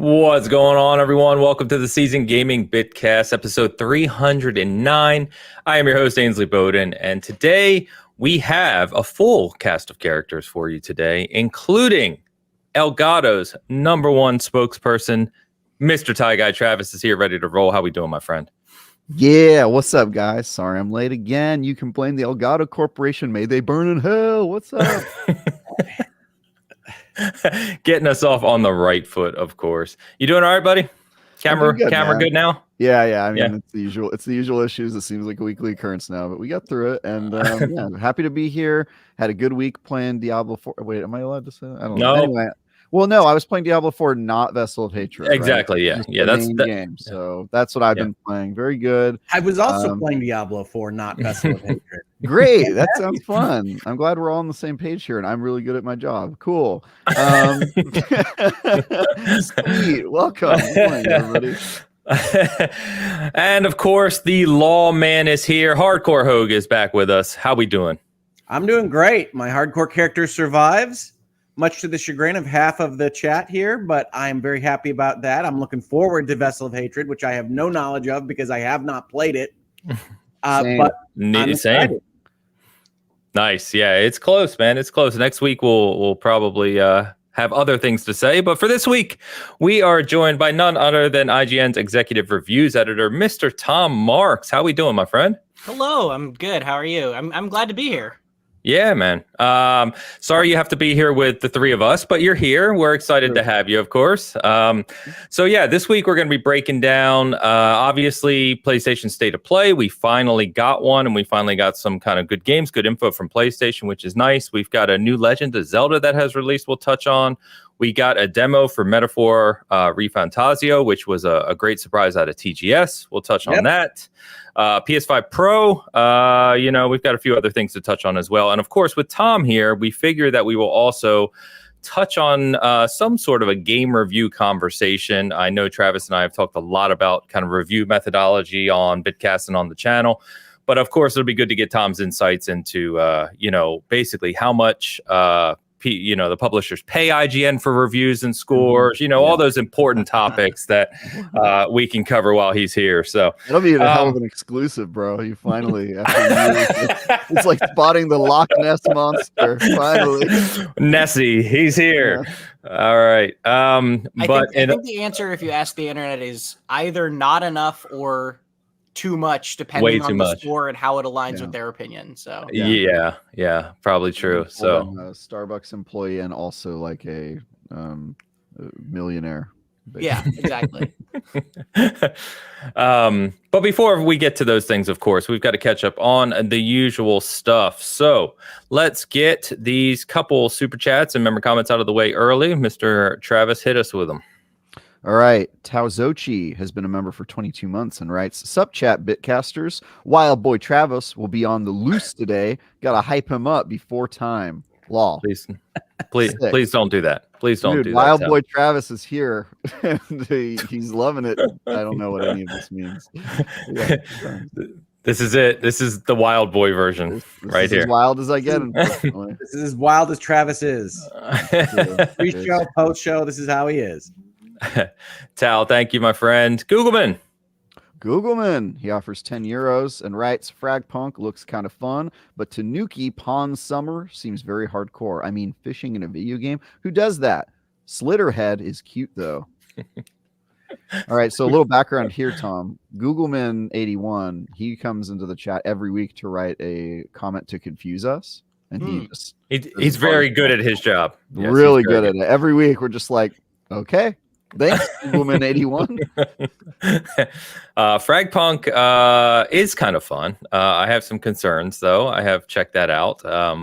What's going on, everyone? Welcome to the Season Gaming Bitcast, episode 309. I am your host, Ainsley Bowden, and today we have a full cast of characters for you today, including Elgato's number one spokesperson, Mr. Tie Guy Travis is here, ready to roll. How we doing, my friend? Yeah, what's up, guys? Sorry I'm late again. You can blame the Elgato Corporation. May they burn in hell. What's up? Getting us off on the right foot, of course. You doing all right, buddy? Camera good now? Yeah. I mean, it's the usual issues. It seems like a weekly occurrence now, but we got through it, and yeah, happy to be here. Had a good week playing Diablo 4. Wait, am I allowed to say that? I don't know. Anyway, well, no, I was playing Diablo 4, not Vessel of Hatred. Exactly. Right? Yeah. That's the main game. So that's what I've been playing. Very good. I was also playing Diablo 4, not Vessel of Hatred. Great. That sounds fun. I'm glad we're all on the same page here, and I'm really good at my job. Cool. Sweet. Welcome. Good morning, everybody. And of course, the lawman is here. Hardcore Hogue is back with us. How we doing? I'm doing great. My hardcore character survives, much to the chagrin of half of the chat here, but I'm very happy about that. I'm looking forward to Vessel of Hatred, which I have no knowledge of because I have not played it. But I'm excited. Nice. Yeah, it's close, man. It's close. Next week we'll probably have other things to say, but for this week we are joined by none other than IGN's executive reviews editor, Mr. Tom Marks. How we doing, my friend? Hello, I'm good. How are you? I'm glad to be here. Yeah, man. Sorry you have to be here with the three of us, but you're here. We're excited to have you, of course. So yeah, this week we're going to be breaking down, obviously, PlayStation State of Play. We finally got one, and we finally got some kind of good games, good info from PlayStation, which is nice. We've got a new Legend of Zelda that has released we'll touch on. We got a demo for Metaphor ReFantazio, which was a great surprise out of TGS. We'll touch on that. PS5 Pro, we've got a few other things to touch on as well. And of course, with Tom here, we figure that we will also touch on some sort of a game review conversation. I know Travis and I have talked a lot about kind of review methodology on Bitcast and on the channel. But of course, it'll be good to get Tom's insights into, basically how much the publishers pay IGN for reviews and scores, all those important topics that we can cover while he's here. So it'll be a hell of an exclusive, bro. You finally, after years, it's like spotting the Loch Ness monster. Finally, Nessie, he's here. Yeah. All right. I think the answer, if you ask the internet, is either not enough or too much, depending on the score and how it aligns with their opinion. So yeah, probably true. So a Starbucks employee and also like a millionaire. Basically. Yeah, exactly. But before we get to those things, of course, we've got to catch up on the usual stuff. So let's get these couple super chats and member comments out of the way early. Mr. Travis, hit us with them. All right, Taozochi has been a member for 22 months and writes, "Sup chat Bitcasters, Wild Boy Travis will be on the loose today. Gotta hype him up before time. Lol." Please don't do that. Please don't do that. Wild Boy Travis is here. He's loving it. I don't know what any of this means. Yeah. This is it. This is the Wild Boy version this right here. As wild as I get. This is as wild as Travis is. Pre-show, post-show, this is how he is. Tal, thank you, my friend. Googleman, he offers €10 and writes, "Fragpunk looks kind of fun, but Tanuki Pond Summer seems very hardcore. I mean, fishing in a video game? Who does that? Slitterhead is cute, though." All right, so a little background here, Tom. Googleman81, he comes into the chat every week to write a comment to confuse us. And he's very good at his job. Yes, really good at it. Every week, we're just like, okay. Thanks, Woman81. Fragpunk is kind of fun. I have some concerns, though. I have checked that out,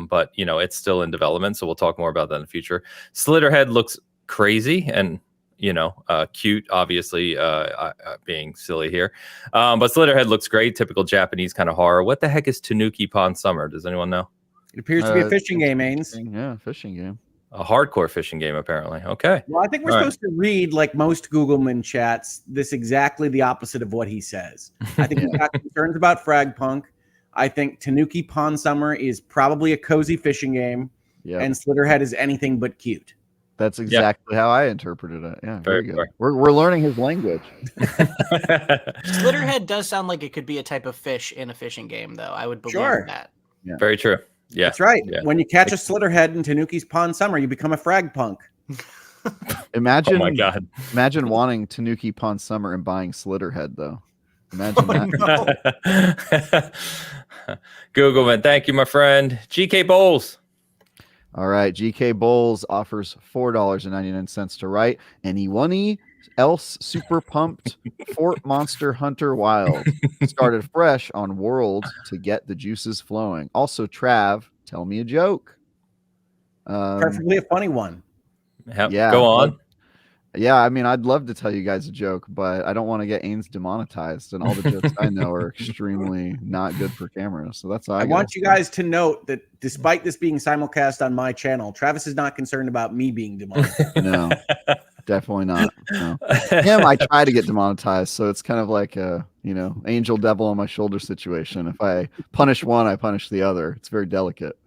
but it's still in development, so we'll talk more about that in the future. Slitterhead looks crazy and cute, obviously, being silly here. But Slitterhead looks great. Typical Japanese kind of horror. What the heck is Tanuki Pond Summer? Does anyone know? It appears to be a fishing game, Ains. Yeah, fishing game. A hardcore fishing game, apparently. Okay. Well, I think we're supposed to read, like most Googleman chats, this exactly the opposite of what he says. I think we've got concerns about Fragpunk. I think Tanuki Pond Summer is probably a cozy fishing game, and Slitterhead is anything but cute. That's exactly how I interpreted it. Yeah, very good. fair. We're learning his language. Slitterhead does sound like it could be a type of fish in a fishing game, though. I would believe that. Yeah. Very true. Yeah, That's right. Yeah. When you catch a slitterhead in Tanuki's Pond Summer, you become a frag punk. Imagine, Oh my god. imagine wanting Tanuki Pond Summer and buying Slitterhead though. Imagine that. Google man, thank you, my friend. GK Bowles. All right, GK Bowles offers $4.99 to write. Anyone else super pumped? Fort Monster Hunter Wild started fresh on World to get the juices flowing. Also, Trav, tell me a joke. Preferably a funny one. Yeah, Go on. Yeah, I mean, I'd love to tell you guys a joke, but I don't want to get Ains demonetized, and all the jokes I know are extremely not good for cameras. So that's all I want you guys to note that despite this being simulcast on my channel, Travis is not concerned about me being demonetized. No, definitely not. No. Him, I try to get demonetized, so it's kind of like a angel devil on my shoulder situation. If I punish one, I punish the other. It's very delicate.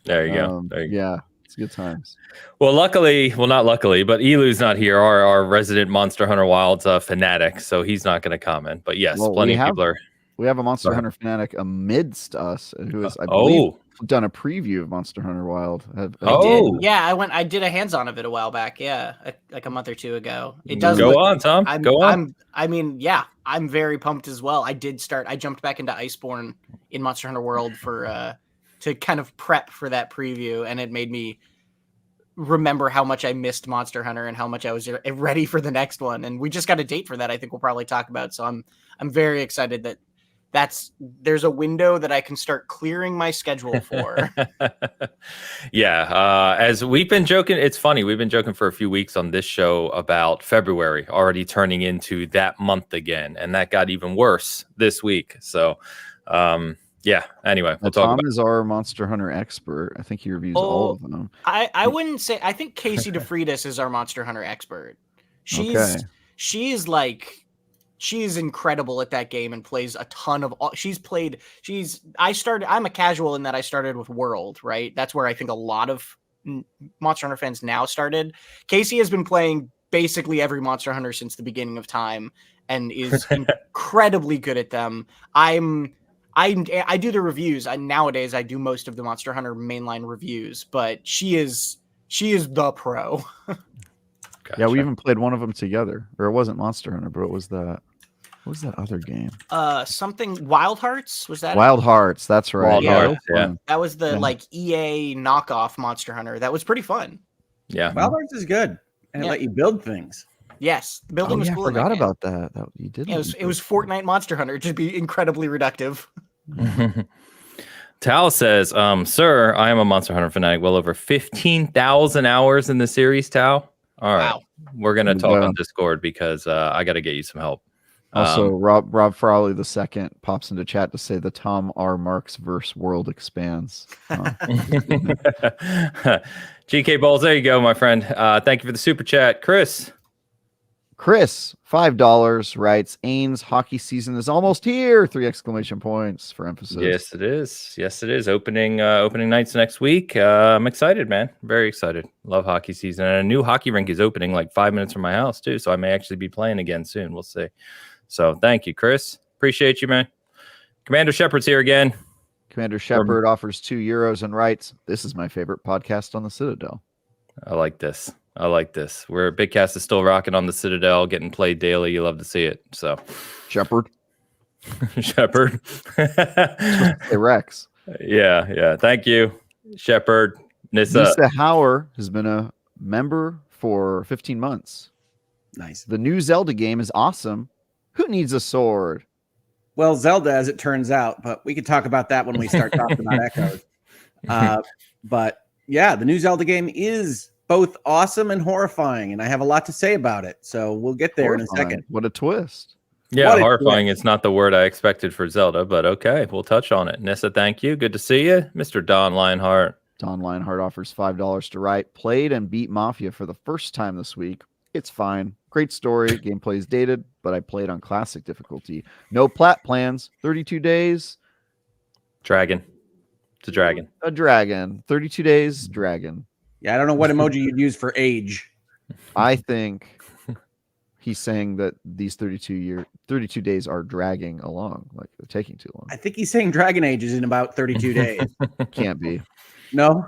There you go. Yeah. It's good times. Well, not luckily, but Elu's not here, our resident Monster Hunter Wilds fanatic, so he's not going to comment. But yes, plenty of people are. We have a Monster Hunter fanatic amidst us who has, I believe, done a preview of Monster Hunter Wild. I did a hands-on of it a while back. Yeah, like a month or two ago. It does. Go on, Tom. Go on. I'm very pumped as well. I jumped back into Iceborne in Monster Hunter World for to kind of prep for that preview, and it made me remember how much I missed Monster Hunter and how much I was ready for the next one. And we just got a date for that. I think we'll probably talk about. So I'm very excited that there's a window that I can start clearing my schedule for. As we've been joking, it's funny. We've been joking for a few weeks on this show about February already turning into that month again. And that got even worse this week. So, anyway, we'll talk Tom about is our Monster Hunter expert. I think he reviews all of them. I wouldn't say. I think Casey DeFreitas is our Monster Hunter expert. She's incredible at that game and plays a ton of. I'm a casual in that I started with World, right? That's where I think a lot of Monster Hunter fans now started. Casey has been playing basically every Monster Hunter since the beginning of time and is incredibly good at them. I do the reviews. Nowadays, I do most of the Monster Hunter mainline reviews, but she is the pro. Gotcha. Yeah, we even played one of them together. Or it wasn't Monster Hunter, but it was what was that other game? Something Wild Hearts, was that? Wild Hearts, that's right. Wild Hearts, yeah. That was the EA knockoff Monster Hunter. That was pretty fun. Yeah. Wild Hearts is good. And it let you build things. Yes, the building was cool. I forgot about that. You did. It was Fortnite Monster Hunter. It'd just be incredibly reductive. Tal says, sir, I am a Monster Hunter fanatic. Well over 15,000 hours in the series, Tal. All right. Wow. We're going to talk on Discord because I got to get you some help. Also, Rob Frawley II pops into chat to say the Tom R. Marks verse world expands. GK Balls, there you go, my friend. Thank you for the super chat. Chris, $5 writes, Ains hockey season is almost here. 3 exclamation points for emphasis. Yes, it is. Yes, it is. Opening nights next week. I'm excited, man. Very excited. Love hockey season. And a new hockey rink is opening like 5 minutes from my house, too. So I may actually be playing again soon. We'll see. So thank you, Chris. Appreciate you, man. Commander Shepard's here again. Commander Shepard offers €2 and writes, this is my favorite podcast on the Citadel. I like this. Where Bitcast is still rocking on the Citadel, getting played daily. You love to see it. So, Shepard. Hey, Rex. Yeah. Thank you, Shepard. Nissa Hauer has been a member for 15 months. Nice. The new Zelda game is awesome. Who needs a sword? Well, Zelda, as it turns out, but we could talk about that when we start talking about Echoes. But yeah, the new Zelda game is both awesome and horrifying, and I have a lot to say about it. So we'll get there in a second. What a twist. Yeah, horrifying is not the word I expected for Zelda, but okay, we'll touch on it. Nissa, thank you. Good to see you. Mr. Don Lionheart. Don Lionheart offers $5 to write. Played and beat Mafia for the first time this week. It's fine. Great story. Gameplay is dated, but I played on classic difficulty. No plat plans. 32 days. Dragon. It's a dragon. A dragon. 32 days. Dragon. Yeah, I don't know what emoji you'd use for age. I think he's saying that these 32 days are dragging along, like they're taking too long. I think he's saying Dragon Age is in about 32 days. Can't be. No?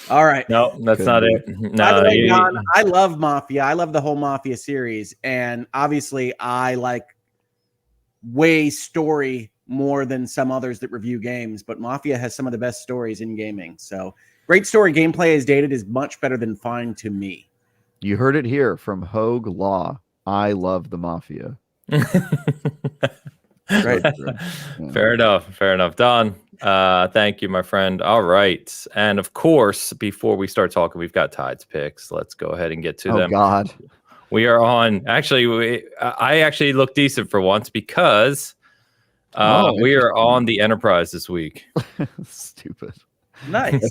All right. No, that's Could not be. it. No, By the way, Don, I love Mafia. I love the whole Mafia series. And obviously, I like way story more than some others that review games. But Mafia has some of the best stories in gaming. So great story. Gameplay is dated is much better than fine to me. You heard it here from Hogue Law. I love the Mafia. Right. Fair enough. Don, thank you, my friend. All right. And of course, before we start talking, we've got Tide's picks. Let's go ahead and get to them. Oh, God. We are on. Actually, I actually look decent for once because we are on the Enterprise this week. Stupid. Nice.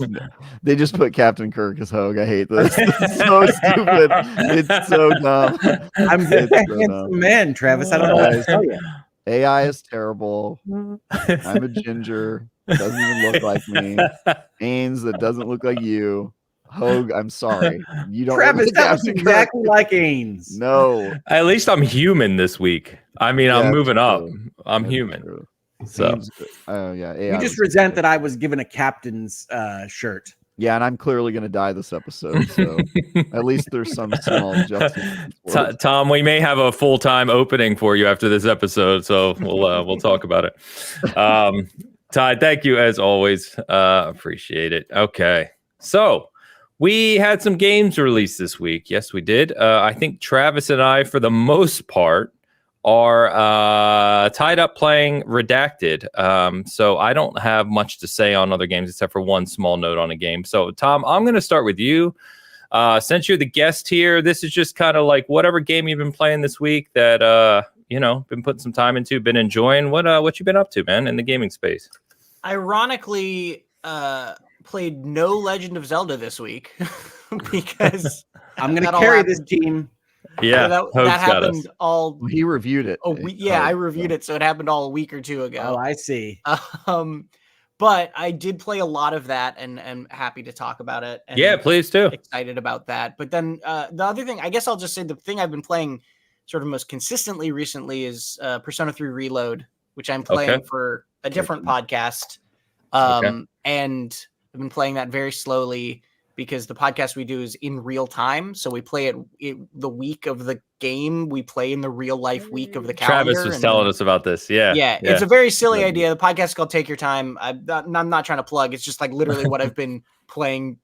They just put Captain Kirk as Hogue. I hate this. It's so stupid. It's so dumb. I'm It's a so handsome dumb. man, Travis. I don't know what to tell you. AI is terrible. I'm a ginger. Doesn't even look like me. Ains that doesn't look like you. Hogue, I'm sorry. You don't Travis, look that was Captain exactly Kirk. like Ains. No. At least I'm human this week. I mean, Yeah, I'm that's moving up. true. I'm That's human. true. So Ains, yeah. AI You just was- resent that I was given a captain's shirt. Yeah, and I'm clearly going to die this episode. So at least there's some small justice. in this world. Tom, we may have a full-time opening for you after this episode, so we'll talk about it. Ty, thank you as always. Appreciate it. Okay, so we had some games released this week. Yes, we did. I think Travis and I, for the most part, are tied up playing Redacted. So I don't have much to say on other games except for one small note on a game. So Tom, I'm going to start with you. Since you're the guest here, this is just kind of like whatever game you've been playing this week that been putting some time into, been enjoying. What you been up to, man, in the gaming space? Ironically, played no Legend of Zelda this week because I'm going to that all carry happened- this team. Yeah, that Hope's got happened us. all. He reviewed it. I reviewed it, so it happened all a week or two ago. Oh, I see. But I did play a lot of that, and am happy to talk about it. And Yeah, please do. excited about that. But then the other thing, I guess I'll just say the thing I've been playing sort of most consistently recently is Persona 3 Reload, which I'm playing for a different podcast. And I've been playing that very slowly because the podcast we do is in real time. So we play it the week of the game. We play in the real life week of the calendar. Travis was telling us about this. Yeah. It's a very silly idea. The podcast is called Take Your Time. I'm not trying to plug. It's just like literally what I've been playing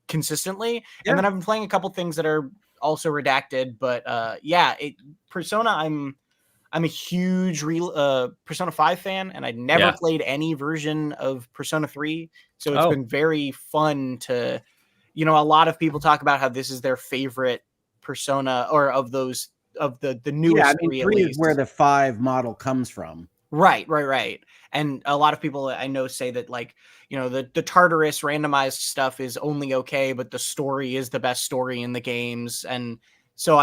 consistently. And then I've been playing a couple things that are also redacted. But Persona, I'm a huge Persona 5 fan, and I'd never played any version of Persona 3. So it's been very fun to, a lot of people talk about how this is their favorite Persona or of those of the newest. Yeah, I mean, 3 at three least. is where the 5 model comes from. Right. And a lot of people I know say that, like, the Tartarus randomized stuff is only okay, but the story is the best story in the games. And so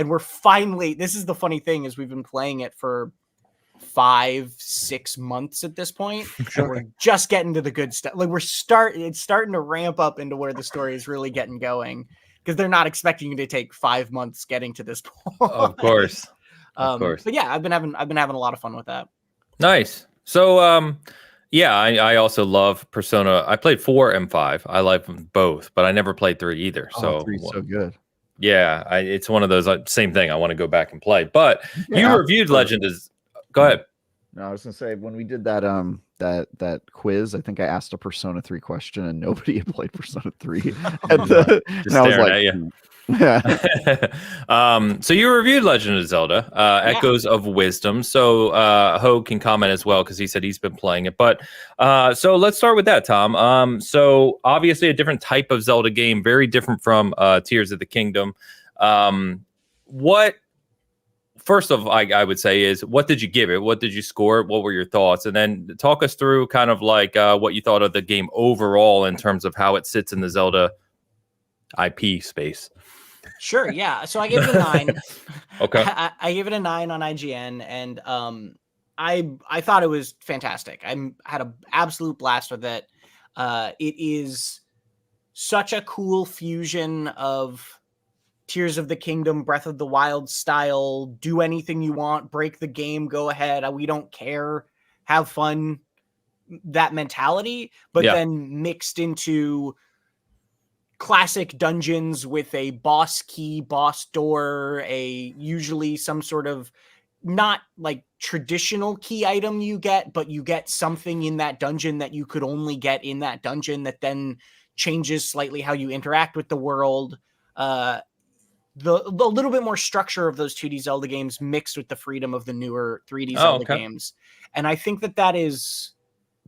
we're finally, this is the funny thing is we've been playing it for 5-6 months at this point. And we're just getting to the good stuff. Like it's starting to ramp up into where the story is really getting going because they're not expecting you to take 5 months getting to this point. Of course. But yeah, I've been having a lot of fun with that. Nice. So, I also love Persona. I played 4 and 5. I like them both, but I never played 3 either. So 3's so good. Yeah, it's one of those same thing. I want to go back and play. But you reviewed Legend is. Go ahead. No, I was gonna say when we did that that quiz, I think I asked a Persona 3 question and nobody had played Persona 3. And I was like, yeah. So you reviewed Legend of Zelda, Echoes of Wisdom. So Ho can comment as well because he said he's been playing it. But so let's start with that, Tom. So obviously a different type of Zelda game, very different from Tears of the Kingdom. First of all, I would say is what did you give it? What did you score it? What were your thoughts? And then talk us through kind of like what you thought of the game overall in terms of how it sits in the Zelda IP space. Sure, yeah. So I gave it a 9. Okay. I gave it a 9 on IGN, and I thought it was fantastic. I had an absolute blast with it. It is such a cool fusion of Tears of the Kingdom, Breath of the Wild style, do anything you want, break the game, go ahead, we don't care, have fun, that mentality, but then mixed into classic dungeons with a boss key, boss door, usually some sort of not like traditional key item you get, but you get something in that dungeon that you could only get in that dungeon that then changes slightly how you interact with the world. The little bit more structure of those 2D Zelda games mixed with the freedom of the newer 3D Zelda games. And I think that is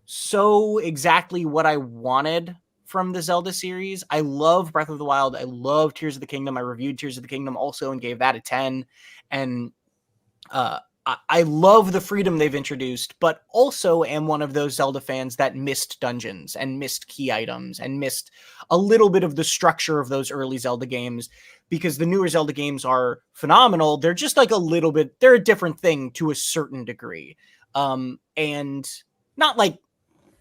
so exactly what I wanted from the Zelda series. I love Breath of the Wild. I love Tears of the Kingdom. I reviewed Tears of the Kingdom also and gave that a 10. And I love the freedom they've introduced, but also am one of those Zelda fans that missed dungeons and missed key items and missed a little bit of the structure of those early Zelda games, because the newer Zelda games are phenomenal. They're just like a little bit, they're a different thing to a certain degree. And not like,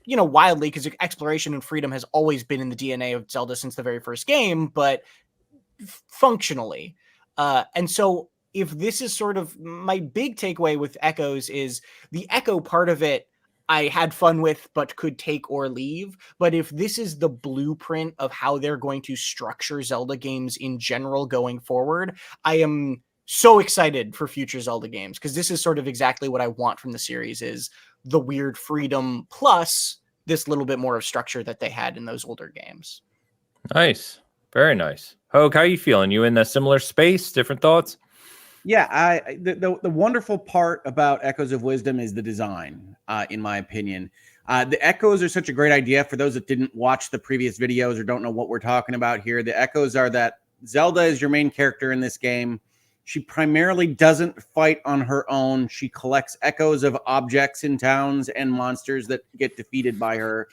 wildly, because exploration and freedom has always been in the DNA of Zelda since the very first game, but functionally. And so if this is sort of my big takeaway with Echoes, is the Echo part of it I had fun with, but could take or leave. But if this is the blueprint of how they're going to structure Zelda games in general going forward, I am so excited for future Zelda games, because this is sort of exactly what I want from the series, is the weird freedom plus this little bit more of structure that they had in those older games. Nice. Very nice. Hogue, how are you feeling? You in a similar space? Different thoughts? Yeah, the wonderful part about Echoes of Wisdom is the design, in my opinion. The Echoes are such a great idea. For those that didn't watch the previous videos or don't know what we're talking about here, the Echoes are that Zelda is your main character in this game. She primarily doesn't fight on her own. She collects echoes of objects in towns and monsters that get defeated by her.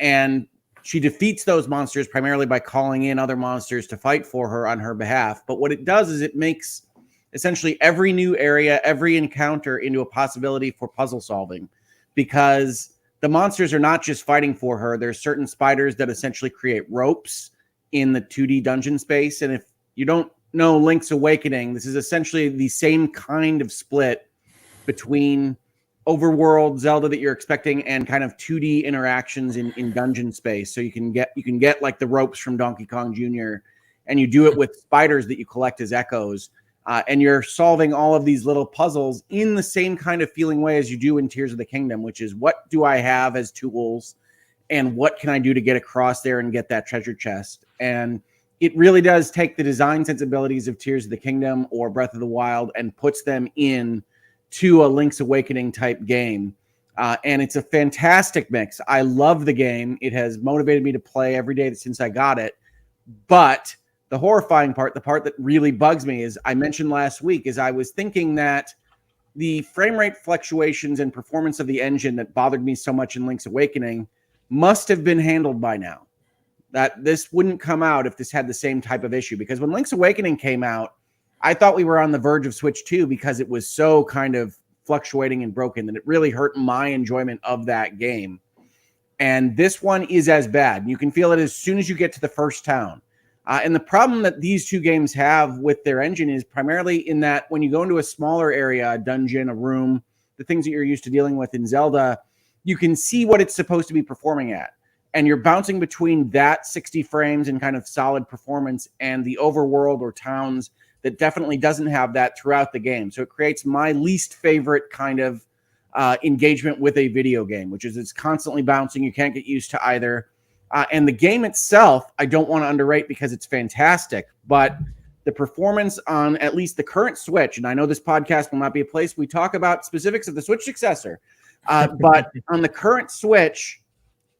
And she defeats those monsters primarily by calling in other monsters to fight for her on her behalf. But what it does is it makes essentially every new area, every encounter into a possibility for puzzle solving, because the monsters are not just fighting for her. There's certain spiders that essentially create ropes in the 2D dungeon space. And if you don't know Link's Awakening, this is essentially the same kind of split between overworld Zelda that you're expecting and kind of 2D interactions in dungeon space. So you can get like the ropes from Donkey Kong Jr., and you do it with spiders that you collect as echoes. And you're solving all of these little puzzles in the same kind of feeling way as you do in Tears of the Kingdom, which is, what do I have as tools and what can I do to get across there and get that treasure chest? And it really does take the design sensibilities of Tears of the Kingdom or Breath of the Wild and puts them in to a Link's Awakening type game. And it's a fantastic mix. I love the game. It has motivated me to play every day since I got it. But the horrifying part, the part that really bugs me, is I mentioned last week, is I was thinking that the frame rate fluctuations and performance of the engine that bothered me so much in Link's Awakening must have been handled by now. That this wouldn't come out if this had the same type of issue. Because when Link's Awakening came out, I thought we were on the verge of Switch 2 because it was so kind of fluctuating and broken that it really hurt my enjoyment of that game. And this one is as bad. You can feel it as soon as you get to the first town. And the problem that these two games have with their engine is primarily in that when you go into a smaller area, a dungeon, a room, the things that you're used to dealing with in Zelda, you can see what it's supposed to be performing at. And you're bouncing between that 60 frames and kind of solid performance and the overworld or towns that definitely doesn't have that throughout the game. So it creates my least favorite kind of engagement with a video game, which is it's constantly bouncing. You can't get used to either. And the game itself, I don't want to underrate because it's fantastic, but the performance on at least the current Switch, and I know this podcast will not be a place we talk about specifics of the Switch successor, but on the current Switch,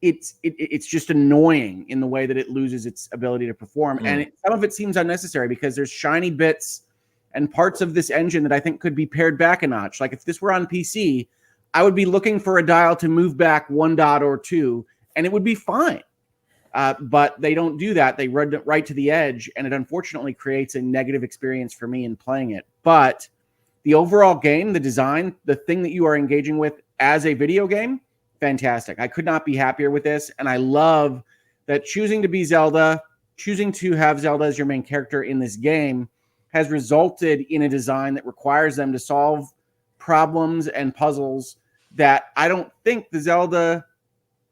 it's just annoying in the way that it loses its ability to perform. And some of it seems unnecessary because there's shiny bits and parts of this engine that I think could be pared back a notch. Like if this were on PC, I would be looking for a dial to move back 1 dot or 2, and it would be fine. But they don't do that. They run it right to the edge, and it unfortunately creates a negative experience for me in playing it. But the overall game, the design, the thing that you are engaging with as a video game, fantastic. I could not be happier with this, and I love that choosing to be Zelda, choosing to have Zelda as your main character in this game has resulted in a design that requires them to solve problems and puzzles that I don't think the Zelda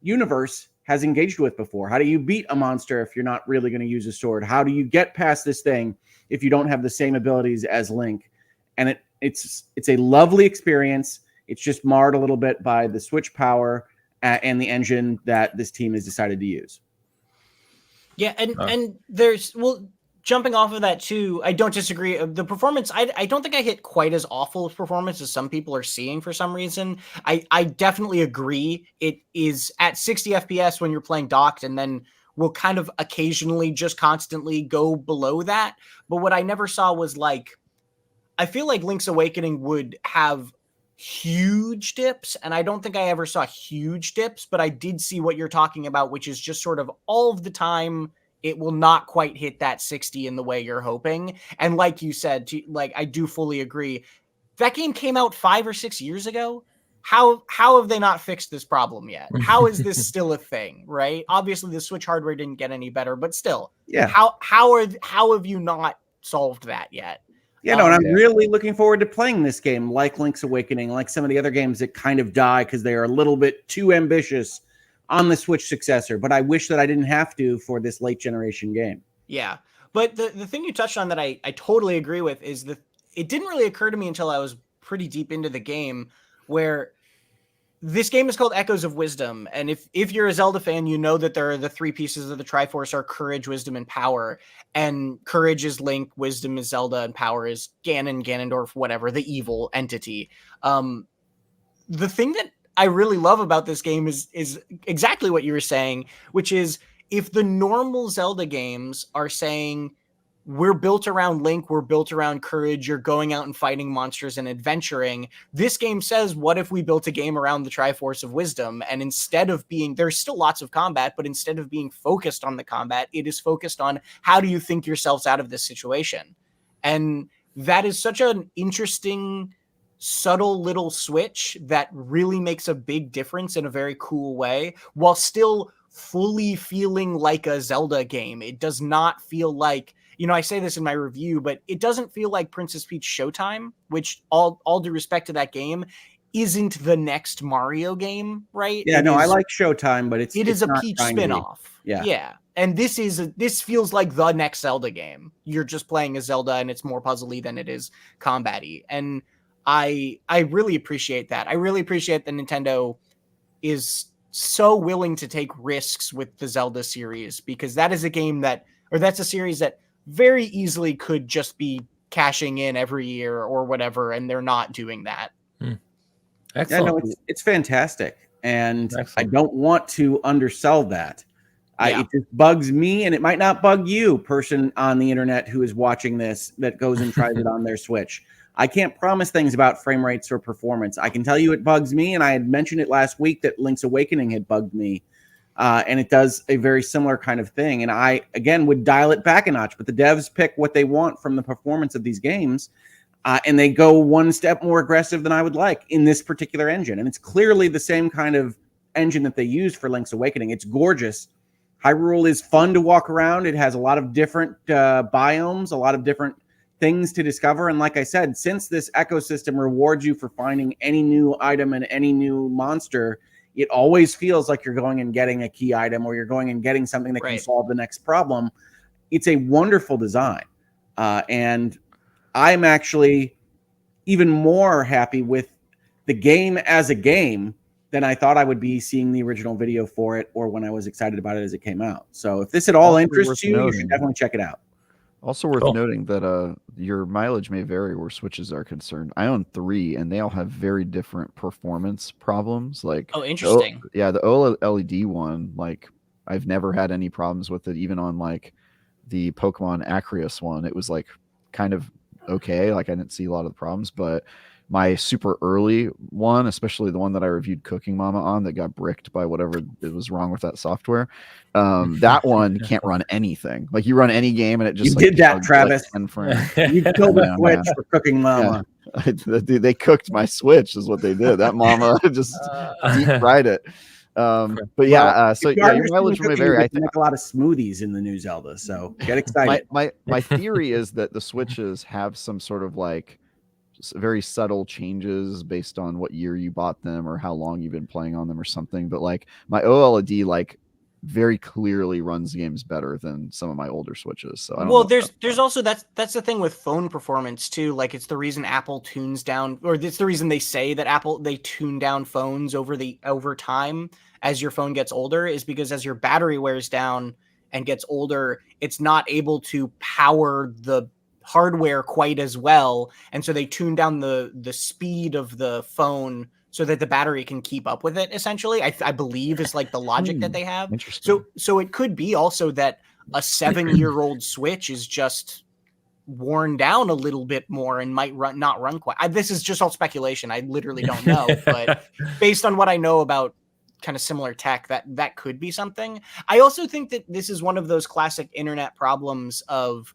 universe has engaged with before. How do you beat a monster if you're not really going to use a sword? How do you get past this thing if you don't have the same abilities as Link? And it's a lovely experience. It's just marred a little bit by the Switch power and the engine that this team has decided to use. Yeah, and there's jumping off of that too, I don't disagree. The performance, I don't think I hit quite as awful of performance as some people are seeing for some reason. I definitely agree. It is at 60 FPS when you're playing docked, and then will kind of occasionally just constantly go below that. But what I never saw was like, I feel like Link's Awakening would have huge dips, and I don't think I ever saw huge dips, but I did see what you're talking about, which is just sort of all of the time it will not quite hit that 60 in the way you're hoping. And like you said, like, I do fully agree. That game came out 5 or 6 years ago. How have they not fixed this problem yet? How is this still a thing, right? Obviously the Switch hardware didn't get any better, but still, yeah. How have you not solved that yet? Yeah, no, and I'm really looking forward to playing this game, like Link's Awakening, like some of the other games that kind of die because they are a little bit too ambitious on the Switch successor. But I wish that I didn't have to for this late generation game. Yeah, but the thing you touched on that I totally agree with is that it didn't really occur to me until I was pretty deep into the game, where this game is called Echoes of Wisdom. And if you're a Zelda fan, you know that there are the 3 pieces of the Triforce are courage, wisdom, and power. And courage is Link, wisdom is Zelda, and power is Ganon, Ganondorf, whatever, the evil entity. The thing that I really love about this game is exactly what you were saying, which is if the normal Zelda games are saying, we're built around Link, we're built around courage, you're going out and fighting monsters and adventuring. This game says, what if we built a game around the Triforce of Wisdom? And instead of being, there's still lots of combat, but instead of being focused on the combat, it is focused on how do you think yourselves out of this situation? And that is such an interesting, subtle little switch that really makes a big difference in a very cool way, while still fully feeling like a Zelda game. It does not feel like, I say this in my review, but it doesn't feel like Princess Peach Showtime, which all due respect to that game, isn't the next Mario game, right? Yeah, I like Showtime, but it is a Peach spinoff. Yeah. And this feels like the next Zelda game. You're just playing as Zelda, and it's more puzzly than it is combat-y. And I really appreciate that. I really appreciate that Nintendo is so willing to take risks with the Zelda series, because that is a game that's a series that very easily could just be cashing in every year or whatever, and they're not doing that. Excellent. Yeah, no, it's fantastic, and I don't want to undersell that. It just bugs me, and it might not bug you, person on the internet who is watching this that goes and tries it on their Switch. I can't promise things about frame rates or performance. I can tell you it bugs me, and I had mentioned it last week that Link's Awakening had bugged me. And it does a very similar kind of thing. And I, again, would dial it back a notch. But the devs pick what they want from the performance of these games. And they go one step more aggressive than I would like in this particular engine. And it's clearly the same kind of engine that they used for Link's Awakening. It's gorgeous. Hyrule is fun to walk around. It has a lot of different biomes, a lot of different things to discover. And like I said, since this ecosystem rewards you for finding any new item and any new monster, it always feels like you're going and getting a key item, or you're going and getting something that can solve the next problem. It's a wonderful design. And I'm actually even more happy with the game as a game than I thought I would be seeing the original video for it, or when I was excited about it as it came out. So if this at all interests you, you should definitely check it out. Also worth noting that your mileage may vary where Switches are concerned. I own 3, and they all have very different performance problems. Like, interesting. the OLED one, like, I've never had any problems with it. Even on like the Pokemon Acreus one, it was like kind of okay. Like, I didn't see a lot of the problems, but my super early one, especially the one that I reviewed Cooking Mama on that got bricked by whatever it was wrong with that software, that one can't run anything. Like, you run any game and it just did that, Travis. Like You killed the Switch for Cooking Mama. Yeah. They cooked my Switch is what they did. That mama just deep fried it. But yeah, Well, so if you yeah, are your interested in mileage may cooking, vary. you I get to think make a lot of smoothies in the new Zelda, so get excited. my theory is that the Switches have some sort of like very subtle changes based on what year you bought them or how long you've been playing on them or something. But like my OLED like very clearly runs games better than some of my older Switches. So I don't Well, know. there's also that's the thing with phone performance too. Like it's the reason Apple tunes down, or it's the reason they say that they tune down phones over time as your phone gets older, is because as your battery wears down and gets older, it's not able to power the hardware quite as well, and so they tune down the speed of the phone so that the battery can keep up with it. Essentially, I believe is like the logic that they have. Interesting. So it could be also that a 7-year-old Switch is just worn down a little bit more and might not run quite. This is just all speculation. I literally don't know, but based on what I know about kind of similar tech, that could be something. I also think that this is one of those classic internet problems of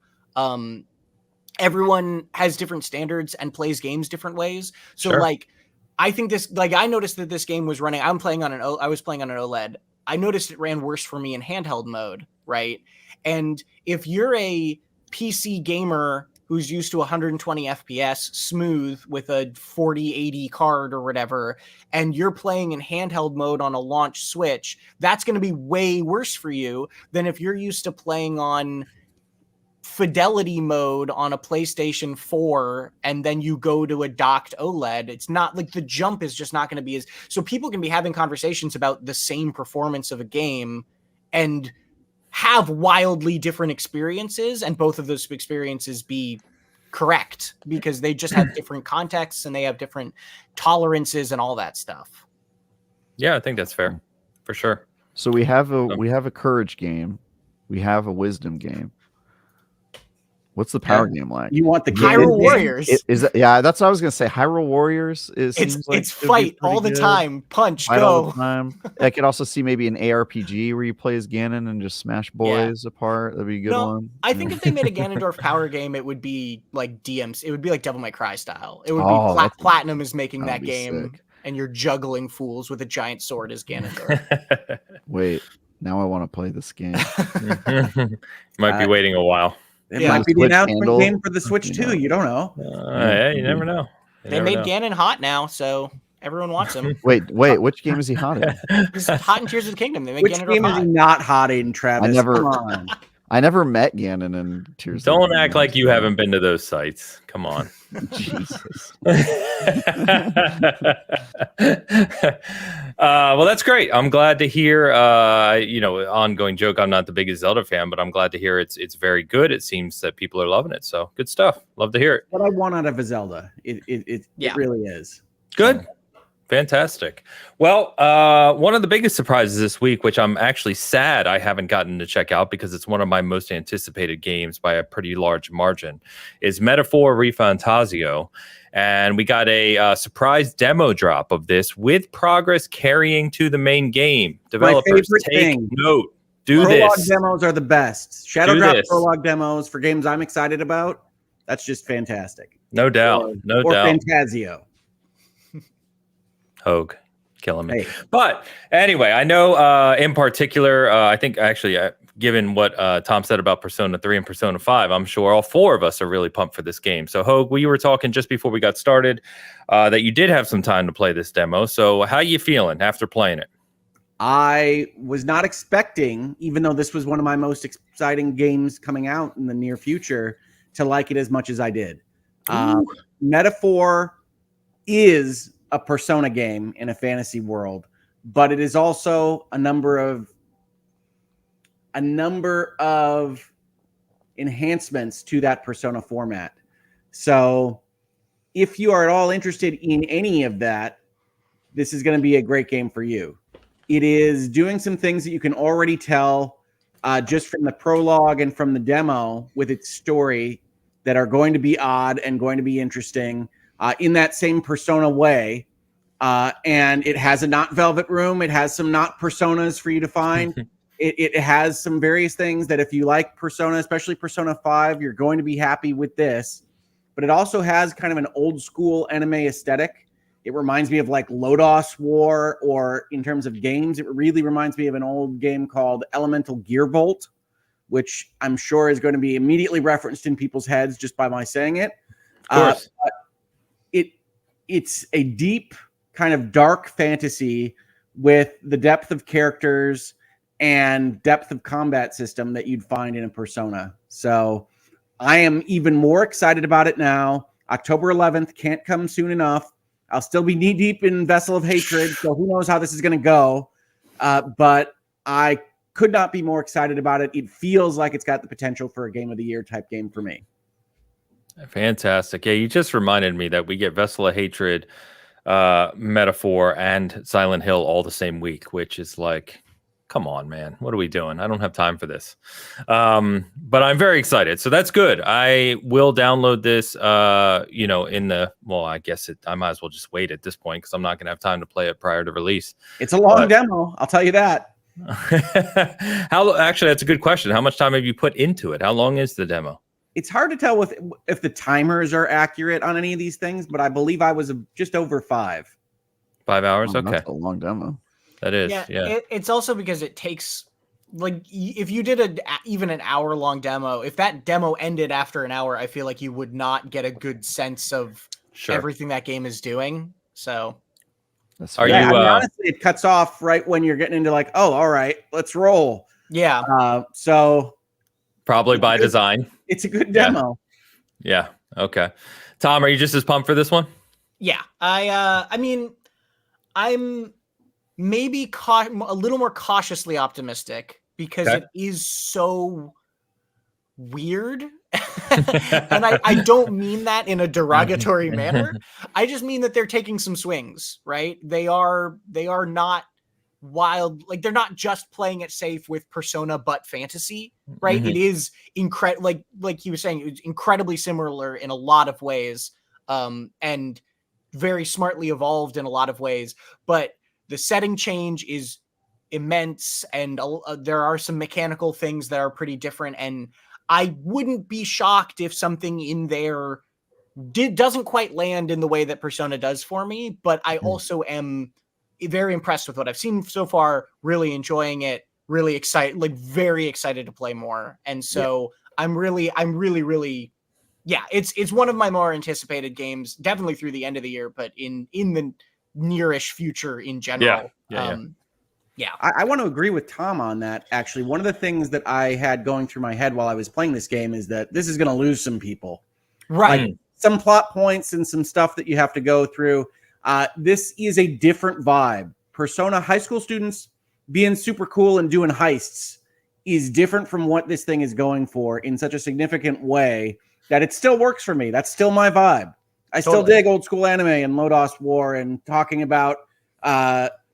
everyone has different standards and plays games different ways. So Sure. like, I think I noticed that this game was running. I was playing on an OLED. I noticed it ran worse for me in handheld mode, right? And if you're a PC gamer who's used to 120 FPS smooth with a 4080 card or whatever, and you're playing in handheld mode on a launch Switch, that's going to be way worse for you than if you're used to playing on fidelity mode on a PlayStation 4 and then you go to a docked OLED. It's not like the jump is just not going to be as, so people can be having conversations about the same performance of a game and have wildly different experiences, and both of those experiences be correct because they just have different contexts and they have different tolerances and all that stuff. Yeah, I think that's fair for sure. So we have a courage game, we have a wisdom game. What's the power game like? You want the Hyrule Warriors? Is that, yeah, that's what I was gonna say. Hyrule Warriors is It's fight all the time, punch, Fight go. all the time. I could also see maybe an ARPG where you play as Ganon and just smash boys apart. That'd be a good one. I think if they made a Ganondorf power game, it would be like DMs. It would be like Devil May Cry style. It would be Platinum is making that game, sick. And you're juggling fools with a giant sword as Ganondorf. Wait, now I want to play this game. Might be waiting a while. It Yeah. might be the Switch announcement handle. game for the Switch You too. know. You don't know. Yeah, you never know. They made Ganon hot now, so everyone wants him. Wait, which game is he hot in? He's hot in Tears of the Kingdom. They made Which Ganondorf game is hot. he not hot in, Travis? never- Come on. I never met Ganon in Tears. of the Don't Kingdom. act like you haven't been to those sites. Come on. Jesus. Well, that's great. I'm glad to hear. Ongoing joke. I'm not the biggest Zelda fan, but I'm glad to hear it's very good. It seems that people are loving it. So good stuff. Love to hear it. What I want out of a Zelda. It really is. Good. Fantastic. Well, one of the biggest surprises this week, which I'm actually sad I haven't gotten to check out because it's one of my most anticipated games by a pretty large margin, is Metaphor ReFantazio. And we got a surprise demo drop of this with progress carrying to the main game. Developers, take note. Prologue This. demos are the best. Shadow Do Drop this. prologue demos for games I'm excited about. That's just fantastic. No doubt. No or doubt. Fantasio. Hogue. Killing me. Hey. But anyway, I know in particular, I think actually, given what Tom said about Persona 3 and Persona 5, I'm sure all four of us are really pumped for this game. So, Hogue, we were talking just before we got started that you did have some time to play this demo. So how you feeling after playing it? I was not expecting, even though this was one of my most exciting games coming out in the near future, to like it as much as I did. Metaphor is a Persona game in a fantasy world, but it is also a number of enhancements to that Persona format. So if you are at all interested in any of that, this is going to be a great game for you. It is doing some things that you can already tell just from the prologue and from the demo with its story that are going to be odd and going to be interesting in that same Persona way. And it has a not Velvet Room. It has some not Personas for you to find. It has some various things that if you like Persona, especially Persona 5, you're going to be happy with this. But it also has kind of an old school anime aesthetic It reminds me of like Lodos War, or in terms of games, it really reminds me of an old game called Elemental Gearbolt, which I'm sure is going to be immediately referenced in people's heads just by my saying it. Of course. It's a deep kind of dark fantasy with the depth of characters and depth of combat system that you'd find in a Persona. So I am even more excited about it now. October 11th can't come soon enough. I'll still be knee deep in Vessel of Hatred, so who knows how this is going to go. But I could not be more excited about it. It feels like it's got the potential for a Game of the Year type game for me. Fantastic. Yeah, you just reminded me that we get Vessel of Hatred, Metaphor, and Silent Hill all the same week, which is like, come on, man. What are we doing? I don't have time for this. But I'm very excited. So that's good. I will download this, I guess I might as well just wait at this point because I'm not going to have time to play it prior to release. It's a long demo. I'll tell you that. Actually, that's a good question. How much time have you put into it? How long is the demo? It's hard to tell if the timers are accurate on any of these things, but I believe I was just over 5. 5 hours? Oh, Okay. that's a long demo. That is, yeah. It's also because it takes, like, if you did even an hour-long demo, if that demo ended after an hour, I feel like you would not get a good sense of everything that game is doing. So, honestly, it cuts off right when you're getting into like, oh, all right, let's roll. Yeah. So probably by design. It's a good demo. Yeah. Okay. Tom, are you just as pumped for this one? Yeah. I mean, I'm maybe a little more cautiously optimistic because it is so weird. And I don't mean that in a derogatory manner. I just mean that they're taking some swings, right? They are not wild, like they're not just playing it safe with Persona but fantasy, right? Mm-hmm. It is incredible, like he was saying, it's incredibly similar in a lot of ways, and very smartly evolved in a lot of ways, but the setting change is immense, and there are some mechanical things that are pretty different, and I wouldn't be shocked if something in there doesn't quite land in the way that Persona does for me, but I also am very impressed with what I've seen so far, really enjoying it, really excited, like very excited to play more. And so I'm really, it's one of my more anticipated games, definitely through the end of the year, but in the nearish future in general. I want to agree with Tom on that. Actually, one of the things that I had going through my head while I was playing this game is that this is going to lose some people. Right. Like, some plot points and some stuff that you have to go through. This is a different vibe. Persona high school students being super cool and doing heists is different from what this thing is going for in such a significant way that it still works for me. That's still my vibe. I still dig old school anime and Lodos War and talking about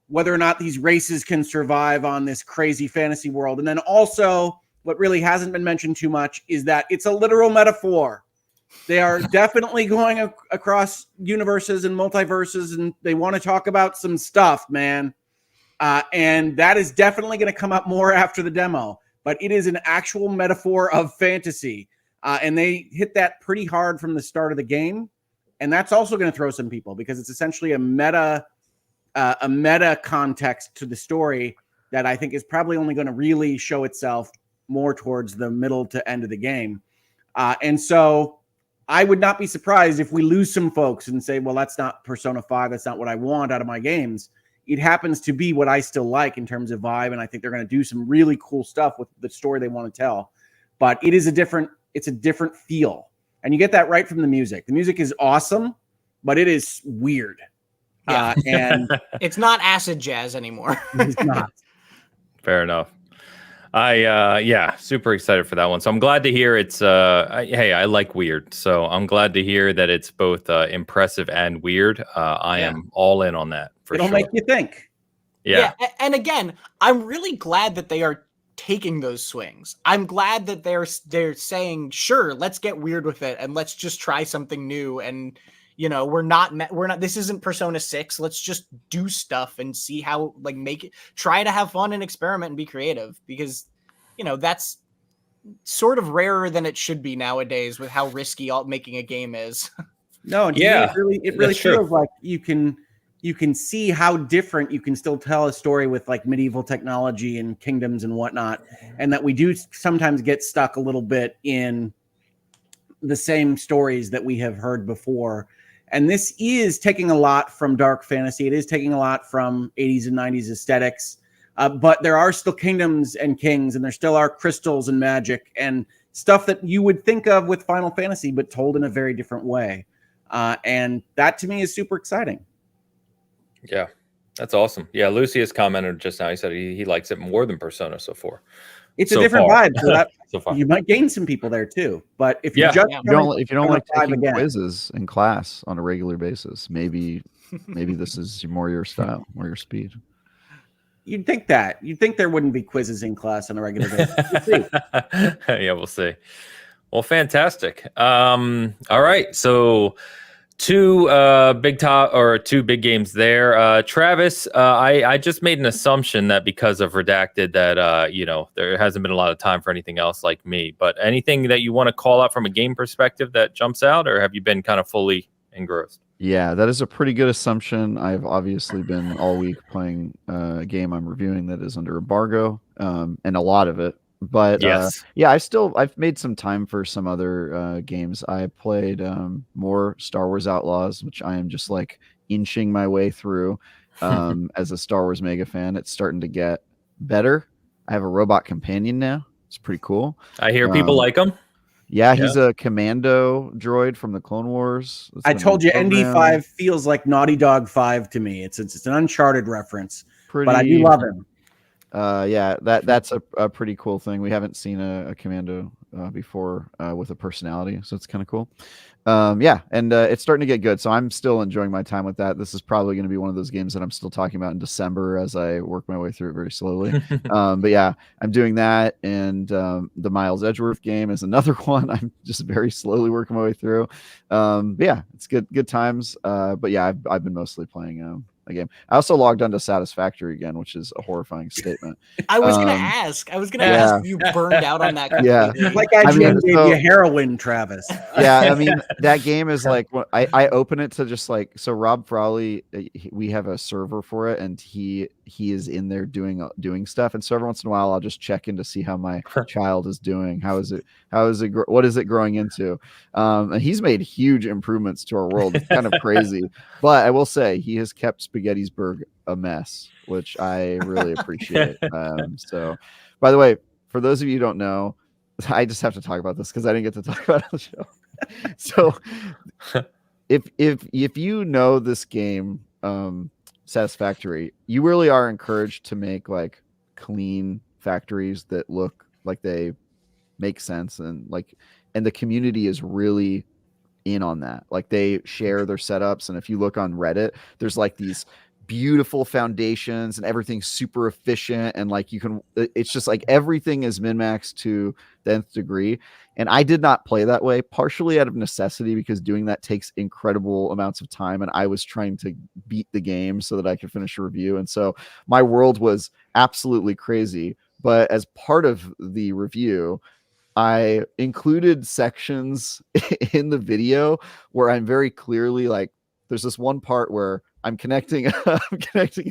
whether or not these races can survive on this crazy fantasy world. And then also what really hasn't been mentioned too much is that it's a literal metaphor. They are definitely going across universes and multiverses, and they want to talk about some stuff, man. And that is definitely going to come up more after the demo. But it is an actual metaphor of fantasy. And they hit that pretty hard from the start of the game. And that's also going to throw some people because it's essentially a meta context to the story that I think is probably only going to really show itself more towards the middle to end of the game. And so I would not be surprised if we lose some folks and say, well, that's not Persona 5. That's not what I want out of my games. It happens to be what I still like in terms of vibe. And I think they're going to do some really cool stuff with the story they want to tell. But it's a different feel. And you get that right from the music. The music is awesome, but it is weird. Yeah. And it's not acid jazz anymore. It's not. Fair enough. Super excited for that one. So I'm glad to hear it's I like weird. So I'm glad to hear that it's both impressive and weird. I am all in on that for It'll sure. make you think. Yeah. And again, I'm really glad that they are taking those swings. I'm glad that they're saying, sure, let's get weird with it and let's just try something new. And we're not, this isn't Persona 6. Let's just do stuff and see how, try to have fun and experiment and be creative because, that's sort of rarer than it should be nowadays with how risky making a game is. No, and to me, it really feels like you can see how different you can still tell a story with like medieval technology and kingdoms and whatnot, and that we do sometimes get stuck a little bit in the same stories that we have heard before. And this is taking a lot from dark fantasy. It is taking a lot from 80s and 90s aesthetics. But there are still kingdoms and kings, and there still are crystals and magic and stuff that you would think of with Final Fantasy, but told in a very different way. And that to me is super exciting. Yeah, that's awesome. Yeah, Lucius commented just now. He said he likes it more than Persona so far. It's a different vibe. So that so far. You might gain some people there too. But if you if you don't like taking again, quizzes in class on a regular basis, maybe this is more your style or your speed. You'd think that. You'd think there wouldn't be quizzes in class on a regular basis. We'll see. Yeah, we'll see. Well, fantastic. All right, so two big games there. Travis, I just made an assumption that because of Redacted that there hasn't been a lot of time for anything else like me. But anything that you want to call out from a game perspective that jumps out, or have you been kind of fully engrossed? Yeah, that is a pretty good assumption. I've obviously been all week playing a game I'm reviewing that is under embargo, and a lot of it. But yes. I've made some time for some other games. I played more Star Wars Outlaws, which I am just like inching my way through. As a Star Wars mega fan, it's starting to get better. I have a robot companion now. It's pretty cool. I hear people like him. Yeah, he's a commando droid from the Clone Wars. I told you, ND5 feels like Naughty Dog 5 to me. It's an Uncharted reference, but I do love him. Yeah, that's a pretty cool thing. We haven't seen a commando before with a personality, so it's kind of cool. It's starting to get good, so I'm still enjoying my time with that. This is probably going to be one of those games that I'm still talking about in December as I work my way through it very slowly. But yeah, I'm doing that, and the Miles Edgeworth game is another one I'm just very slowly working my way through. Yeah, it's good times. But yeah, I've been mostly playing a game. I also logged onto Satisfactory again, which is a horrifying statement. I was gonna ask if you burned out on that completely. Yeah, like IGN gave you heroin, Travis. Yeah, I mean that game is like I open it to just like, so Rob Frawley, we have a server for it, and he is in there doing stuff, and so every once in a while I'll just check in to see how my child is doing. What is it growing into? And he's made huge improvements to our world. It's kind of crazy, but I will say he has kept Spaghettisburg a mess, which I really appreciate. So by the way, for those of you who don't know, I just have to talk about this because I didn't get to talk about it on the show. So if you know this game Satisfactory, you really are encouraged to make like clean factories that look like they make sense, and the community is really in on that. Like they share their setups, and if you look on Reddit, there's like these beautiful foundations and everything's super efficient, and like it's just like everything is min-maxed to the nth degree. And I did not play that way, partially out of necessity, because doing that takes incredible amounts of time, and I was trying to beat the game so that I could finish a review, and so my world was absolutely crazy. But as part of the review, I included sections in the video where I'm very clearly like, there's this one part where I'm connecting a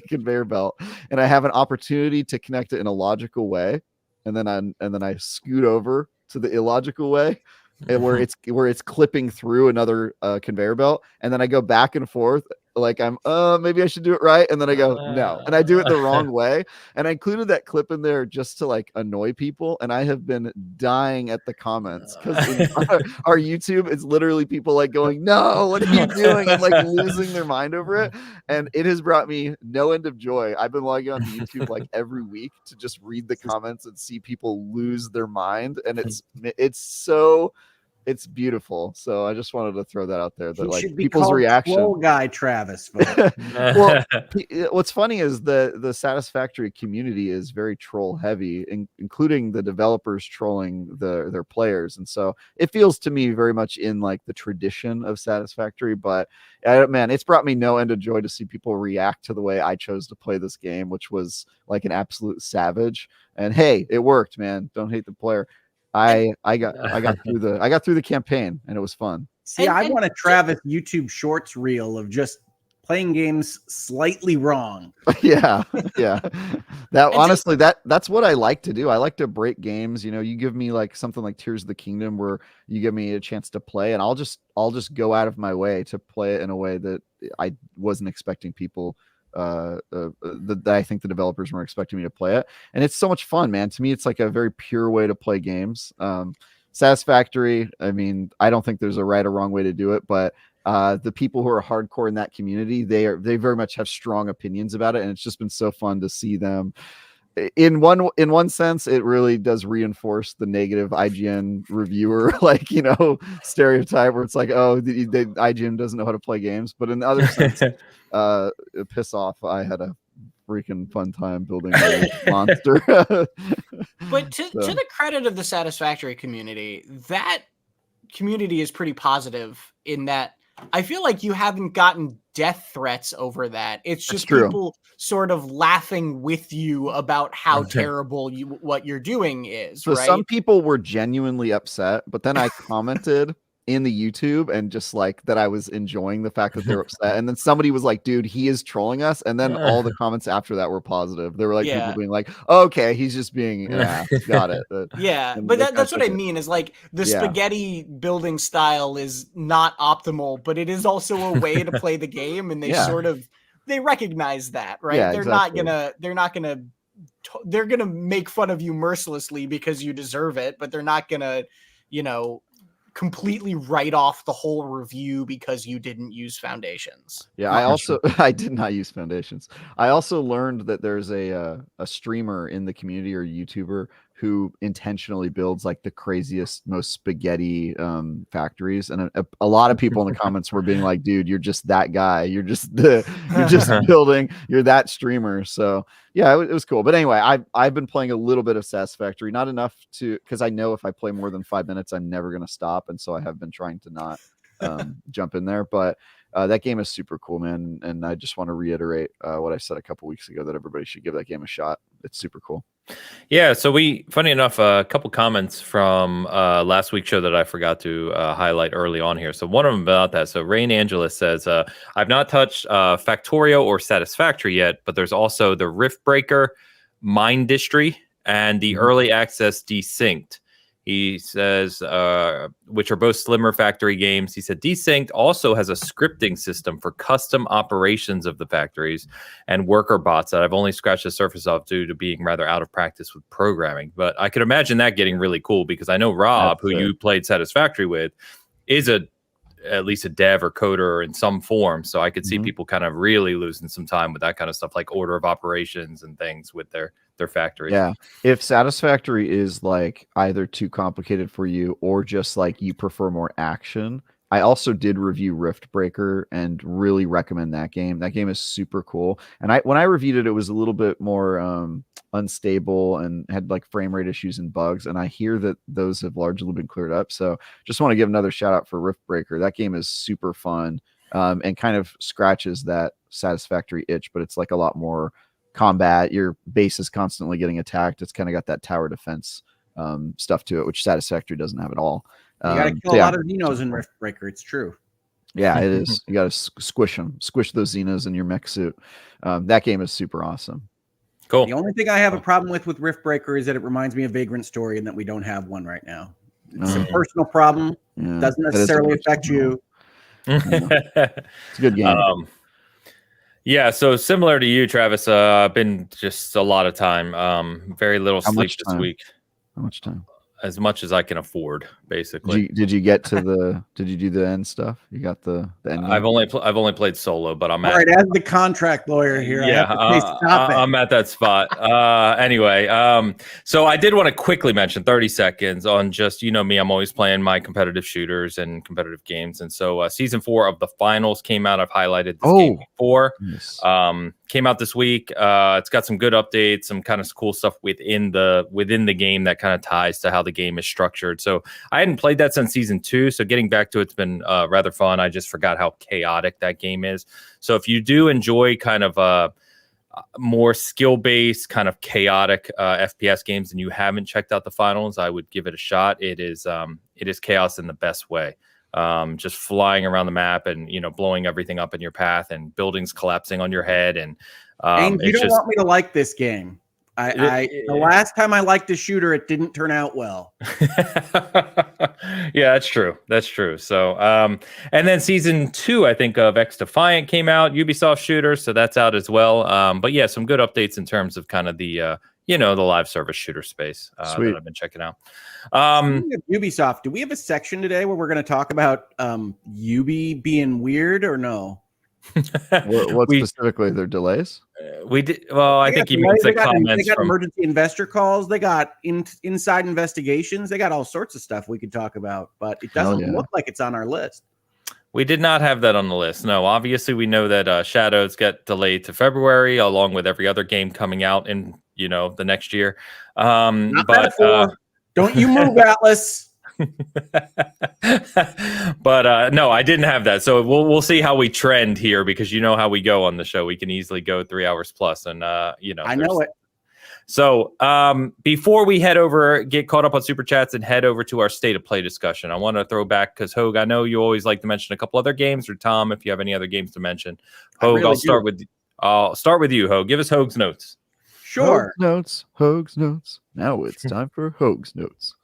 conveyor belt, and I have an opportunity to connect it in a logical way, and then I scoot over to the illogical way, and where it's clipping through another conveyor belt, and then I go back and forth like I'm maybe I should do it right, and then I go no, and I do it the wrong way. And I included that clip in there just to like annoy people, and I have been dying at the comments because our YouTube, it's literally people like going, no, what are you doing, and like losing their mind over it. And it has brought me no end of joy. I've been logging on to YouTube like every week to just read the comments and see people lose their mind, and it's beautiful. So I just wanted to throw that out there, that like people's reaction. Troll guy Travis. Well, what's funny is the Satisfactory community is very troll heavy, including the developers trolling their players, and so it feels to me very much in like the tradition of Satisfactory. But man, it's brought me no end of joy to see people react to the way I chose to play this game, which was like an absolute savage. And hey, it worked, man. Don't hate the player. I got through the campaign, and it was fun. See, I want a Travis YouTube Shorts reel of just playing games slightly wrong. Yeah. That honestly, that's what I like to do. I like to break games. You know, you give me like something like Tears of the Kingdom where you give me a chance to play, and I'll just go out of my way to play it in a way that I wasn't expecting people that I think the developers were expecting me to play it. And it's so much fun, man. To me, it's like a very pure way to play games. Satisfactory. I mean, I don't think there's a right or wrong way to do it, but the people who are hardcore in that community, they very much have strong opinions about it, and it's just been so fun to see them. In one sense, it really does reinforce the negative IGN reviewer, like, you know, stereotype where it's like, oh, the IGN doesn't know how to play games. But in the other sense, piss off. I had a freaking fun time building a monster. But to the credit of the Satisfactory community, that community is pretty positive in that I feel like you haven't gotten death threats over that. It's just people sort of laughing with you about how terrible what you're doing is. So right? Some people were genuinely upset, but then I commented in the YouTube and just like that I was enjoying the fact that they're upset. And then somebody was like, dude, he is trolling us. And then all the comments after that were positive. There were like people being like, okay, he's just being an ass. Got it. But that's what I mean is like the spaghetti building style is not optimal, but it is also a way to play the game. And they they recognize that, right? Yeah, they're gonna make fun of you mercilessly because you deserve it, but they're not gonna, you know, completely write off the whole review because you didn't use foundations. Yeah, I did not use foundations. I also learned that there's a streamer in the community or YouTuber who intentionally builds like the craziest, most spaghetti factories, and a lot of people in the comments were being like, "Dude, you're just that guy. You're just building. You're that streamer." So yeah, it was cool. But anyway, I've been playing a little bit of Satisfactory, not enough because I know if I play more than 5 minutes, I'm never gonna stop, and so I have been trying to not jump in there. But that game is super cool, man, and I just want to reiterate what I said a couple weeks ago that everybody should give that game a shot. It's super cool. Yeah, so funny enough, a couple comments from last week's show that I forgot to highlight early on here. So one of them about that. So Rain Angeles says, I've not touched Factorio or Satisfactory yet, but there's also the Rift Breaker, Mindistry, and the early access Desynced. He says, which are both slimmer factory games. He said, Desynced also has a scripting system for custom operations of the factories and worker bots that I've only scratched the surface of due to being rather out of practice with programming. But I could imagine that getting really cool because I know Rob, who you played Satisfactory with, is at least a dev or coder in some form. So I could see people kind of really losing some time with that kind of stuff, like order of operations and things with their factories. Yeah. If Satisfactory is like either too complicated for you or just like you prefer more action, I also did review Rift Breaker and really recommend that game. That game is super cool. And when I reviewed it, it was a little bit more unstable and had like frame rate issues and bugs. And I hear that those have largely been cleared up. So just want to give another shout out for Rift Breaker. That game is super fun and kind of scratches that Satisfactory itch, but it's like a lot more combat. Your base is constantly getting attacked. It's kind of got that tower defense stuff to it, which Satisfactory doesn't have at all. You got to kill a lot of Xenos in Rift Breaker. It's true. Yeah, it is. You got to squish those Xenos in your mech suit. That game is super awesome. Cool. The only thing I have a problem with Rift Breaker is that it reminds me of Vagrant Story and that we don't have one right now. It's a personal problem. Yeah, doesn't necessarily affect you. It's a good game. Yeah, so similar to you, Travis, been just a lot of time. Very little sleep this week. How much time? As much as I can afford, basically. Did you get to the? Did you do the end stuff? You got the end game? I've only played solo, but I'm all right. As the contract lawyer here, yeah, I'm at that spot. Anyway, so I did want to quickly mention 30 seconds on just, you know me, I'm always playing my competitive shooters and competitive games, and so season 4 of the finals came out. I've highlighted this game before. Yes. Came out this week. It's got some good updates, some kind of cool stuff within the game that kind of ties to how the game is structured. So I hadn't played that since season 2. So getting back to it's been rather fun. I just forgot how chaotic that game is. So if you do enjoy kind of more skill-based, kind of chaotic FPS games, and you haven't checked out the finals, I would give it a shot. It is chaos in the best way. just flying around the map and blowing everything up in your path and buildings collapsing on your head. And you don't want me to like this game. The last time I liked a shooter, it didn't turn out well. Yeah, that's true. That's true. So, and then season 2, I think, of X Defiant came out, Ubisoft shooter. So that's out as well. But yeah, some good updates in terms of kind of the, the live service shooter space that I've been checking out. Speaking of Ubisoft, do we have a section today where we're going to talk about Ubi being weird or no? What specifically? Their delays? We did. Well, I think he means the comments. They got emergency investor calls. They got inside investigations. They got all sorts of stuff we could talk about, but it doesn't look like it's on our list. We did not have that on the list. No, obviously we know that Shadows get delayed to February, along with every other game coming out in the next year. Don't you move, Atlas. But no, I didn't have that. So we'll see how we trend here, because you know how we go on the show. We can easily go 3 hours plus, and I know it. So before we get caught up on super chats and head over to our state of play discussion, I want to throw back, because Hogue, I know you always like to mention a couple other games, or Tom, if you have any other games to mention. Hogue, I'll start with you, Hogue. Give us Hogue's notes. Sure. Hogue's notes. Now it's time for Hogue's notes.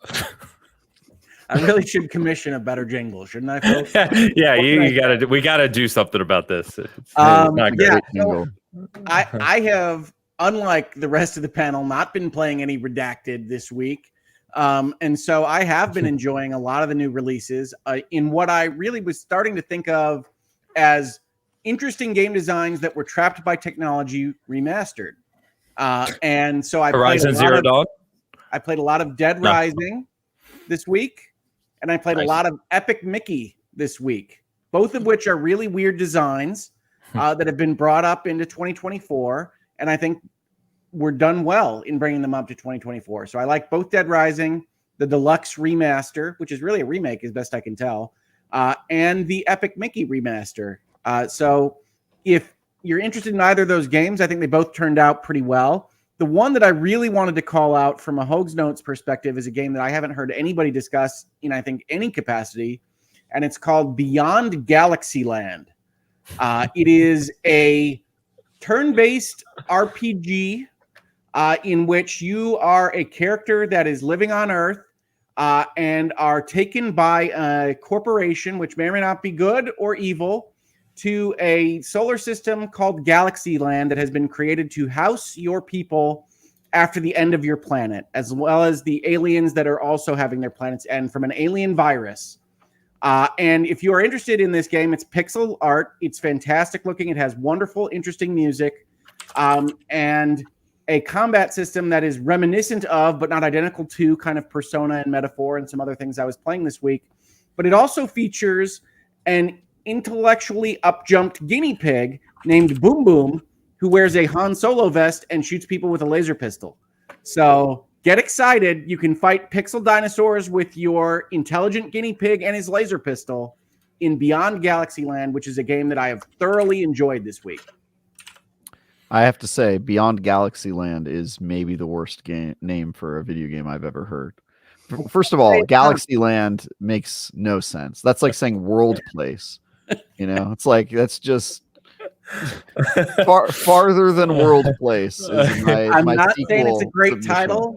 I really should commission a better jingle, shouldn't I, folks? Yeah, we gotta do something about this. I have, unlike the rest of the panel, not been playing any Redacted this week. And so I have been enjoying a lot of the new releases in what I really was starting to think of as interesting game designs that were trapped by technology remastered. And so I Horizon Zero Dawn. I played a lot of Dead Rising this week. And I played a lot of Epic Mickey this week, both of which are really weird designs that have been brought up into 2024. And I think we're done well in bringing them up to 2024. So I like both Dead Rising, the deluxe remaster, which is really a remake as best I can tell, and the Epic Mickey remaster. So if you're interested in either of those games, I think they both turned out pretty well. The one that I really wanted to call out from a Hogue's Notes perspective is a game that I haven't heard anybody discuss in, I think, any capacity, and it's called Beyond Galaxyland. It is a turn-based RPG in which you are a character that is living on Earth and are taken by a corporation, which may or may not be good or evil, to a solar system called Galaxyland that has been created to house your people after the end of your planet, as well as the aliens that are also having their planets end from an alien virus. And if you are interested in this game, it's pixel art. It's fantastic looking. It has wonderful, interesting music, and a combat system that is reminiscent of, but not identical to, kind of Persona and Metaphor and some other things I was playing this week. But it also features an intellectually up-jumped guinea pig named Boom Boom, who wears a Han Solo vest and shoots people with a laser pistol. So get excited. You can fight pixel dinosaurs with your intelligent guinea pig and his laser pistol in Beyond Galaxyland, which is a game that I have thoroughly enjoyed this week. I have to say, Beyond Galaxyland is maybe the worst name for a video game I've ever heard. First of all, Galaxyland makes no sense. That's like saying World Place. It's like, that's just farther than World Place. I'm not saying it's a great title.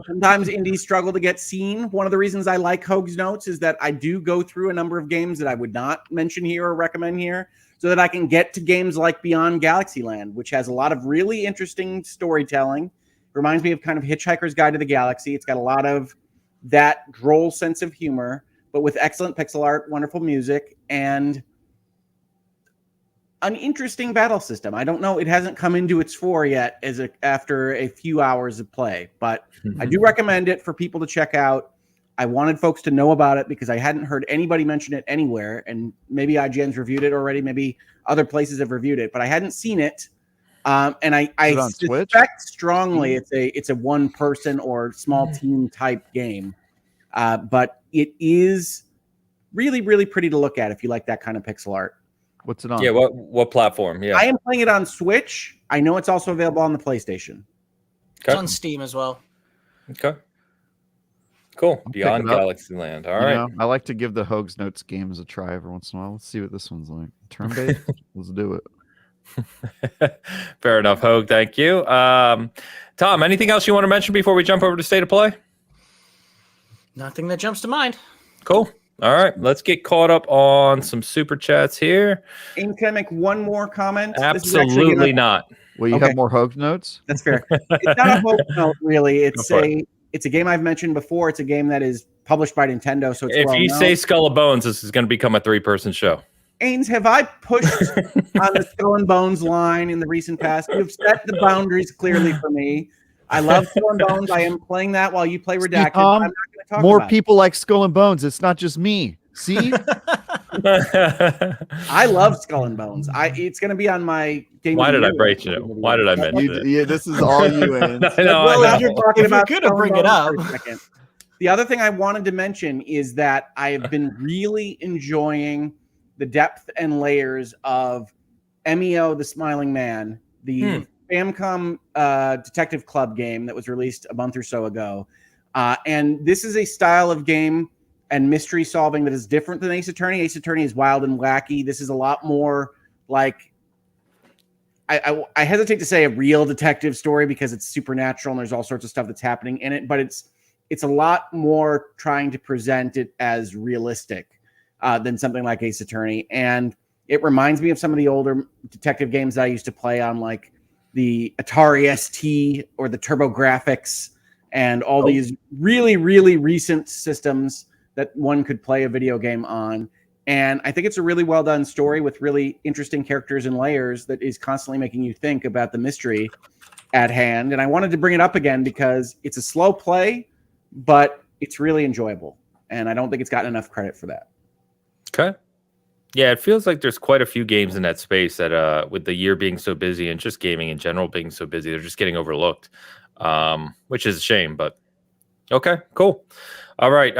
Sometimes indies struggle to get seen. One of the reasons I like Hogue's Notes is that I do go through a number of games that I would not mention here or recommend here, so that I can get to games like Beyond Galaxyland, which has a lot of really interesting storytelling. Reminds me of kind of Hitchhiker's Guide to the Galaxy. It's got a lot of that droll sense of humor, but with excellent pixel art, wonderful music, and an interesting battle system. I don't know. It hasn't come into its fore yet after a few hours of play, but I do recommend it for people to check out. I wanted folks to know about it because I hadn't heard anybody mention it anywhere, and maybe IGN's reviewed it already. Maybe other places have reviewed it, but I hadn't seen it. And I suspect strongly it's a one person or small team type game. But it is really, really pretty to look at if you like that kind of pixel art. What's it on? Yeah, what platform? Yeah, I am playing it on Switch. I know it's also available on the PlayStation. It's on Steam as well. Okay. Cool. pick Beyond it up. Galaxy Land. All You right. know, I like to give the Hogs Notes games a try every once in a while. Let's see what this one's like. Turn-based? Let's do it. Fair enough, Hogue. Thank you. Tom, anything else you want to mention before we jump over to State of Play? Nothing that jumps to mind. Cool. All right. Let's get caught up on some super chats here. Aim, can I make one more comment? Absolutely not. Well, you Okay. have more Hogs Notes? That's fair. It's not a hope note, really. Go for it. It's a game I've mentioned before. It's a game that is published by Nintendo, so it's If you well-known. say Skull and Bones, this is going to become a 3-person show. Ains, have I pushed on the Skull and Bones line in the recent past? You've set the boundaries clearly for me. I love Skull and Bones. I am playing that while you play Redacted. Tom, I'm not going to talk More about people like Skull and Bones. It's not just me. See? it. I love Skull and Bones. It's going to be on my game. Why of the did I year break list. you? Why did I mention it? Yeah, this is all you, Ains. I know, Well, I if know. you're talking If you're about gonna Skull and bring it Bones up. for a second. The other thing I wanted to mention is that I have been really enjoying the depth and layers of MEO, the Smiling Man, the Famicom Detective Club game that was released a month or so ago. And this is a style of game and mystery solving that is different than Ace Attorney. Ace Attorney is wild and wacky. This is a lot more like, I hesitate to say a real detective story because it's supernatural and there's all sorts of stuff that's happening in it, but it's a lot more trying to present it as realistic than something like Ace Attorney. And it reminds me of some of the older detective games that I used to play on like the Atari ST or the TurboGrafx and all these really, really recent systems that one could play a video game on. And I think it's a really well done story with really interesting characters and layers that is constantly making you think about the mystery at hand. And I wanted to bring it up again because it's a slow play, but it's really enjoyable. And I don't think it's gotten enough credit for that. Okay. Yeah, it feels like there's quite a few games in that space that with the year being so busy and just gaming in general being so busy, they're just getting overlooked, which is a shame. But okay, cool. All right,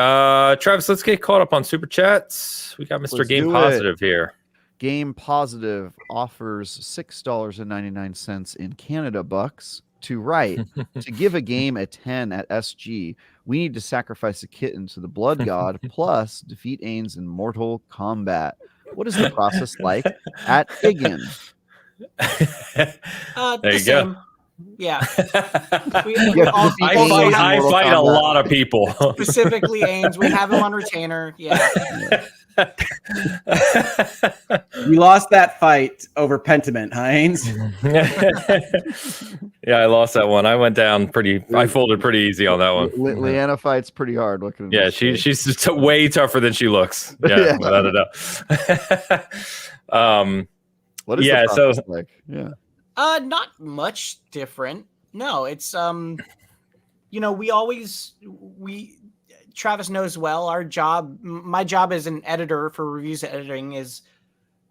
Travis, let's get caught up on Super Chats. We got Mr. Let's Game do Positive here. Game Positive offers $6.99 in Canada bucks to write. To give a game a 10 at SG, we need to sacrifice a kitten to the blood god plus defeat Ains in Mortal Kombat. What is the process like at Igen? There The you go. same. Yeah. I fight a lot of people. Specifically Ains. We have him on retainer. Yeah. You lost that fight over Pentiment, huh, Ains? Yeah, I lost that one. I went down I folded pretty easy on that one. Leanna fights pretty hard. Looking at Yeah, this thing. she's way tougher than she looks. Yeah, Yeah. without a doubt. What is yeah, the so process like? Yeah. Not much different. No, it's Travis knows well, my job as an editor for reviews editing is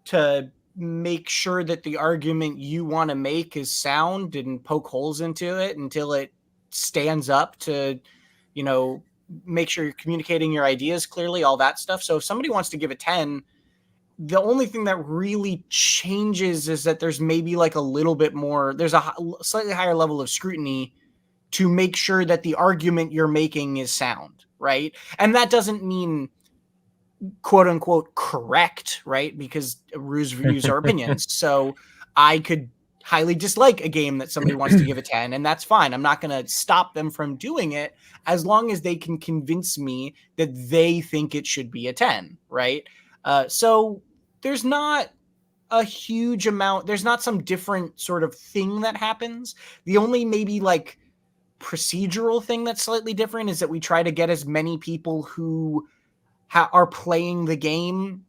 to make sure that the argument you want to make is sound and poke holes into it until it stands up to, make sure you're communicating your ideas clearly, all that stuff. So if somebody wants to give a 10, the only thing that really changes is that there's maybe like a little bit more, there's a slightly higher level of scrutiny to make sure that the argument you're making is sound, right? And that doesn't mean quote unquote correct, right? Because reviews are opinions. So I could highly dislike a game that somebody wants to give a 10, and that's fine. I'm not going to stop them from doing it as long as they can convince me that they think it should be a 10, right? So there's not a huge amount. There's not some different sort of thing that happens. The only maybe like procedural thing that's slightly different is that we try to get as many people who are playing the game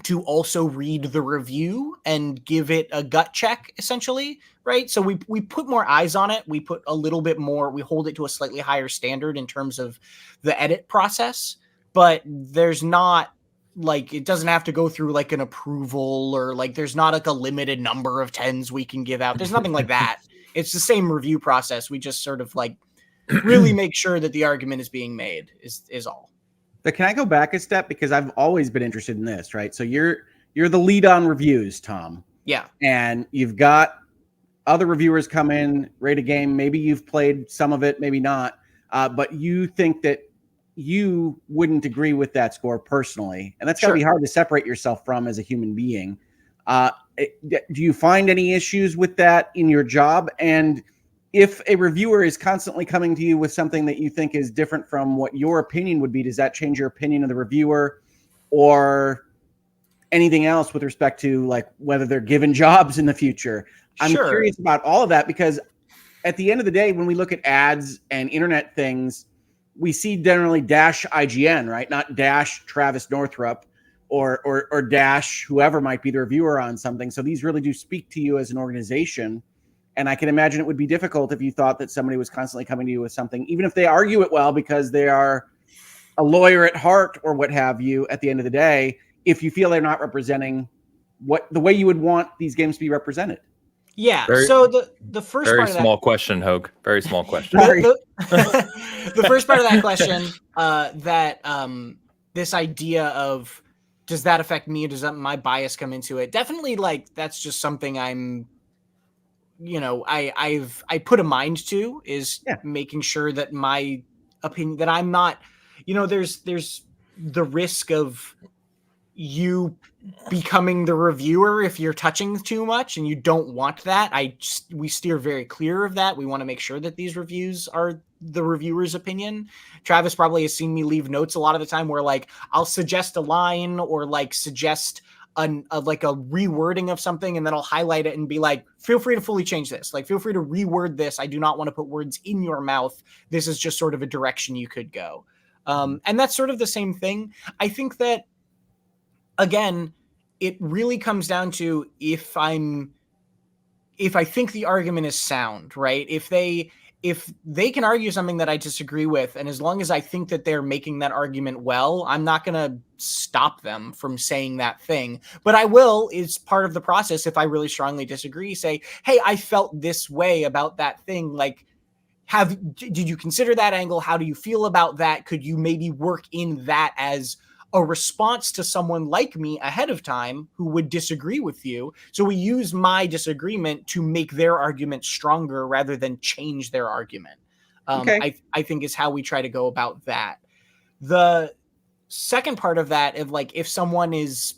to also read the review and give it a gut check, essentially, right? So we put more eyes on it. We put a little bit more, we hold it to a slightly higher standard in terms of the edit process, but there's not like, it doesn't have to go through like an approval or like, there's not like a limited number of 10s we can give out. There's nothing like that. It's the same review process. We just sort of like really make sure that the argument is being made is all. But can I go back a step? Because I've always been interested in this, right? So you're the lead on reviews, Tom. Yeah. And you've got other reviewers come in, rate a game. Maybe you've played some of it, maybe not. But you think that you wouldn't agree with that score personally, and that's got to be hard to separate yourself from as a human being. Do you find any issues with that in your job? And if a reviewer is constantly coming to you with something that you think is different from what your opinion would be, does that change your opinion of the reviewer or anything else with respect to like whether they're given jobs in the future? I'm curious about all of that, because at the end of the day, when we look at ads and internet things, we see generally dash IGN, right? Not dash Travis Northrup or dash whoever might be the reviewer on something. So these really do speak to you as an organization. And I can imagine it would be difficult if you thought that somebody was constantly coming to you with something, even if they argue it well because they are a lawyer at heart or what have you. At the end of the day, if you feel they're not representing the way you would want these games to be represented. Yeah. So the first very part of that, small question, Hogue. Very small question. The first part of that question, this idea of does that affect me? Does that my bias come into it? Definitely, like that's just something I'm, I put a mind to is making sure that my opinion, that I'm not, there's the risk of you becoming the reviewer if you're touching too much, and you don't want that. We steer very clear of that. We want to make sure that these reviews are the reviewer's opinion. Travis probably has seen me leave notes a lot of the time where like I'll suggest a line or like suggest a rewording of something, and then I'll highlight it and be like, feel free to fully change this. Like, feel free to reword this. I do not want to put words in your mouth. This is just sort of a direction you could go. And that's sort of the same thing. I think that, again, it really comes down to if I think the argument is sound, right? If they can argue something that I disagree with, and as long as I think that they're making that argument well, I'm not going to stop them from saying that thing. But I will, is part of the process, if I really strongly disagree, say, hey, I felt this way about that thing. Like, did you consider that angle? How do you feel about that? Could you maybe work in that as a response to someone like me ahead of time who would disagree with you? So we use my disagreement to make their argument stronger rather than change their argument. I think is how we try to go about that. The second part of that, of like, if someone is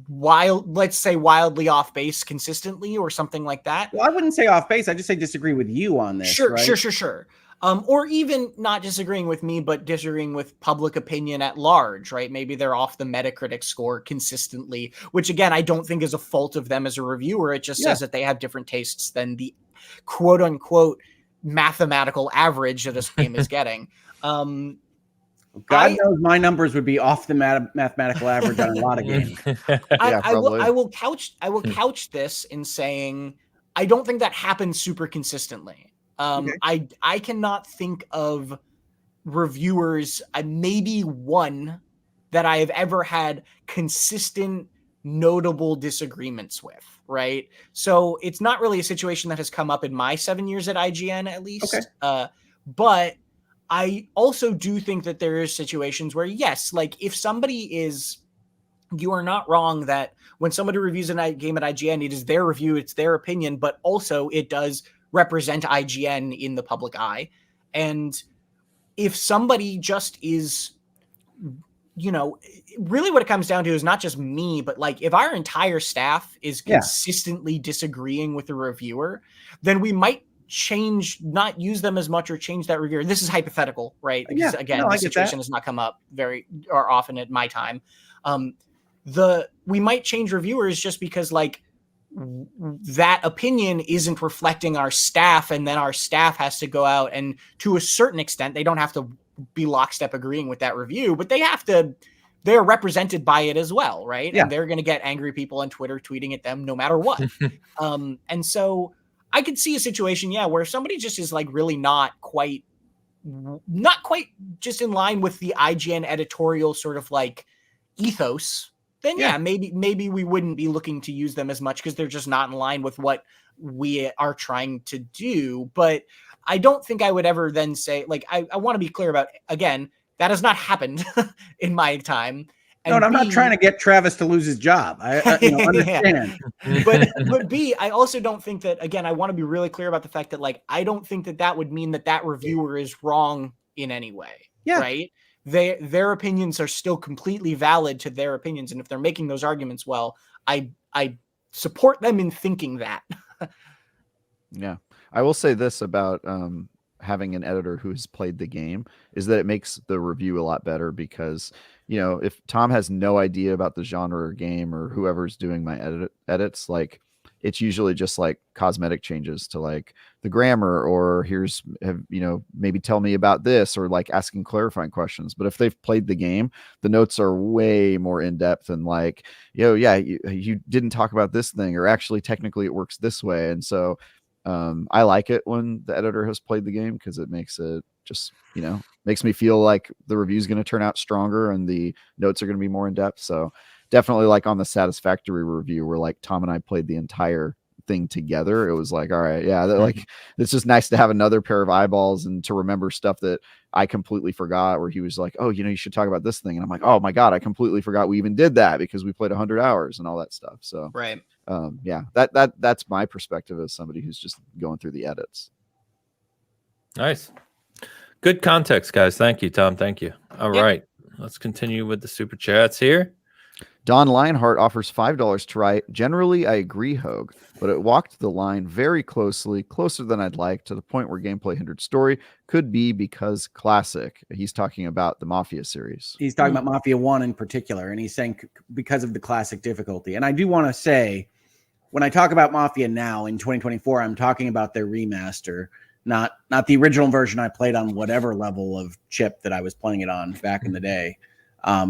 let's say wildly off base consistently or something like that. Well, I wouldn't say off base. I just say disagree with you on this. Sure, right? Sure. Or even not disagreeing with me, but disagreeing with public opinion at large, right? Maybe they're off the Metacritic score consistently, which again, I don't think is a fault of them as a reviewer. It just says that they have different tastes than the quote unquote mathematical average that this game is getting. God knows my numbers would be off the mathematical average on a lot of games. I will couch this in saying I don't think that happens super consistently. I cannot think of reviewers, maybe one, that I have ever had consistent, notable disagreements with, right? So it's not really a situation that has come up in my 7 years at IGN, at least. Okay. But I also do think that there is situations where, yes, like if somebody is, you are not wrong that when somebody reviews a game at IGN, it is their review, it's their opinion, but also it does represent IGN in the public eye. And if somebody just is, really what it comes down to is not just me, but like if our entire staff is consistently disagreeing with the reviewer, then we might not use them as much or change that reviewer. This is hypothetical, right? Because again, the situation has not come up very or often at my time. We might change reviewers just because like that opinion isn't reflecting our staff, and then our staff has to go out and, to a certain extent, they don't have to be lockstep agreeing with that review, but they're represented by it as well, right? And they're going to get angry people on Twitter tweeting at them no matter what. And so I could see a situation, where somebody just is like really not quite just in line with the IGN editorial sort of like ethos, then maybe we wouldn't be looking to use them as much because they're just not in line with what we are trying to do. But I don't think I would ever then say, like, I want to be clear about, again, that has not happened in my time. And I'm not trying to get Travis to lose his job. I understand. But B, I also don't think that, again, I want to be really clear about the fact that, like, I don't think that would mean that reviewer is wrong in any way. Yeah. Right. Their opinions are still completely valid to their opinions. And if they're making those arguments, well, I support them in thinking that. Yeah. I will say this about having an editor who's played the game is that it makes the review a lot better because, if Tom has no idea about the genre or game or whoever's doing my edits, like it's usually just like cosmetic changes to like the grammar or maybe tell me about this or like asking clarifying questions. But if they've played the game, the notes are way more in depth and like, you didn't talk about this thing or actually technically it works this way. And so I like it when the editor has played the game because it makes it just, makes me feel like the review is going to turn out stronger and the notes are going to be more in depth. So definitely like on the Satisfactory review where like Tom and I played the entire thing together, it was like, all right, yeah, like it's just nice to have another pair of eyeballs and to remember stuff that I completely forgot, where he was like, oh, you should talk about this thing. And I'm like, oh my God, I completely forgot we even did that because we played 100 hours and all that stuff. So Right. yeah, that's my perspective as somebody who's just going through the edits. Nice. Good context, guys. Thank you, Tom. Thank you. All right. Let's continue with the super chats here. Don Lionheart offers $5 to write. Generally, I agree, Hogue, but it walked the line very closely, closer than I'd like, to the point where gameplay hindered story. Could be because classic. He's talking about the Mafia series. He's talking about Mafia 1 in particular, and he's saying because of the classic difficulty. And I do want to say, when I talk about Mafia now in 2024, I'm talking about their remaster, not the original version I played on whatever level of chip that I was playing it on back in the day.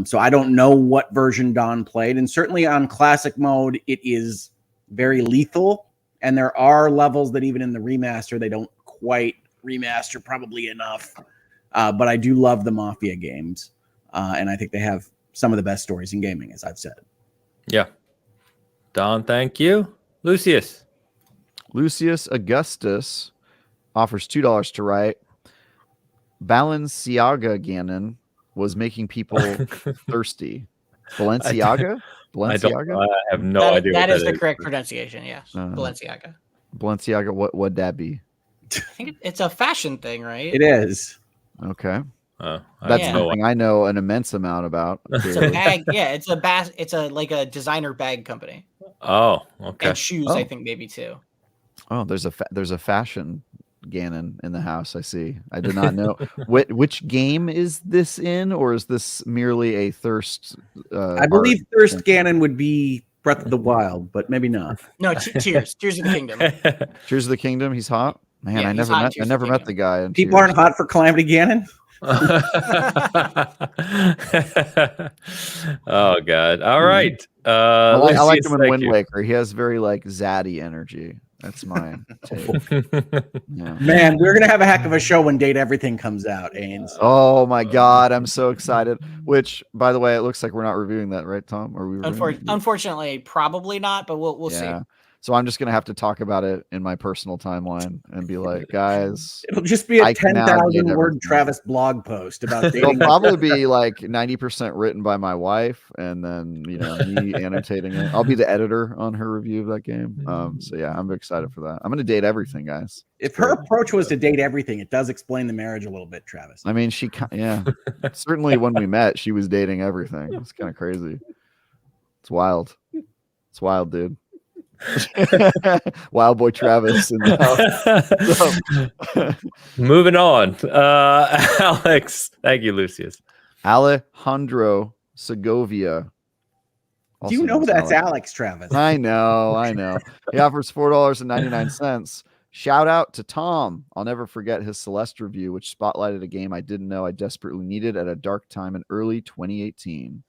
So I don't know what version Don played, and certainly on classic mode, it is very lethal. And there are levels that even in the remaster, they don't quite remaster probably enough. But I do love the Mafia games. And I think they have some of the best stories in gaming, as I've said. Yeah. Don, thank you. Lucius Augustus offers $2 to write. Balenciaga Ganon was making people thirsty. Balenciaga? I have no idea. That is the correct pronunciation. Yes, Balenciaga. Balenciaga. What would that be? I think it's a fashion thing, right? It is. Okay. That's something I know an immense amount about. It's a bag. Yeah, it's like a designer bag company. Oh, okay. And shoes, I think maybe too. Oh, there's a fashion Ganon in the house. I see. I did not know. Which game is this in, or is this merely a thirst? I believe Thirst Ganon would be Breath of the Wild, but maybe not. No, Tears of the Kingdom. Tears of the Kingdom. He's hot. Man, Yeah, I never met the guy. People aren't hot for Calamity Ganon. Oh God! All right. I like him in Wind Waker. He has very like zaddy energy. That's my take. Yeah. Man, we're gonna have a heck of a show when Date Everything comes out, Ains. Oh my God, I'm so excited. Which, by the way, it looks like we're not reviewing that, right, Tom? Are we? Unfortunately, probably not. But we'll see. So I'm just gonna have to talk about it in my personal timeline and be like, guys, it'll just be a 10,000 word Travis blog post about dating. It'll probably be like 90% written by my wife, and then me annotating it. I'll be the editor on her review of that game. So yeah, I'm excited for that. I'm gonna date everything, guys. If her approach was to date everything, it does explain the marriage a little bit, Travis. I mean, certainly when we met, she was dating everything. It's kind of crazy. It's wild. It's wild, dude. Wild boy Travis. Moving on. Alex. Thank you, Lucius. Alejandro Segovia. Do you know that's Alex, Travis? I know. He offers $4.99. Shout out to Tom. I'll never forget his Celeste review, which spotlighted a game I didn't know I desperately needed at a dark time in early 2018.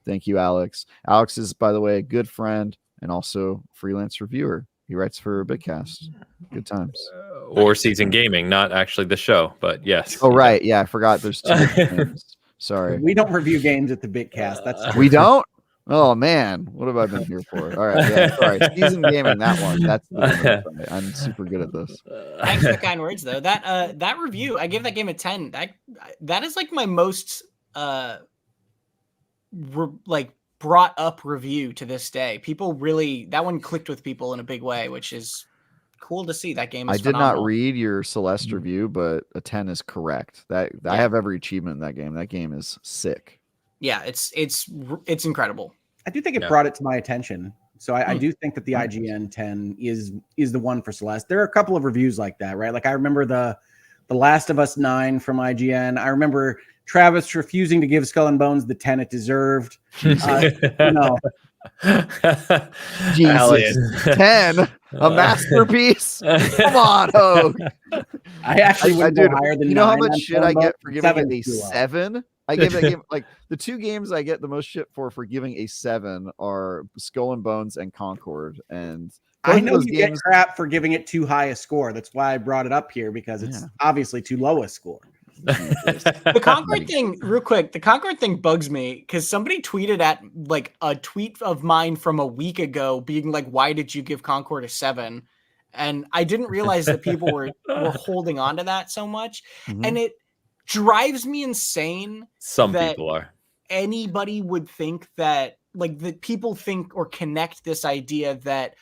Thank you, Alex. Alex is, by the way, a good friend and also freelance reviewer. He writes for Bitcast. Good times. Or Season Gaming, not actually the show, but yes. Oh, right. Yeah, I forgot there's two games. Sorry. We don't review games at the Bitcast. That's we don't? Oh, man. What have I been here for? All right. Yeah, sorry. Season Gaming, that one. That's the one. I'm super good at this. Thanks for the kind words, though. That review, I gave that game a 10. That is like my most brought up review to this day. People really, that one clicked with people in a big way, which is cool to see. That game I is did phenomenal. not read your Celeste review, but a 10 is correct. I have every achievement in that game. That game is sick. Yeah, it's incredible. I do think it brought it to my attention. So I do think that the Nice. IGN 10 is the one for Celeste. There are a couple of reviews like that, right? Like I remember the Last of Us 9 from IGN. I remember Travis refusing to give Skull and Bones the 10 it deserved. No. Jesus, 10, a masterpiece. Come on, Hogue. I actually wouldn't go higher than 9. You know how much on shit I get for giving it a too low. 7? I give that game like the 2 games I get the most shit for giving a 7 are Skull and Bones and Concord. And I know you get crap for giving it too high a score. That's why I brought it up here, because it's obviously too low a score. The Concord thing, real quick, the Concord thing bugs me because somebody tweeted at like a tweet of mine from a week ago being like, why did you give Concord a 7? And I didn't realize that people were holding on to that so much. And it drives me insane. Some people are. Anybody would think that, like, that people think or connect this idea that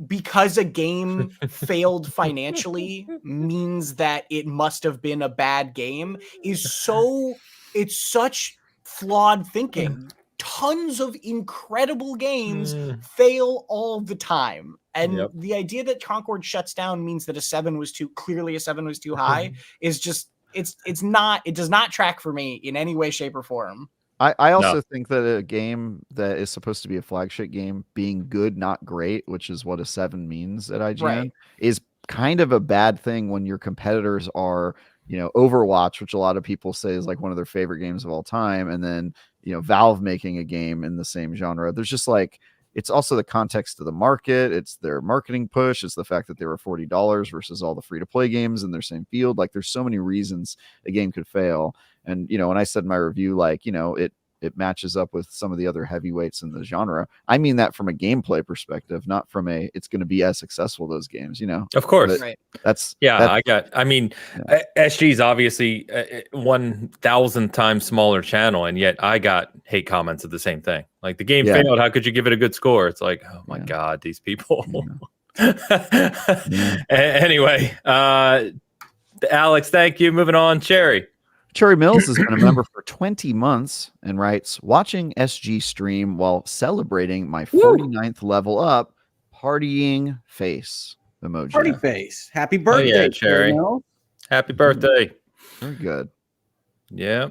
because a game failed financially means that it must have been a bad game it's such flawed thinking. Tons of incredible games fail all the time. And the idea that Concord shuts down means that a 7 was too high is just, it does not track for me in any way, shape, or form. I also think that a game that is supposed to be a flagship game being good, not great, which is what a 7 means at IGN, is kind of a bad thing when your competitors are, Overwatch, which a lot of people say is like one of their favorite games of all time, and then, Valve making a game in the same genre. There's just like, it's also the context of the market. It's their marketing push. It's the fact that they were $40 versus all the free-to-play games in their same field. Like, there's so many reasons a game could fail. And, when I said in my review, like, it matches up with some of the other heavyweights in the genre. I mean that from a gameplay perspective, not from it's going to be as successful, those games, Of course. SG's obviously 1,000 times smaller channel, and yet I got hate comments of the same thing. Like, the game failed. How could you give it a good score? It's like, oh my God, these people. Anyway, Alex, thank you. Moving on. Cherry Mills has been a member for 20 months and writes, watching SG stream while celebrating my 49th level up, partying face emoji. Party face. Happy birthday, Cherry. Happy birthday. Very good. Yeah.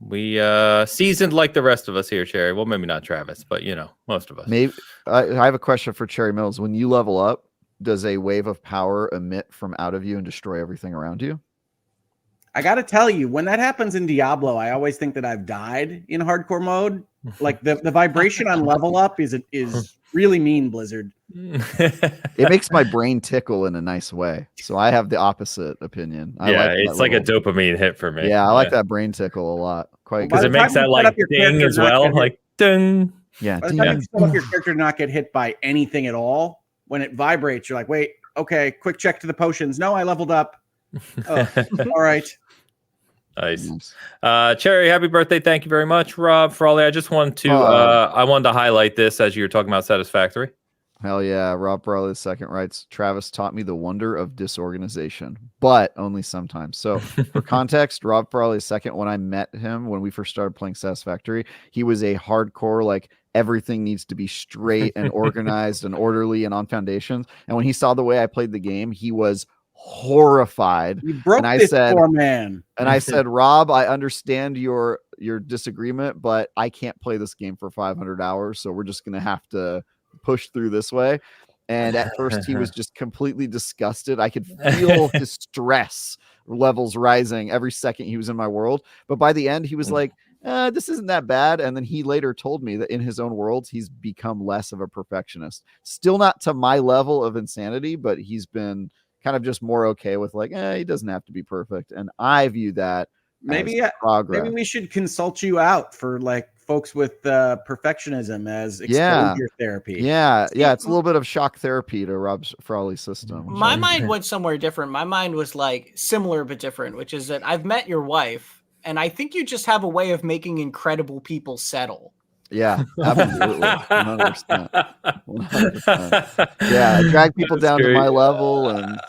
We seasoned like the rest of us here, Cherry. Well, maybe not Travis, but most of us. Maybe I have a question for Cherry Mills. When you level up, does a wave of power emit from out of you and destroy everything around you? I got to tell you, when that happens in Diablo, I always think that I've died in hardcore mode. Like the vibration on level up is really mean, Blizzard. It makes my brain tickle in a nice way. So I have the opposite opinion. It's like a dopamine hit for me. Yeah, I like that brain tickle a lot. Because it makes that like ding as well. Like ding. Yeah. By the time you set up your character to not get hit by anything at all, when it vibrates, you're like, wait, okay, quick check to the potions. No, I leveled up. Oh, all right. Nice. Cherry, happy birthday. Thank you very much, Rob Frawley. I just wanted to I wanted to highlight this as you were talking about Satisfactory. Hell yeah. Rob Frawley II writes, Travis taught me the wonder of disorganization, but only sometimes. So for context, Rob Frawley II, when I met him, when we first started playing Satisfactory, he was a hardcore, like, everything needs to be straight and organized and orderly and on foundations. And when he saw the way I played the game, he was horrified. You broke this poor man. And I said, Rob, I understand your disagreement, but I can't play this game for 500 hours, so we're just going to have to push through this way. And at first he was just completely disgusted. I could feel his stress levels rising every second he was in my world. But by the end, he was like, this isn't that bad. And then he later told me that in his own worlds, he's become less of a perfectionist. Still not to my level of insanity, but he's been kind of just more okay with like, he doesn't have to be perfect. And I view that maybe progress. Maybe we should consult you out for like folks with perfectionism as exposure therapy. Yeah. It's a little bit of shock therapy to Rob Frawley's system. My mind went somewhere different. My mind was like similar but different, which is that I've met your wife, and I think you just have a way of making incredible people settle. Yeah, absolutely. 100%. 100%. Yeah, I drag people That's down to great. my level, and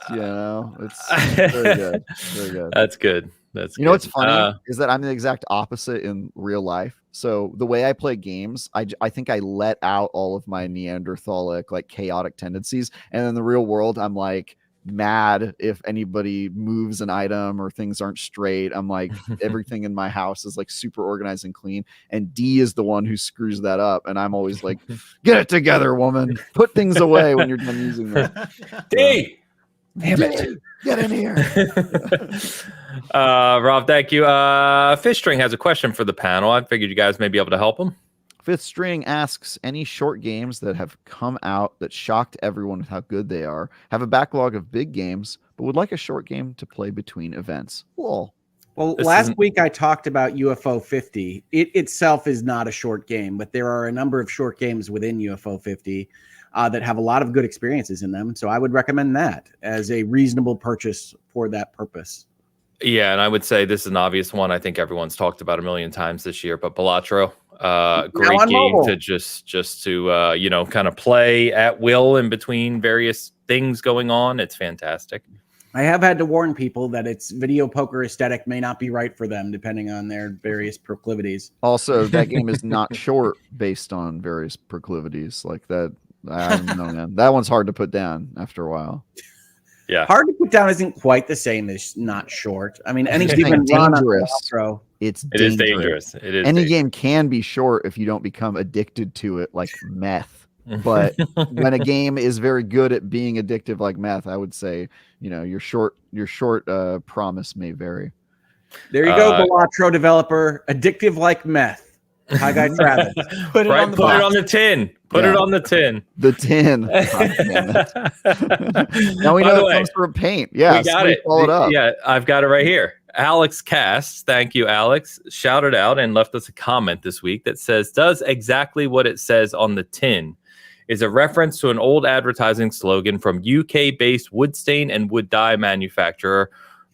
it's very good. Very good. That's good. That's You know good. what's funny is that I'm the exact opposite in real life. So the way I play games, I think I let out all of my Neanderthalic, like chaotic tendencies, and in the real world, I'm like mad if anybody moves an item or things aren't straight. I'm like everything in my house is like super organized and clean, and D is the one who screws that up, and I'm always like, "Get it together, woman. Put things away when you're done using them." D, damn it. D, get in here. Rob, thank you. Fish String has a question for the panel. I figured you guys may be able to help him. Fifth String asks, any short games that have come out that shocked everyone with how good they are, have a backlog of big games, but would like a short game to play between events. Lol. Well, This last isn't- week I talked about UFO 50. It itself is not a short game, but there are a number of short games within UFO 50 that have a lot of good experiences in them. So I would recommend that as a reasonable purchase for that purpose. Yeah, and I would say this is an obvious one. I think everyone's talked about a million times this year, but Balatro, great on game mobile. to just to kind of play at will in between various things going on. It's fantastic. I have had to warn people that its video poker aesthetic may not be right for them, depending on their various proclivities. Also, that game is not short based on various proclivities like that. I don't know, man. That one's hard to put down after a while. Yeah, Hard to put down isn't quite the same as not short. I mean, any It's given run on dangerous. Balatro. It's it is dangerous. It is Any dangerous. game can be short if you don't become addicted to it like meth. But when a game is very good at being addictive like meth, I would say, your short promise may vary. There you go, Balatro developer. Addictive like meth. Hi, guy Travis. Put it Right, on the put it box. on the tin. Put it Yeah. on the tin. The tin. God damn it. Now we By know the it way, comes from paint. Yeah, we got somebody it. Follow it up. Yeah, I've got it right here. Alex Cast, thank you, Alex, shouted out and left us a comment this week that says, does exactly what it says on the tin. Is a reference to an old advertising slogan from UK-based wood stain and wood dye manufacturer.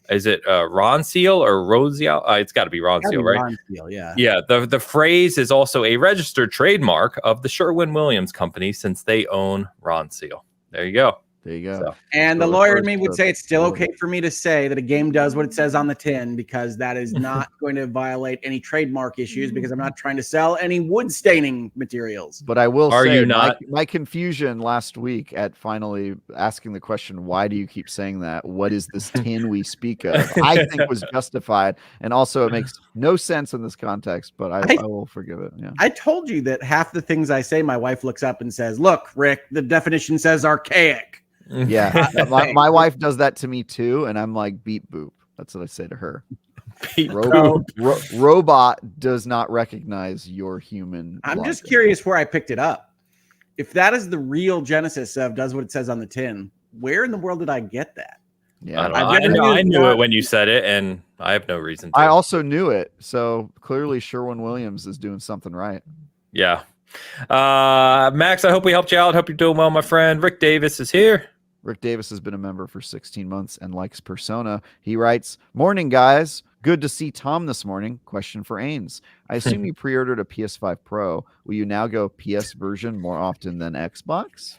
Is it Ronseal or Roseal? It's got to be Ronseal, right? Ronseal, yeah. Yeah, the phrase is also a registered trademark of the Sherwin-Williams company since they own Ronseal. There you go. There you go. So, And the So lawyer in first, me would say it's still okay for me to say that a game does what it says on the tin because that is not going to violate any trademark issues because I'm not trying to sell any wood staining materials. But I will Are say you not? my confusion last week at finally asking the question, why do you keep saying that? What is this tin we speak of? I think was justified. And also it makes no sense in this context, but I will forgive it. Yeah. I told you that half the things I say, my wife looks up and says, look, Rick, the definition says archaic. Yeah. my wife does that to me too. And I'm like, beep boop. That's what I say to her. Beep Robot does not recognize your human. I'm just logic. curious where I picked it up. If that is the real genesis of does what it says on the tin, where in the world did I get that? Yeah. I knew it when you said it, and I have no reason to. I also knew it. So clearly Sherwin-Williams is doing something right. Yeah. Max, I hope we helped you out. Hope you're doing well, my friend. Rick Davis is here. Rick Davis has been a member for 16 months and likes Persona. He writes, morning, guys. Good to see Tom this morning. Question for Ains. I assume you pre-ordered a PS5 Pro. Will you now go PS version more often than Xbox?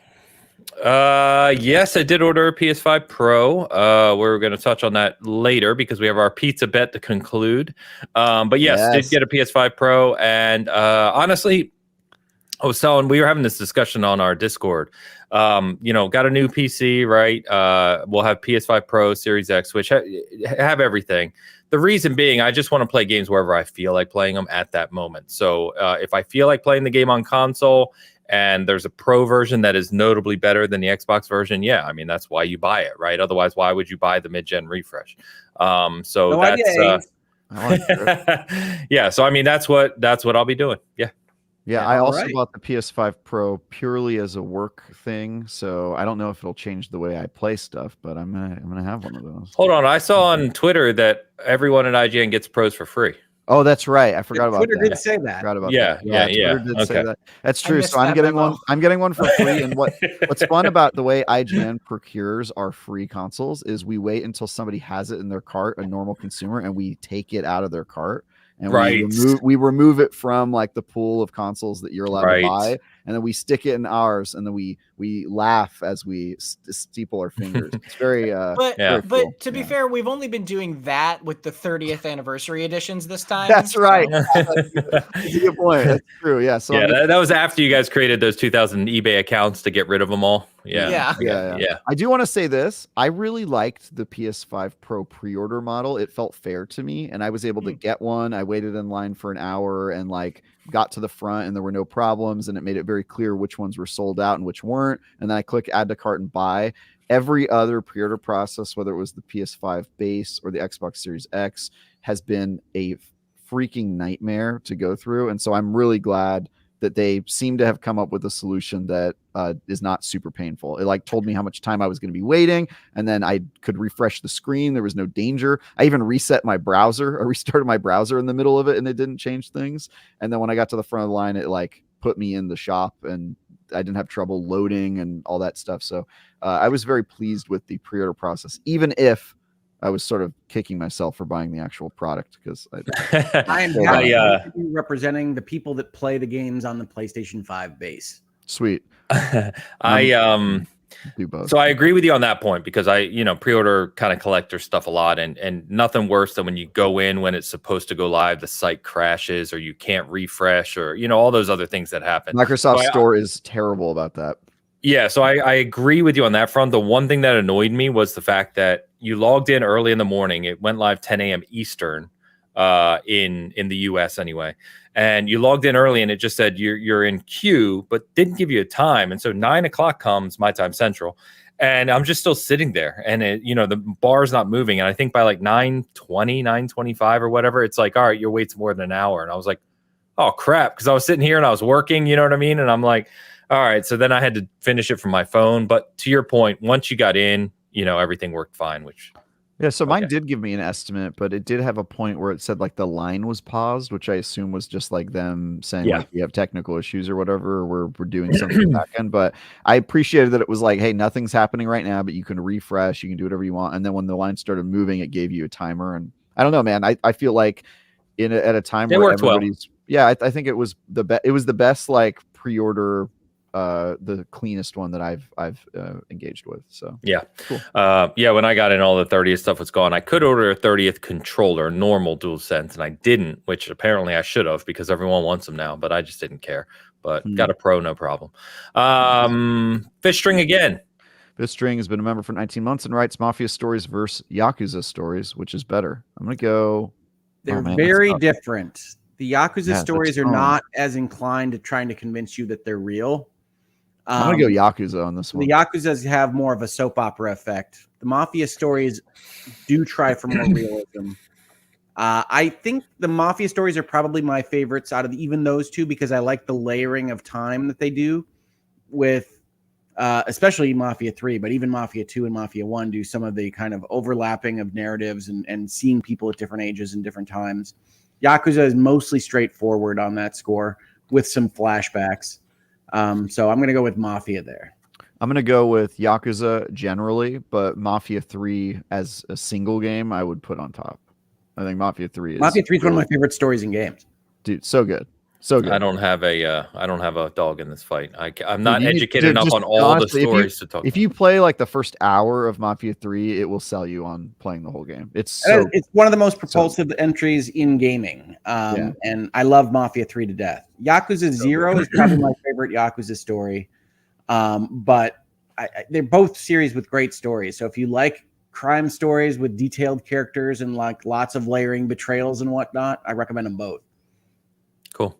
Yes, I did order a PS5 Pro. We're going to touch on that later because we have our pizza bet to conclude. But yes, did get a PS5 Pro. And honestly, we were having this discussion on our Discord. Got a new PC, right? We'll have PS5 Pro, Series X, which have everything. The reason being, I just want to play games wherever I feel like playing them at that moment. So if I feel like playing the game on console and there's a Pro version that is notably better than the Xbox version, yeah, I mean, that's why you buy it, right? Otherwise, why would you buy the mid-gen refresh? Yeah, so I mean, that's what I'll be doing. Yeah. Yeah, I also bought the PS5 Pro purely as a work thing, so I don't know if it'll change the way I play stuff, but I'm gonna have one of those. Hold on, I saw on Twitter that everyone at IGN gets pros for free. Oh, that's right. I forgot about Twitter that. did say that. Forgot about Yeah, that. yeah. Twitter did say Okay. that. That's true. missed So I'm that getting memo. one. I'm getting one for free. And what's fun about the way IGN procures our free consoles is we wait until somebody has it in their cart, a normal consumer, and we take it out of their cart. and Right. we remove it from like the pool of consoles that you're allowed Right. to buy, and then we stick it in ours, and then we laugh as we steeple our fingers. It's very But Yeah. very cool. to be Yeah. fair, we've only been doing that with the 30th anniversary editions this time. That's right. so- That's a good point. That's true. Yeah. So Yeah, I mean, that was after you guys created those 2,000 eBay accounts to get rid of them all. Yeah. Yeah. I do want to say this. I really liked the PS5 Pro pre-order model. It felt fair to me, and I was able to get one. I waited in line for an hour and like got to the front, and there were no problems, and it made it very clear which ones were sold out and which weren't. And then I click add to cart and buy. Every other pre-order process, whether it was the PS5 base or the Xbox Series X, has been a freaking nightmare to go through. And so I'm really glad that they seem to have come up with a solution that is not super painful. It like told me how much time I was going to be waiting, and then I could refresh the screen. There was no danger. I even reset my browser. I restarted my browser in the middle of it, and it didn't change things. And then when I got to the front of the line, it like put me in the shop, and I didn't have trouble loading and all that stuff. So I was very pleased with the pre-order process, even if I was sort of kicking myself for buying the actual product because I am happy to be representing the people that play the games on the PlayStation 5 base. Sweet. Do both. So I agree with you on that point because I pre-order kind of collector stuff a lot, and nothing worse than when you go in when it's supposed to go live, the site crashes or you can't refresh or all those other things that happen. Microsoft Store is terrible about that. Yeah, so I agree with you on that front. The one thing that annoyed me was the fact that you logged in early in the morning. It went live 10 a.m. Eastern in the US anyway. And you logged in early and it just said you're in queue, but didn't give you a time. And so 9 o'clock comes, my time central, and I'm just still sitting there. And the bar's not moving. And I think by like 9:20, 9:25 or whatever, it's like, all right, your wait's more than an hour. And I was like, oh crap, because I was sitting here and I was working, you know what I mean? And I'm like, all right, so then I had to finish it from my phone. But to your point, once you got in, everything worked fine, which... Yeah, so mine did give me an estimate, but it did have a point where it said like the line was paused, which I assume was just like them saying like we have technical issues or whatever, or we're doing something back end. But I appreciated that it was like, hey, nothing's happening right now, but you can refresh, you can do whatever you want. And then when the line started moving, it gave you a timer. And I don't know, man. I feel like at a time where everybody's I think it was the best. It was the best like pre-order. The cleanest one that I've engaged with. So cool. When I got in, all the 30th stuff was gone. I could order a 30th controller, normal DualSense, and I didn't, which apparently I should have because everyone wants them now, but I just didn't care. But got a Pro, no problem. Fishstring again. Fishstring has been a member for 19 months and writes Mafia stories versus Yakuza stories, which is better. I'm gonna go. They're very different. The Yakuza stories are not as inclined to trying to convince you that they're real. I'm gonna go Yakuza on this one. The Yakuzas have more of a soap opera effect. The Mafia stories do try for more realism. I think the Mafia stories are probably my favorites out of even those two because I like the layering of time that they do with, especially Mafia 3, but even Mafia 2 and Mafia 1 do some of the kind of overlapping of narratives and seeing people at different ages and different times. Yakuza is mostly straightforward on that score with some flashbacks. So I'm going to go with Mafia there. I'm going to go with Yakuza generally, but Mafia 3 as a single game, I would put on top. I think Mafia 3 is... Mafia 3 is one of my favorite stories in games. Dude, so good. So good. I don't have a dog in this fight. I'm not educated enough on all the stories to talk. If you play like the first hour of Mafia 3, it will sell you on playing the whole game. It's one of the most propulsive entries in gaming. And I love Mafia 3 to death. Yakuza 0 is probably my favorite Yakuza story. But they're both series with great stories. So if you like crime stories with detailed characters and like lots of layering, betrayals and whatnot, I recommend them both. Cool.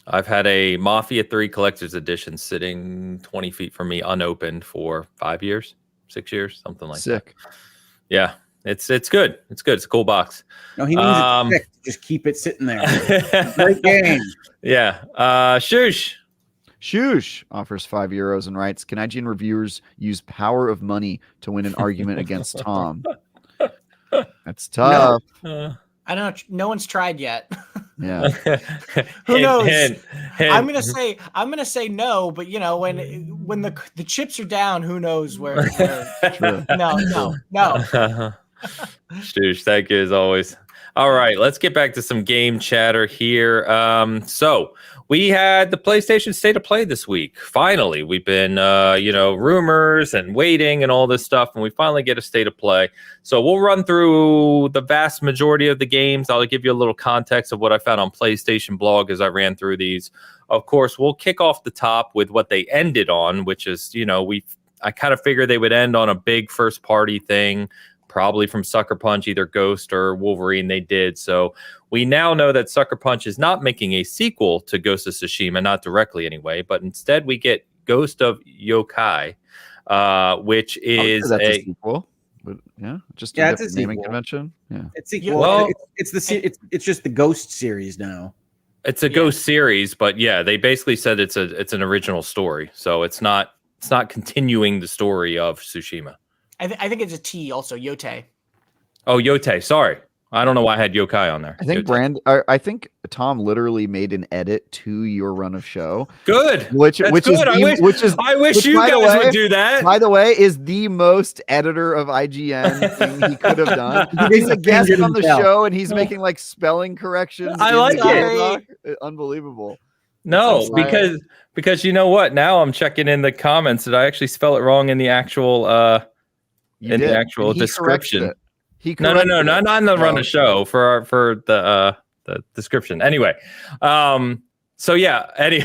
I've had a Mafia 3 Collector's Edition sitting 20 feet from me unopened for 5 years, 6 years, something like that. Yeah, it's good. It's good. It's a cool box. No, he means it's sick. Just keep it sitting there. Great game. Yeah. Shoosh offers €5 and writes, can IGN reviewers use power of money to win an argument against Tom? That's tough. No. I don't know. No one's tried yet. Yeah. Who knows? I'm gonna say no, but when the chips are down, who knows where No. Stoosh, thank you as always. All right, let's get back to some game chatter here. So we had the PlayStation State of Play this week. Finally, we've been, rumors and waiting and all this stuff, and we finally get a State of Play. So we'll run through the vast majority of the games. I'll give you a little context of what I found on PlayStation blog as I ran through these. Of course, we'll kick off the top with what they ended on, which is, I kind of figured they would end on a big first-party thing. Probably from Sucker Punch, either Ghost or Wolverine, they did. So we now know that Sucker Punch is not making a sequel to Ghost of Tsushima, not directly anyway, but instead we get Ghost of Yotei, which is that's a sequel. But just a it's a naming sequel. Convention. Yeah, it's sequel. Well, it's just the Ghost series now. It's a Ghost series, but yeah, they basically said it's an original story, so it's not continuing the story of Tsushima. I think it's a T also, Yotei. Oh, Yotei. Sorry. I don't know why I had Yokai on there. I think I think Tom literally made an edit to your run of show. Good. Which That's is good. I wish you by the guys way- would do that. By the way, is the most editor of IGN thing he could have done. He's a guest on the show and he's making like spelling corrections. I in like the it. dialogue. Unbelievable. No, That's because you know what? Now I'm checking in the comments that I actually spell it wrong in the actual the actual description. No, not on the run of show for the description. Anyway, so yeah, Eddie,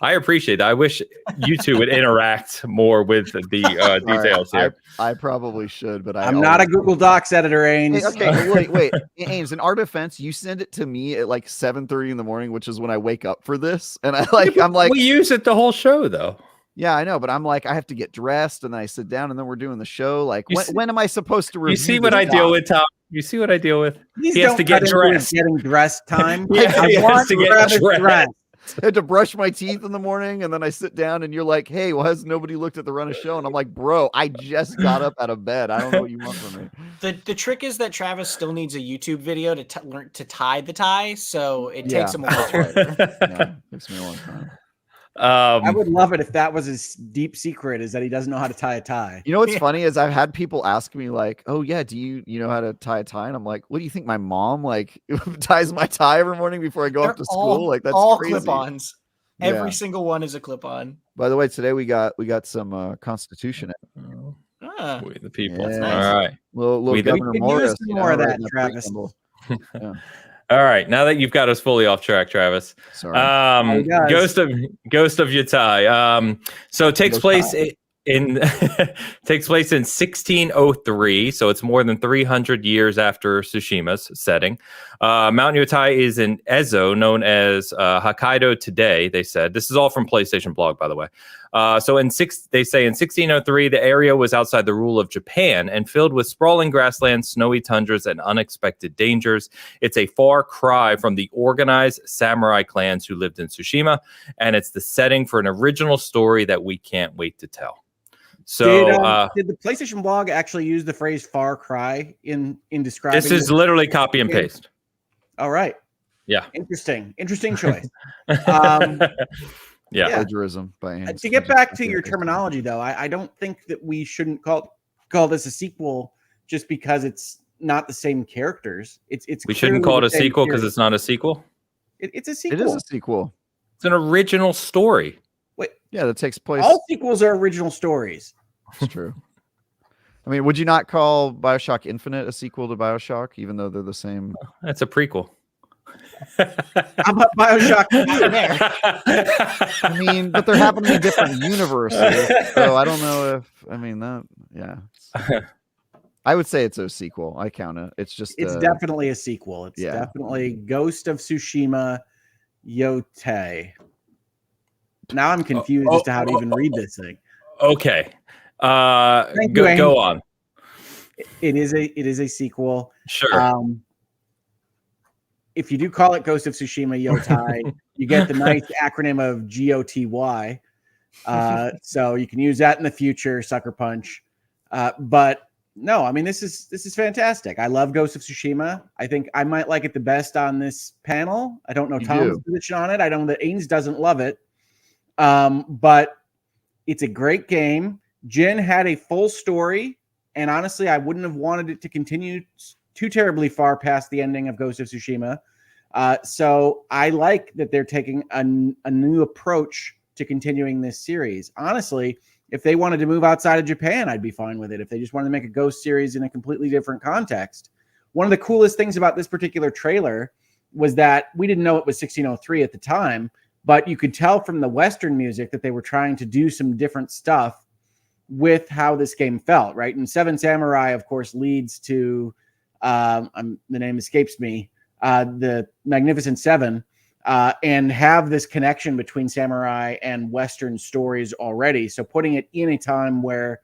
I appreciate that. I wish you two would interact more with the details here. I probably should, but I'm not a Google Docs editor, Ains. Okay, wait, Ains. In our defense, you send it to me at like 7:30 in the morning, which is when I wake up for this, and I'm like, we use it the whole show though. Yeah, I know, but I'm like, I have to get dressed, and then I sit down, and then we're doing the show. Like, when am I supposed to review? You see what I deal with, Tom? You see what I deal with? Please he has to get dressed. Getting dressed time. He has to get dressed. I had to brush my teeth in the morning, and then I sit down, and you're like, "Hey, why has nobody looked at the run of show?" And I'm like, "Bro, I just got up out of bed. I don't know what you want from me." The trick is that Travis still needs a YouTube video to learn to tie the tie, so it takes him a while. Yeah, takes me a long time. I would love it if that was his deep secret, is that he doesn't know how to tie a tie. You know what's funny is I've had people ask me like, "Oh yeah, do you know how to tie a tie?" And I'm like, "What do you think my mom like ties my tie every morning before I go off to school?" Like that's all crazy. clip-ons. Every single one is a clip-on. By the way, today we got some Constitution. We the people. Yeah. Nice. All right. Little Governor Morris. More of that, Travis. Yeah. All right. Now that you've got us fully off track, Travis. Sorry. Ghost of Yotei. So it takes place in 1603, so it's more than 300 years after Tsushima's setting. Mount Yotei is in Ezo, known as Hokkaido today. They said this is all from PlayStation blog, by the way. They say in 1603 the area was outside the rule of Japan and filled with sprawling grasslands, snowy tundras, and unexpected dangers. It's a far cry from the organized samurai clans who lived in Tsushima, and it's the setting for an original story that we can't wait to tell. So, did the PlayStation blog actually use the phrase "far cry" in describing? This is literally copy and paste. All right. Yeah. Interesting choice. Yeah. Plagiarism by Ains. To get back to your terminology, though, I don't think that we shouldn't call this a sequel just because it's not the same characters. We shouldn't call it a sequel because it's not a sequel. It's a sequel. It is a sequel. It's an original story. Wait, yeah, that takes place. All sequels are original stories. It's true. I mean, would you not call BioShock Infinite a sequel to BioShock, even though they're the same? That's a prequel. How about BioShock? I mean, but they're happening in different universes, so I don't know if yeah. I would say it's a sequel. I count it. It's definitely a sequel. It's definitely Ghost of Tsushima Yotei. Now I'm confused as to how to even read this thing. Okay. Go on. It is a sequel. Sure. If you do call it Ghost of Tsushima Yotei, you get the nice acronym of GOTY. So you can use that in the future, Sucker Punch. But no, I mean, this is fantastic. I love Ghost of Tsushima. I think I might like it the best on this panel. I don't know Tom's position on it. I know that Ains doesn't love it. But it's a great game. Jin had a full story, and honestly, I wouldn't have wanted it to continue too terribly far past the ending of Ghost of Tsushima. So I like that they're taking a new approach to continuing this series. Honestly, if they wanted to move outside of Japan, I'd be fine with it. If they just wanted to make a Ghost series in a completely different context. One of the coolest things about this particular trailer was that we didn't know it was 1603 at the time, but you could tell from the Western music that they were trying to do some different stuff with how this game felt, right? And Seven Samurai, of course, leads to, the name escapes me, the Magnificent Seven, and have this connection between samurai and Western stories already. So putting it in a time where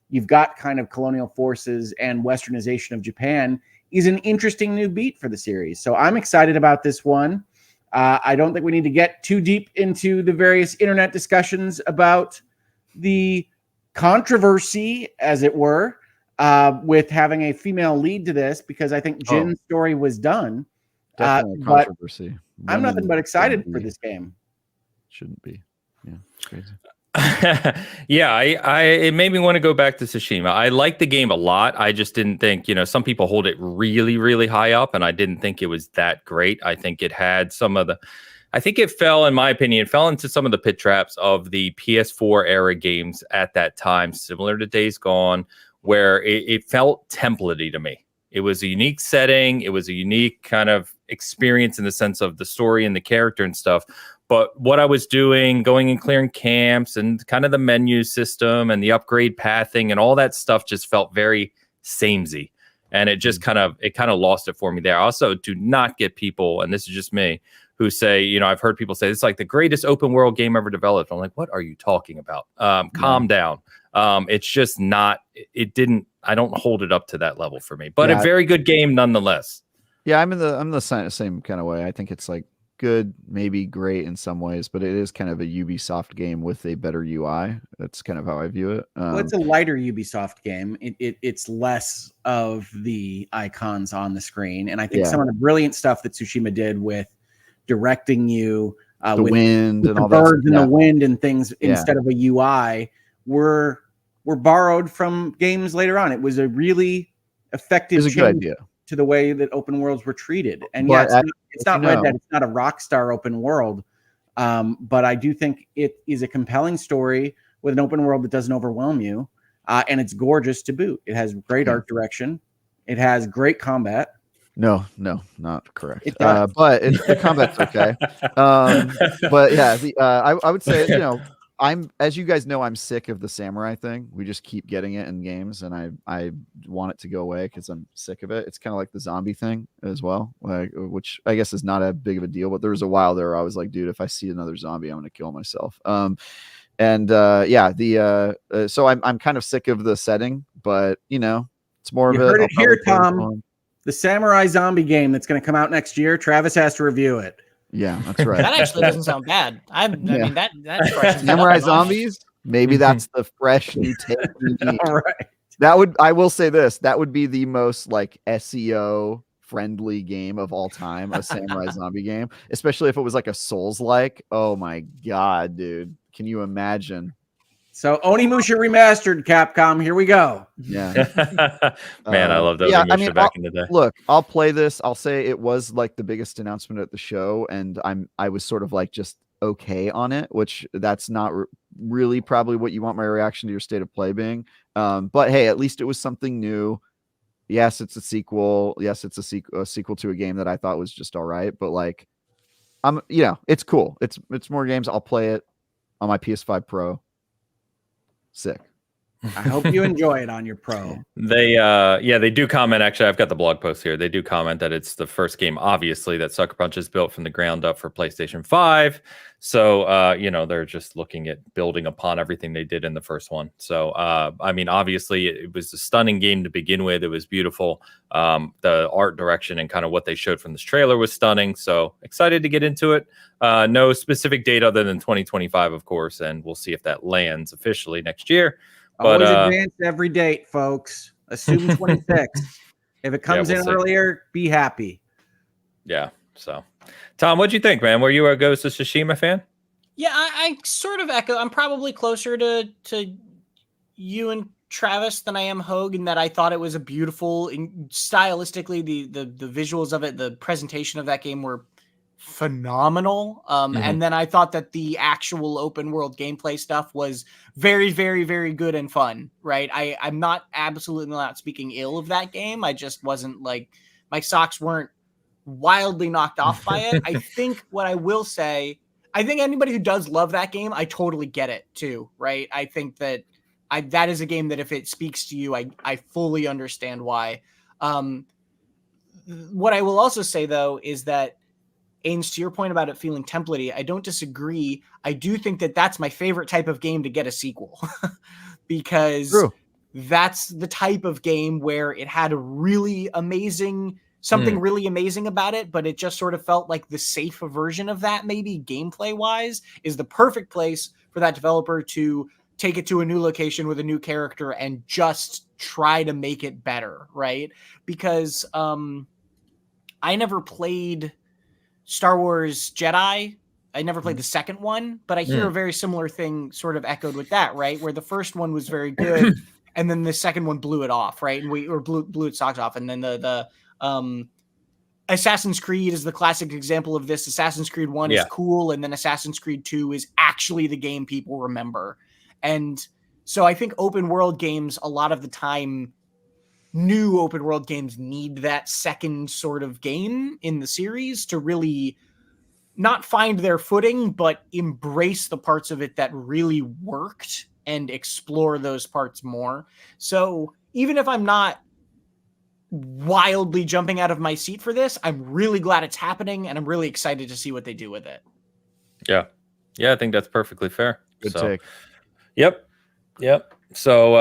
you've got kind of colonial forces and Westernization of Japan is an interesting new beat for the series. So I'm excited about this one. I don't think we need to get too deep into the various internet discussions about the controversy, as it were, with having a female lead to this, because I think Jin's story was done. Definitely But controversy. I'm nothing Women but excited shouldn't for be- this game. Shouldn't be. Yeah, it's crazy. Yeah, it made me want to go back to Tsushima. I like the game a lot. I just didn't think, some people hold it really, really high up, and I didn't think it was that great. I think it had I think it fell, in my opinion, into some of the pit traps of the PS4 era games at that time, similar to Days Gone, where it felt templatey to me. It was a unique setting. It was a unique kind of experience in the sense of the story and the character and stuff. But what I was doing, going and clearing camps and kind of the menu system and the upgrade pathing and all that stuff just felt very samey. And it just kind of lost it for me there. I also do not get people, and this is just me, who say, I've heard people say it's like the greatest open world game ever developed. I'm like, what are you talking about? Calm down. It's just not, I don't hold it up to that level for me, but a very good game nonetheless. Yeah, I'm the same kind of way. I think it's like good, maybe great in some ways, but it is kind of a Ubisoft game with a better UI. That's kind of how I view it. Well, it's a lighter Ubisoft game. It's less of the icons on the screen. And I think some of the brilliant stuff that Tsushima did with directing you the with wind with and the all that. birds and the wind and things instead of a UI were borrowed from games later on. It was a really effective It's a good idea to the way that open worlds were treated. And but it's not Red Dead. It's not a Rockstar open world. But I do think it is a compelling story with an open world that doesn't overwhelm you. And it's gorgeous to boot. It has great art direction. It has great combat. No, not correct. It does. But the combat's okay. But yeah, I would say, as you guys know, I'm sick of the samurai thing. We just keep getting it in games, and I want it to go away because I'm sick of it. It's kind of like the zombie thing as well, which I guess is not a big of a deal. But there was a while there where I was like, dude, if I see another zombie, I'm gonna kill myself. So I'm kind of sick of the setting, but it's more you of heard it. it here, Tom. The samurai zombie game that's going to come out next year. Travis has to review it. Yeah, that's right. That actually doesn't sound bad. I mean that's fresh. Samurai zombies. Maybe that's the fresh new take. All right. I will say this. That would be the most like SEO friendly game of all time. A samurai zombie game, especially if it was like a Souls-like. Oh my god, dude! Can you imagine? So Onimusha Remastered, Capcom. Here we go. Yeah. Man, I love Onimusha back in the day. Look, I'll play this. I'll say it was like the biggest announcement at the show, and I was sort of like just okay on it, which that's not really probably what you want my reaction to your state of play being. But hey, at least it was something new. Yes, it's a sequel. Yes, it's a sequel to a game that I thought was just all right. But like, it's cool. It's more games. I'll play it on my PS5 Pro. Sick. I hope you enjoy it on your Pro. They do comment. Actually, I've got the blog post here. They do comment that it's the first game, obviously, that Sucker Punch has built from the ground up for PlayStation 5. So, they're just looking at building upon everything they did in the first one. So, obviously, it was a stunning game to begin with. It was beautiful. The art direction and kind of what they showed from this trailer was stunning. So, excited to get into it. No specific date other than 2025, of course, and we'll see if that lands officially next year. But, always advance every date, folks. Assume 26. If it comes in earlier, be happy. Yeah. So, Tom, what'd you think, man? Were you a Ghost of Tsushima fan? Yeah, I sort of echo. I'm probably closer to you and Travis than I am Hogue in that I thought it was a beautiful, stylistically, the visuals of it, the presentation of that game were phenomenal. And then I thought that the actual open world gameplay stuff was very, very, very good and fun, right? I'm not absolutely not speaking ill of that game. I just wasn't like, my socks weren't wildly knocked off by it. I think what I will say, I think anybody who does love that game, I totally get it too, right? I think that that is a game that if it speaks to you, I fully understand why. What I will also say though is that, Ains, to your point about it feeling templatey, I don't disagree. I do think that that's my favorite type of game to get a sequel because that's the type of game where it had a really amazing, something really amazing about it, but it just sort of felt like the safe version of that, maybe gameplay wise, is the perfect place for that developer to take it to a new location with a new character and just try to make it better, right? Because I never played Star Wars Jedi. I never played the second one, but I hear a very similar thing sort of echoed with that, right? Where the first one was very good, and then the second one blew it off, right? And blew its socks off. And then the Assassin's Creed is the classic example of this. Assassin's Creed 1 is cool, and then Assassin's Creed 2 is actually the game people remember. And so I think open world games, a lot of the time, new open world games need that second sort of game in the series to really not find their footing, but embrace the parts of it that really worked and explore those parts more. So even if I'm not wildly jumping out of my seat for this, I'm really glad it's happening, and I'm really excited to see what they do with it. Yeah, I think that's perfectly fair. Good take. Yep. So,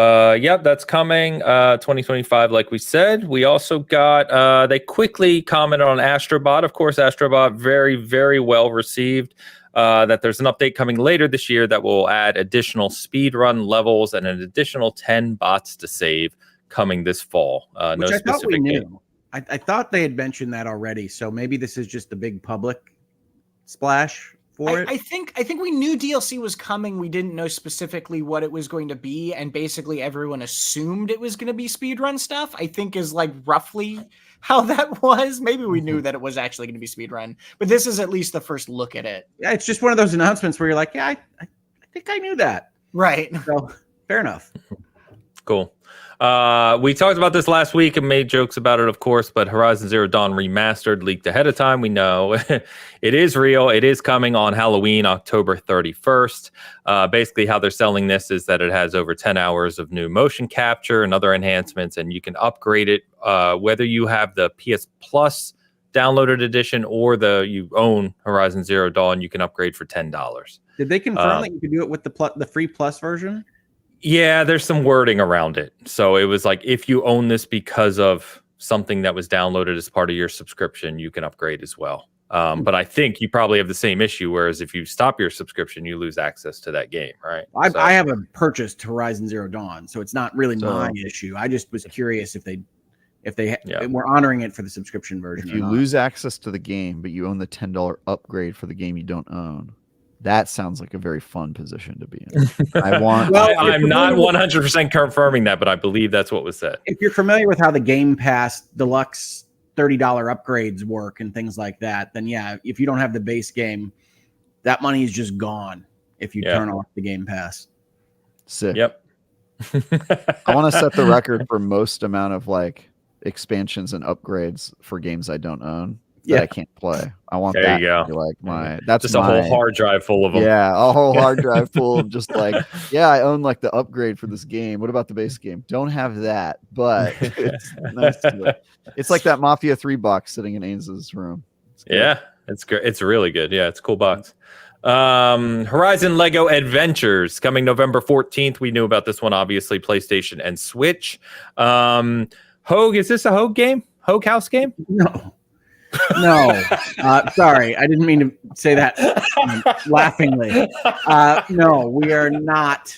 that's coming 2025, like we said. We also got, they quickly commented on Astrobot. Of course, Astrobot, very, very well received. That there's an update coming later this year that will add additional speedrun levels and an additional 10 bots to save coming this fall. Which I thought we knew. I thought they had mentioned that already. So maybe this is just the big public splash for it. I think we knew DLC was coming. We didn't know specifically what it was going to be, and basically everyone assumed it was going to be speedrun stuff. I think is like roughly how that was. Maybe we knew that it was actually going to be speedrun, but this is at least the first look at it. Yeah, it's just one of those announcements where you're like, yeah, I think I knew that. Right. So fair enough. Cool. We talked about this last week and made jokes about it, of course, but Horizon Zero Dawn Remastered leaked ahead of time. We know it is real. It is coming on Halloween, October 31st. Basically, how they're selling this is that it has over 10 hours of new motion capture and other enhancements, and you can upgrade it whether you have the PS Plus downloaded edition or you own Horizon Zero Dawn. You can upgrade for $10. Did they confirm that you could do it with the free Plus version? Yeah, there's some wording around it. So it was like, if you own this because of something that was downloaded as part of your subscription, you can upgrade as well. But I think you probably have the same issue, whereas if you stop your subscription, you lose access to that game, right? I haven't purchased Horizon Zero Dawn, so it's not really my issue. I just was curious if they were honoring it for the subscription version. If you lose access to the game, but you own the $10 upgrade for the game you don't own, that sounds like a very fun position to be in. I'm not 100% confirming that, but I believe that's what was said. If you're familiar with how the Game Pass Deluxe $30 upgrades work and things like that, then yeah, if you don't have the base game, that money is just gone if you turn off the Game Pass. Sick. Yep. I want to set the record for most amount of like expansions and upgrades for games I don't own. That I can't play. I want that to be like that's just a whole hard drive full of them. Yeah, a whole hard drive full of just like, I own like the upgrade for this game. What about the base game? Don't have that, but it's nice it's like that Mafia 3 box sitting in Ains's room. It's great. It's really good. Yeah, it's a cool box. Horizon Lego Adventures coming November 14th. We knew about this one, obviously, PlayStation and Switch. Hogue, is this a Hogue game? Hogue House game? No, sorry, I didn't mean to say that laughingly. No, we are not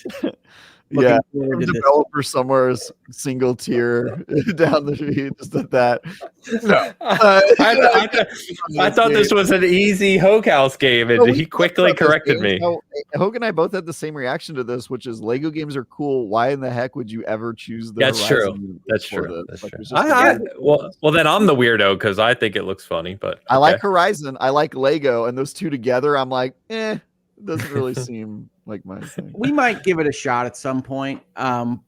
Looking Yeah, forward some to this. developer somewhere is single tier down the street. Just at that. No. I thought this was an easy Hogue House game, and No, we he talked quickly about this, corrected Dan. me. So, Hogue and I both had the same reaction to this, which is Lego games are cool. Why in the heck would you ever choose the That's Horizon true. universe That's for true. this? That's Like, true. it's just a weird- Well, then I'm the weirdo because I think it looks funny. But I like okay. Horizon. I like Lego, and those two together, I'm like, it doesn't really seem like my thing. We might give it a shot at some point,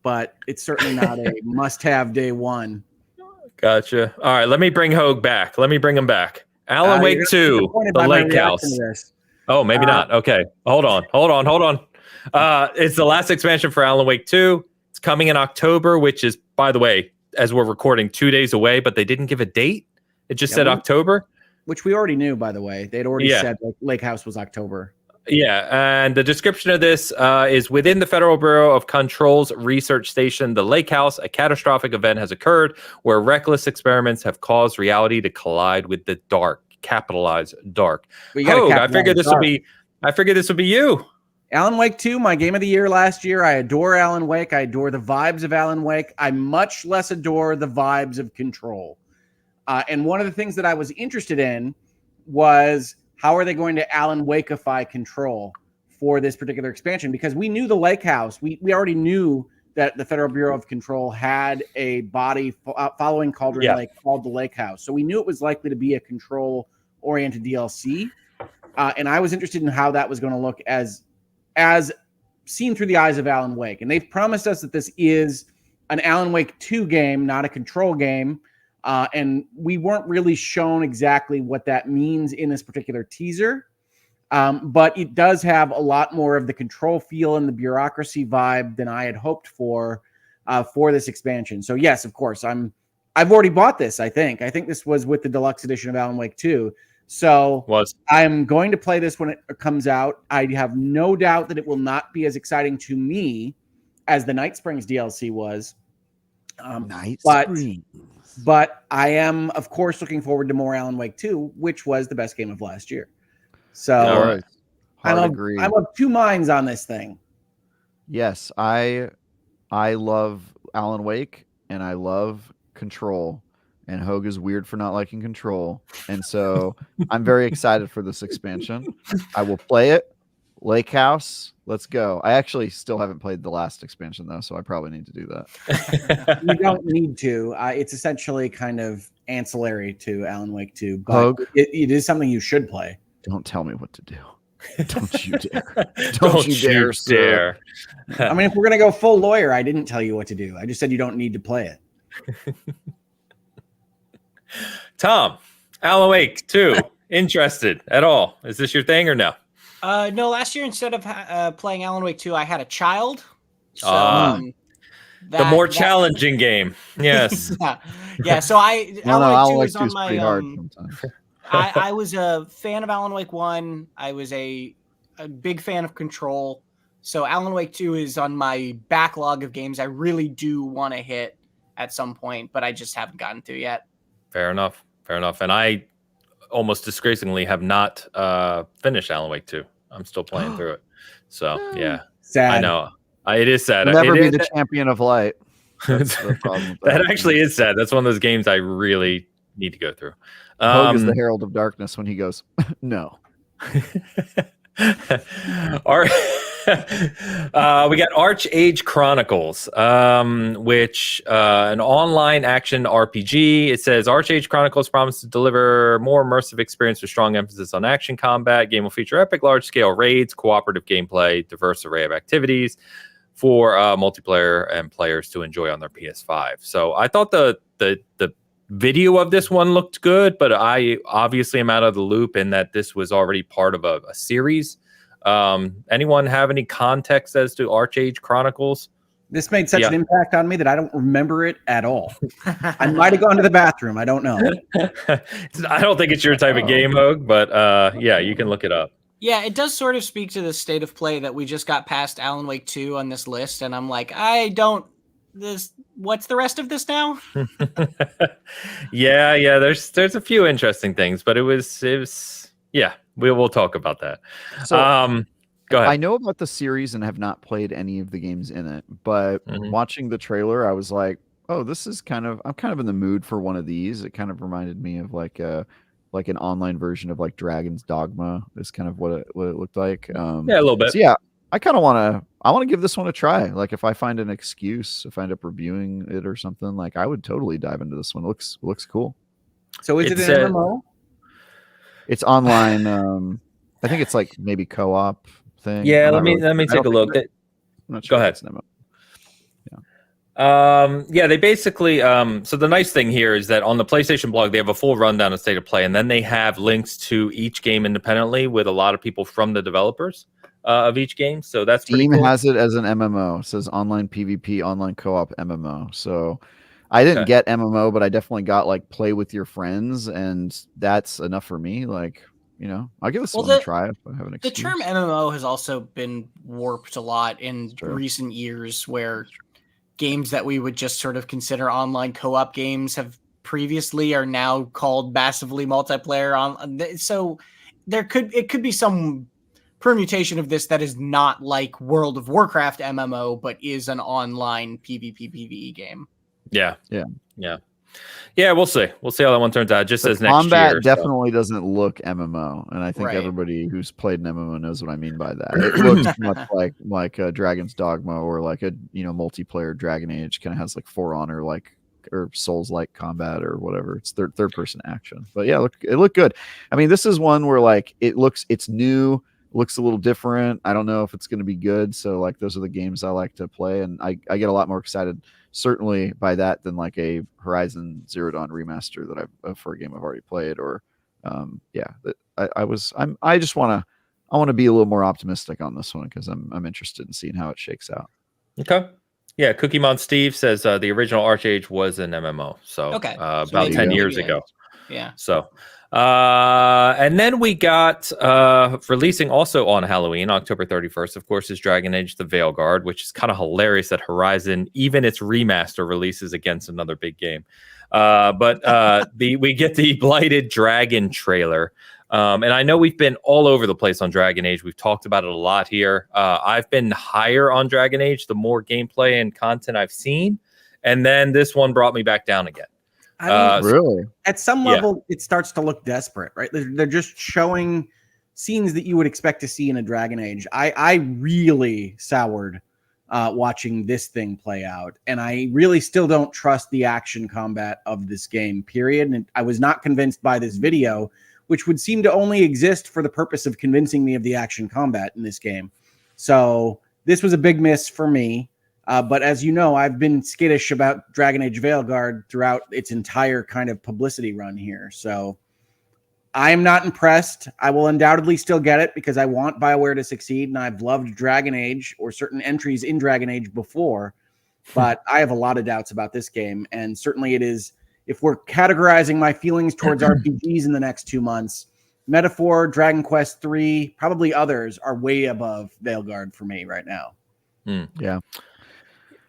but it's certainly not a must-have day one. Gotcha. All right, let me bring Hogue back. Let me bring him back. Alan You're Wake gonna be 2, disappointed The by my Lake reaction House. to this. Oh, maybe not. Okay. Hold on. It's the last expansion for Alan Wake 2. It's coming in October, which is, by the way, as we're recording, 2 days away, but they didn't give a date. It just said October. Which we already knew, by the way. They'd already Yeah. said Lake House was October. Yeah, and the description of this is within the Federal Bureau of Control's research station, the Lake House, a catastrophic event has occurred where reckless experiments have caused reality to collide with the dark. Capitalize dark. But you gotta Hogue, I capitalize figured this dark. would be you. Alan Wake 2, my game of the year last year. I adore Alan Wake. I adore the vibes of Alan Wake. I much less adore the vibes of Control. And one of the things that I was interested in was how are they going to Alan Wakeify Control for this particular expansion? Because we knew the Lake House. We already knew that the Federal Bureau of Control had a body following Cauldron Lake called the Lake House. So we knew it was likely to be a Control-oriented DLC. And I was interested in how that was going to look as seen through the eyes of Alan Wake. And they've promised us that this is an Alan Wake 2 game, not a Control game. And we weren't really shown exactly what that means in this particular teaser. But it does have a lot more of the Control feel and the bureaucracy vibe than I had hoped for this expansion. So yes, of course, I've already bought this. I think this was with the deluxe edition of Alan Wake 2. So I'm going to play this when it comes out. I have no doubt that it will not be as exciting to me as the Night Springs DLC was. But I am, of course, looking forward to more Alan Wake 2, which was the best game of last year. So I'm of two minds on this thing. Yes, I love Alan Wake and I love Control. And Hogue is weird for not liking Control. And so I'm very excited for this expansion. I will play it. Lake House, let's go. I actually still haven't played the last expansion, though, so I probably need to do that. You don't need to. It's essentially kind of ancillary to Alan Wake 2. But it is something you should play. Don't tell me what to do. Don't you dare. Don't you dare, sir. I mean, if we're going to go full lawyer, I didn't tell you what to do. I just said you don't need to play it. Tom, Alan Wake 2, interested at all? Is this your thing or no? No, last year instead of playing Alan Wake 2, I had a child. So the more challenging game. Yes. Yeah, so Alan Wake 2 is on my hard sometimes. I was a fan of Alan Wake 1. I was a big fan of Control. So Alan Wake 2 is on my backlog of games I really do want to hit at some point, but I just haven't gotten to yet. Fair enough. And I almost disgracingly have not finished Alan Wake 2. I'm still playing through it. So, yeah. Sad. I know. It is sad. You'll never be the champion of light. That's the problem. That actually is sad. That's one of those games I really need to go through. Hogue is the Herald of Darkness when he goes, no. All right. We got Archage Chronicles, which an online action RPG. It says Archage Chronicles promises to deliver more immersive experience with strong emphasis on action combat. Game will feature epic large-scale raids, cooperative gameplay, diverse array of activities for multiplayer and players to enjoy on their PS5. So I thought the video of this one looked good, but I obviously am out of the loop in that this was already part of a series. Anyone have any context as to Archage Chronicles? This made such an impact on me that I don't remember it at all. I might have gone to the bathroom. I don't know. I don't think it's your type of game, Hogue, but yeah, you can look it up. Yeah, it does sort of speak to the state of play that we just got past Alan Wake 2 on this list, and I'm like, what's the rest of this now? Yeah, there's a few interesting things, but it was we'll talk about that. So Go ahead. I know about the series and have not played any of the games in it, but Mhm. watching the trailer, I was like, "Oh, this is I'm kind of in the mood for one of these." It kind of reminded me of like an online version of like Dragon's Dogma. Is kind of what it looked like. Yeah, a little bit. So yeah, I kind of want to give this one a try. Like if I find an excuse, if I end up reviewing it or something, like I would totally dive into this one. Looks cool. So is It's, it an MMO? It's online. I think it's like maybe co-op thing. Yeah, I'm let not me really let me sure. I take a don't look. think I'm not Go sure if ahead. it's an MMO. Yeah, they basically so the nice thing here is that on the PlayStation blog they have a full rundown of state of play, and then they have links to each game independently with a lot of people from the developers of each game. So that's pretty Steam cool. has it as an MMO. It says online PvP, online co-op MMO. So I didn't Okay. get MMO, but I definitely got like play with your friends, and that's enough for me. Like, I'll give this Well, one a try if I have an The excuse. term MMO has also been warped a lot in True. recent years, where games that we would just sort of consider online co-op games are now called massively multiplayer on. So it could be some permutation of this that is not like World of Warcraft MMO, but is an online PvP PvE game. Yeah. Yeah. We'll see how that one turns out. It just The says next combat year. definitely doesn't look MMO, and I think Right. everybody who's played an MMO knows what I mean by that. It looks much like a Dragon's Dogma or like a multiplayer Dragon Age. Kind of has like For Honor or Souls like combat or whatever. It's third person action, but yeah, it looked good. I mean, this is one where like it's new, looks a little different. I don't know if it's going to be good, so like those are the games I like to play, and I get a lot more excited certainly by that than like a Horizon Zero Dawn remaster that for a game I've already played, or I want to be a little more optimistic on this one because I'm interested in seeing how it shakes out. Okay. Yeah, Cookie Mon Steve says the original Archage was an MMO, so Okay. about maybe- 10 maybe years it ago. is. Yeah. So, and then we got releasing also on Halloween, October 31st, of course, is Dragon Age the Veilguard, which is kind of hilarious that Horizon, even its remaster, releases against another big game. But we get the Blighted Dragon trailer. And I know we've been all over the place on Dragon Age. We've talked about it a lot here. I've been higher on Dragon Age the more gameplay and content I've seen. And then this one brought me back down again. I mean, Really? at some level, it starts to look desperate, right? They're just showing scenes that you would expect to see in a Dragon Age. I really soured watching this thing play out, and I really still don't trust the action combat of this game, period. And I was not convinced by this video, which would seem to only exist for the purpose of convincing me of the action combat in this game. So this was a big miss for me. But as you know, I've been skittish about Dragon Age Veilguard throughout its entire kind of publicity run here. So I am not impressed. I will undoubtedly still get it because I want BioWare to succeed, and I've loved Dragon Age or certain entries in Dragon Age before. But I have a lot of doubts about this game, and certainly it is. If we're categorizing my feelings towards RPGs in the next 2 months, Metaphor, Dragon Quest III, probably others are way above Veilguard for me right now. Yeah.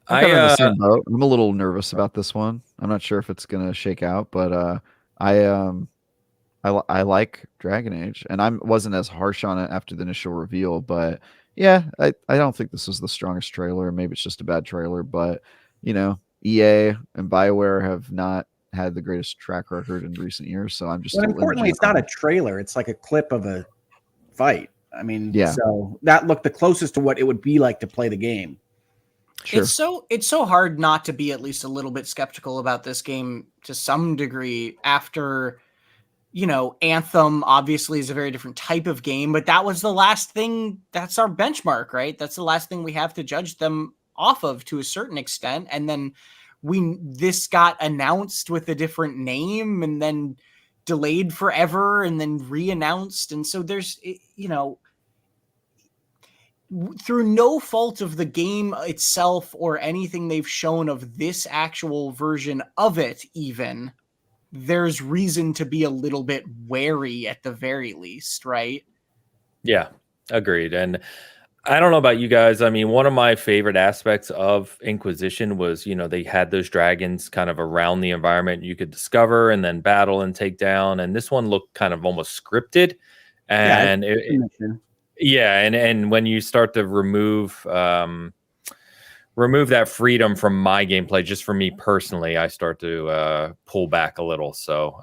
I'm kind of in the same boat. I'm a little nervous about this one. I'm not sure if it's gonna shake out, but I like Dragon Age, and I wasn't as harsh on it after the initial reveal. But yeah, I don't think this was the strongest trailer. Maybe it's just a bad trailer, but EA and BioWare have not had the greatest track record in recent years. So I'm just. Well, importantly, it's not a trailer. It's like a clip of a fight. I mean, so that looked the closest to what it would be like to play the game. Sure. It's so hard not to be at least a little bit skeptical about this game to some degree after, Anthem obviously is a very different type of game, but that was the last thing. That's our benchmark, right? That's the last thing we have to judge them off of to a certain extent. And then this got announced with a different name and then delayed forever and then re-announced. And so there's, through no fault of the game itself or anything they've shown of this actual version of it, even, there's reason to be a little bit wary at the very least, right? Yeah, agreed. And I don't know about you guys. I mean, one of my favorite aspects of Inquisition was, they had those dragons kind of around the environment you could discover and then battle and take down. And this one looked kind of almost scripted. And Yeah, and when you start to remove that freedom from my gameplay, just for me personally, I start to pull back a little. So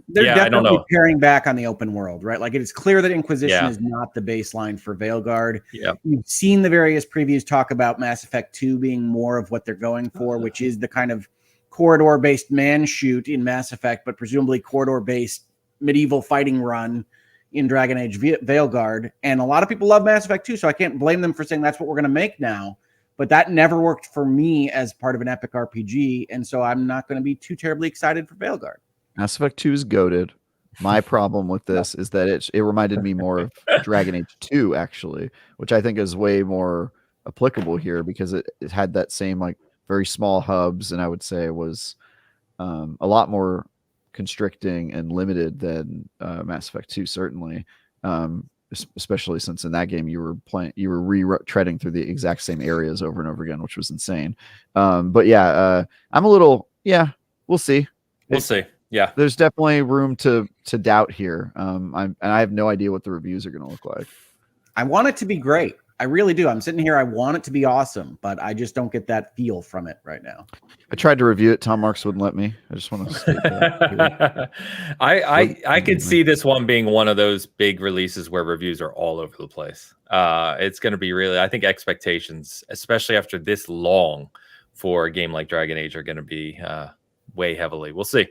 they're yeah, I don't definitely know. paring back on the open world, right? Like it is clear that Inquisition Yeah. is not the baseline for Veilguard. Yeah. You've seen the various previews talk about Mass Effect 2 being more of what they're going for, which is the kind of corridor-based man shoot in Mass Effect, but presumably corridor-based medieval fighting run in Dragon Age Veilguard. And a lot of people love Mass Effect 2, so I can't blame them for saying that's what we're going to make now. But that never worked for me as part of an epic RPG, and so I'm not going to be too terribly excited for Veilguard. Mass Effect 2 is goated. My problem with this is that it reminded me more of Dragon Age 2, actually, which I think is way more applicable here because it had that same like very small hubs, and I would say was a lot more constricting and limited than Mass Effect 2, certainly. Especially since in that game you were retreading through the exact same areas over and over again, which was insane. But yeah, I'm a little, we'll see. We'll see. Yeah, there's definitely room to doubt here. I have no idea what the reviews are going to look like. I want it to be great. I really do. I'm sitting here. I want it to be awesome, but I just don't get that feel from it right now. I tried to review it. Tom Marks wouldn't let me. I just want to state that. I could see this one being one of those big releases where reviews are all over the place. It's going to be really, I think expectations, especially after this long for a game like Dragon Age, are going to be way heavily. We'll see.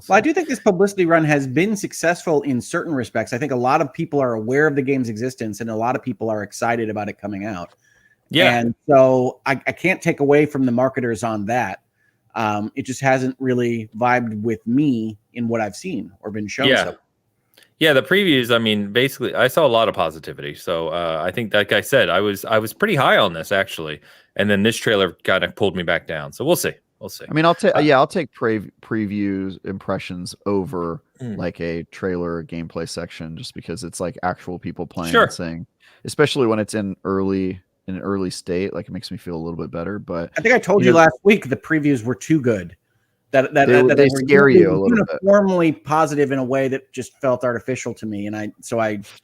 Well, I do think this publicity run has been successful in certain respects. I think a lot of people are aware of the game's existence, and a lot of people are excited about it coming out. Yeah. And so I can't take away from the marketers on that. It just hasn't really vibed with me in what I've seen or been shown. Yeah. So. Yeah, the previews, I mean, basically, I saw a lot of positivity. So I think, like I said, I was pretty high on this, actually. And then this trailer kind of pulled me back down. So we'll see. We'll see. I mean, I'll take previews impressions over like a trailer or gameplay section, just because it's like actual people playing and saying, especially when it's in an early state, like it makes me feel a little bit better. But I think I told you last week the previews were too good. That they scare you a little bit. Uniformly positive in a way that just felt artificial to me, and I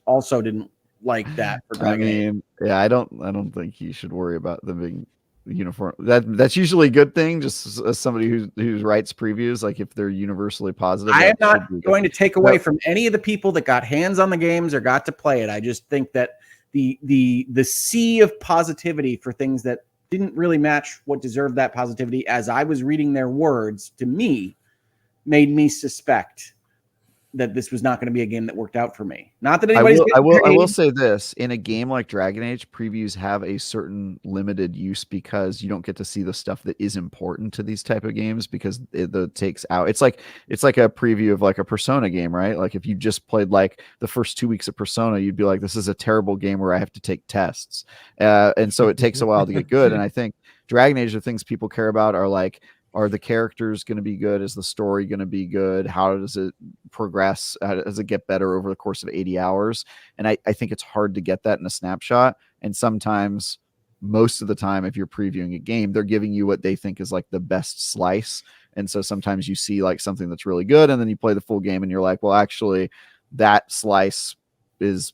also didn't like that. For I mean, I don't think you should worry about them being uniform. That's usually a good thing, just as somebody who writes previews. Like if they're universally positive, I am not going to take away from any of the people that got hands on the games or got to play it. I just think that the sea of positivity for things that didn't really match what deserved that positivity, as I was reading their words to me, made me suspect that this was not going to be a game that worked out for me. Not that anybody's I will say this: in a game like Dragon Age, previews have a certain limited use because you don't get to see the stuff that is important to these type of games because it takes out. It's like a preview of like a Persona game, right? Like if you just played like the first 2 weeks of Persona, you'd be like, "This is a terrible game where I have to take tests," and so it takes a while to get good. And I think Dragon Age, the things people care about are like, are the characters going to be good? Is the story going to be good? How does it progress? How does it get better over the course of 80 hours? And I think it's hard to get that in a snapshot. And sometimes, most of the time, if you're previewing a game, they're giving you what they think is like the best slice. And so sometimes you see like something that's really good, and then you play the full game and you're like, well, actually, that slice is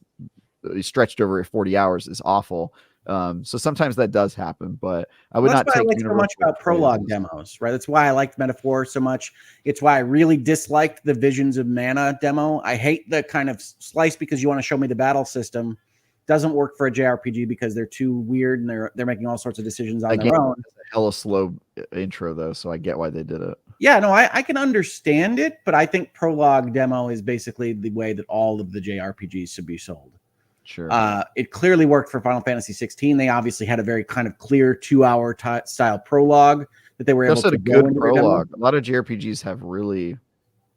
stretched over 40 hours is awful. So sometimes that does happen, but I would not take. That's why I like so much about prologue demos, right? That's why I liked Metaphor so much. It's why I really disliked the Visions of Mana demo. I hate the kind of slice because you want to show me the battle system. Doesn't work for a JRPG because they're too weird and they're making all sorts of decisions on their own. Hella slow intro though, so I get why they did it. Yeah, no, I can understand it, but I think prologue demo is basically the way that all of the JRPGs should be sold. Sure. It clearly worked for Final Fantasy 16. They obviously had a very kind of clear 2-hour style prologue that they were able to go into. Prologue. A lot of JRPGs have really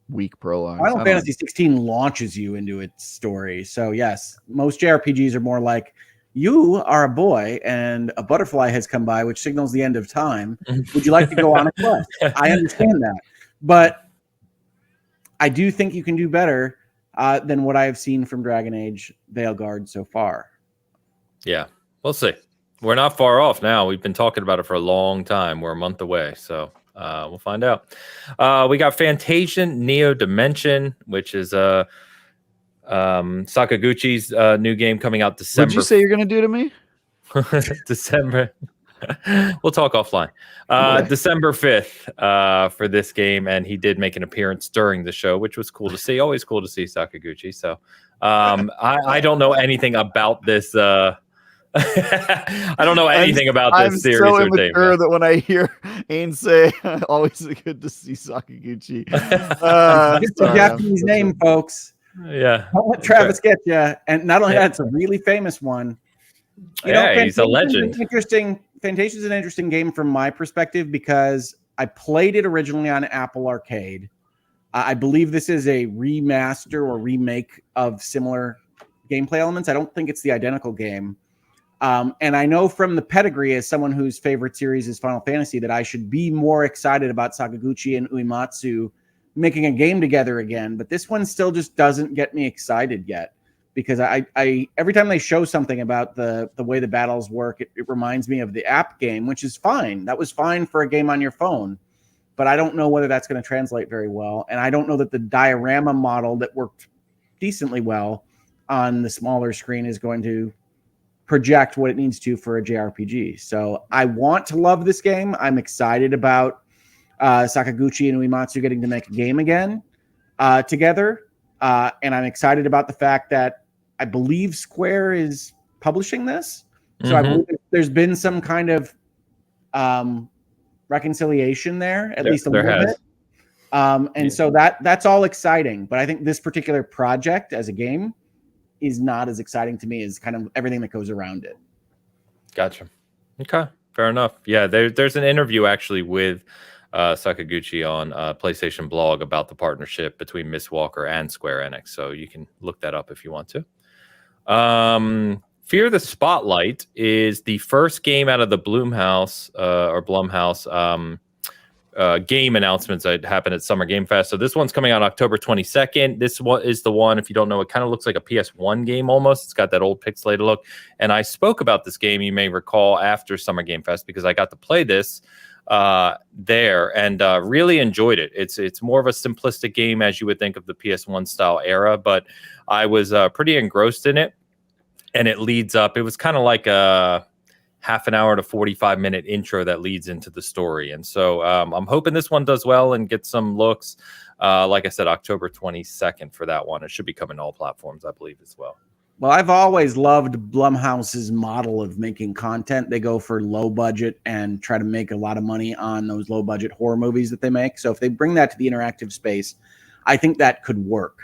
weak prologues. Final Fantasy 16 launches you into its story. So yes, most JRPGs are more like, you are a boy and a butterfly has come by, which signals the end of time. Would you like to go on a quest? I understand that, but I do think you can do better than what I have seen from Dragon Age Veilguard so far. Yeah, we'll see. We're not far off now. We've been talking about it for a long time. We're a month away, so we'll find out. We got Fantasian Neo Dimension, which is Sakaguchi's new game coming out December. What'd you say you're gonna do to me? December. We'll talk offline. December 5th for this game, and he did make an appearance during the show, which was cool to see. Always cool to see Sakaguchi. So I don't know anything about this. I don't know anything about this series. I'm so or immature game, that when I hear Ain say, always good to see Sakaguchi. It's a Japanese name, folks. Yeah. Don't let Travis get you. And not only that, it's a really famous one. You know, he's a legend. Fantasia's an interesting game from my perspective because I played it originally on Apple Arcade. I believe this is a remaster or remake of similar gameplay elements. I don't think it's the identical game. And I know from the pedigree as someone whose favorite series is Final Fantasy that I should be more excited about Sakaguchi and Uematsu making a game together again. But this one still just doesn't get me excited yet. Because I every time they show something about the way the battles work, it reminds me of the app game, which is fine. That was fine for a game on your phone. But I don't know whether that's going to translate very well. And I don't know that the diorama model that worked decently well on the smaller screen is going to project what it needs to for a JRPG. So I want to love this game. I'm excited about Sakaguchi and Uematsu getting to make a game again together. And I'm excited about the fact that I believe Square is publishing this. So I believe there's been some kind of reconciliation there, at least a little bit. And so that's all exciting. But I think this particular project as a game is not as exciting to me as kind of everything that goes around it. Gotcha. Okay, fair enough. Yeah, there's an interview actually with Sakaguchi on PlayStation blog about the partnership between Miss Walker and Square Enix. So you can look that up if you want to. Fear the Spotlight is the first game out of the Blumhouse game announcements that happened at Summer Game Fest. So this one's coming out October 22nd. This one is the one, if you don't know, it kind of looks like a PS1 game almost. It's got that old pixelated look. And I spoke about this game, you may recall, after Summer Game Fest because I got to play this there and really enjoyed it. It's more of a simplistic game as you would think of the PS1 style era, but I was pretty engrossed in it. And it leads up. It was kind of like a half an hour to 45-minute intro that leads into the story. And so I'm hoping this one does well and gets some looks. Like I said, October 22nd for that one. It should be coming to all platforms, I believe, as well. Well, I've always loved Blumhouse's model of making content. They go for low budget and try to make a lot of money on those low budget horror movies that they make. So if they bring that to the interactive space, I think that could work.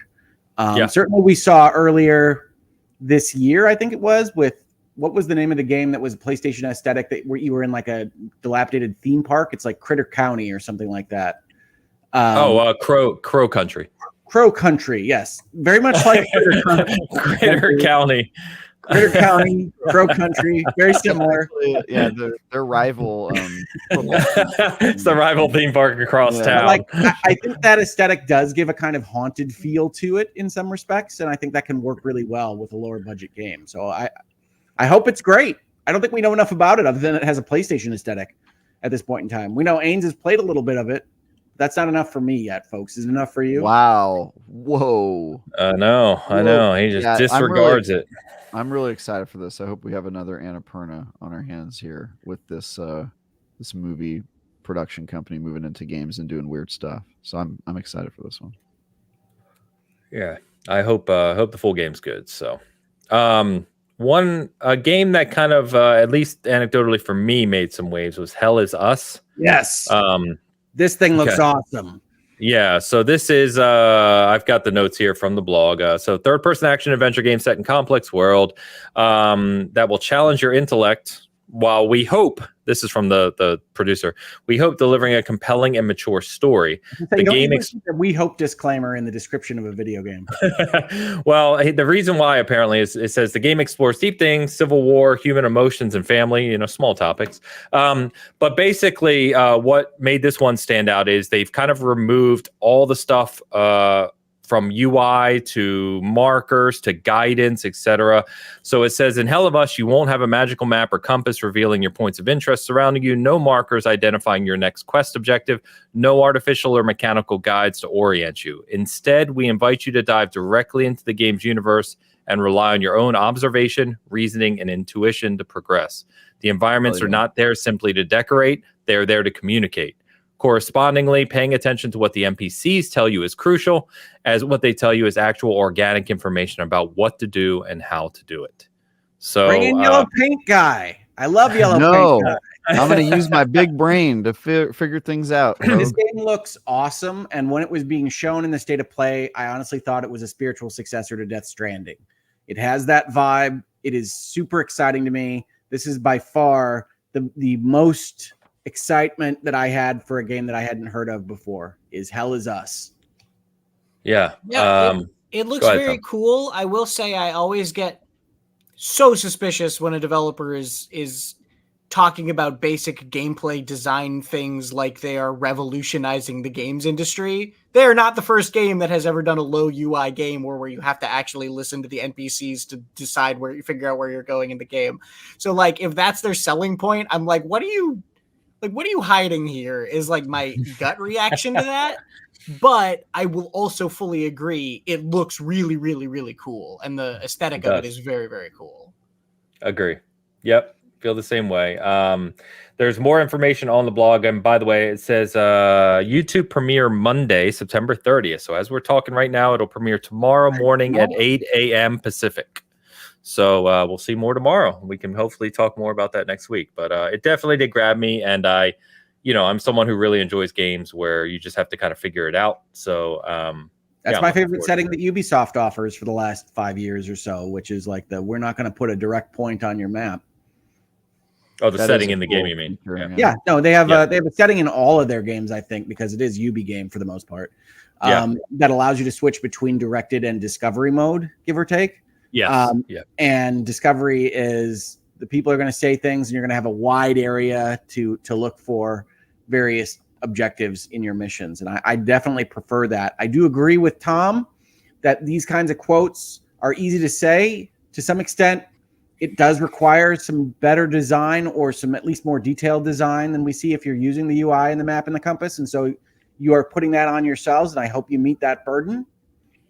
Certainly we saw earlier this year, I think it was, with what was the name of the game that was a PlayStation aesthetic where you were in like a dilapidated theme park? It's like Critter County or something like that. Crow Country. Crow Country, yes. Very much like Critter County. Critter County. Critter County, Crow Country, very similar. Yeah, their rival. It's the rival theme park across town. Like, I think that aesthetic does give a kind of haunted feel to it in some respects, and I think that can work really well with a lower budget game. So I hope it's great. I don't think we know enough about it other than it has a PlayStation aesthetic at this point in time. We know Ains has played a little bit of it. That's not enough for me yet, folks. Is it enough for you? Wow. Whoa. I know. He just disregards it. I'm really excited for this. I hope we have another Annapurna on our hands here with this this movie production company moving into games and doing weird stuff. So I'm excited for this one. Yeah, I hope the full game's good. So, a game that kind of at least anecdotally for me made some waves was Hell Is Us. Yes. This thing looks awesome. Yeah, so this is I've got the notes here from the blog. So third-person action adventure game set in complex world that will challenge your intellect while we hope, this is from the producer, we hope delivering a compelling and mature story. The game we hope disclaimer in the description of a video game. Well, the reason why apparently is it says the game explores deep things, civil war, human emotions, and family, small topics. But basically what made this one stand out is they've kind of removed all the stuff from UI to markers to guidance, etc. So it says in Hell of Us, you won't have a magical map or compass revealing your points of interest surrounding you, no markers identifying your next quest objective, no artificial or mechanical guides to orient you. Instead, we invite you to dive directly into the game's universe and rely on your own observation, reasoning, and intuition to progress. The environments are not there simply to decorate, they're there to communicate. Correspondingly, paying attention to what the NPCs tell you is crucial, as what they tell you is actual organic information about what to do and how to do it. So, bring in Yellow Paint Guy. I love Yellow Paint Guy. I'm going to use my big brain to figure things out. This game looks awesome, and when it was being shown in the state of play, I honestly thought it was a spiritual successor to Death Stranding. It has that vibe. It is super exciting to me. This is by far the most excitement that I had for a game that I hadn't heard of before. Is Hell Is Us. Yeah. It looks very cool. I will say I always get so suspicious when a developer is talking about basic gameplay design things like they are revolutionizing the games industry. They are not the first game that has ever done a low UI game where you have to actually listen to the NPCs to decide where you figure out where you're going in the game. So like, if that's their selling point, I'm like, what are you hiding here is like my gut reaction to that. But I will also fully agree. It looks really, really, really cool. And the aesthetic of it is very, very cool. Agree. Yep. Feel the same way. There's more information on the blog. And by the way, it says YouTube premiere Monday, September 30th. So as we're talking right now, it'll premiere tomorrow morning at 8 a.m. Pacific. So we'll see more tomorrow. We can hopefully talk more about that next week. But it definitely did grab me. And I'm someone who really enjoys games where you just have to kind of figure it out. So that's my favorite setting that Ubisoft offers for the last 5 years or so, which is like we're not going to put a direct point on your map. Oh, the setting in the game, you mean? Yeah. No, they have a setting in all of their games, I think, because it is Ubi game for the most part. That allows you to switch between directed and discovery mode, give or take. Yeah. And discovery is the people are going to say things, and you're going to have a wide area to look for various objectives in your missions. And I definitely prefer that. I do agree with Tom that these kinds of quotes are easy to say to some extent. It does require some better design or some at least more detailed design than we see if you're using the UI and the map and the compass. And so you are putting that on yourselves, and I hope you meet that burden.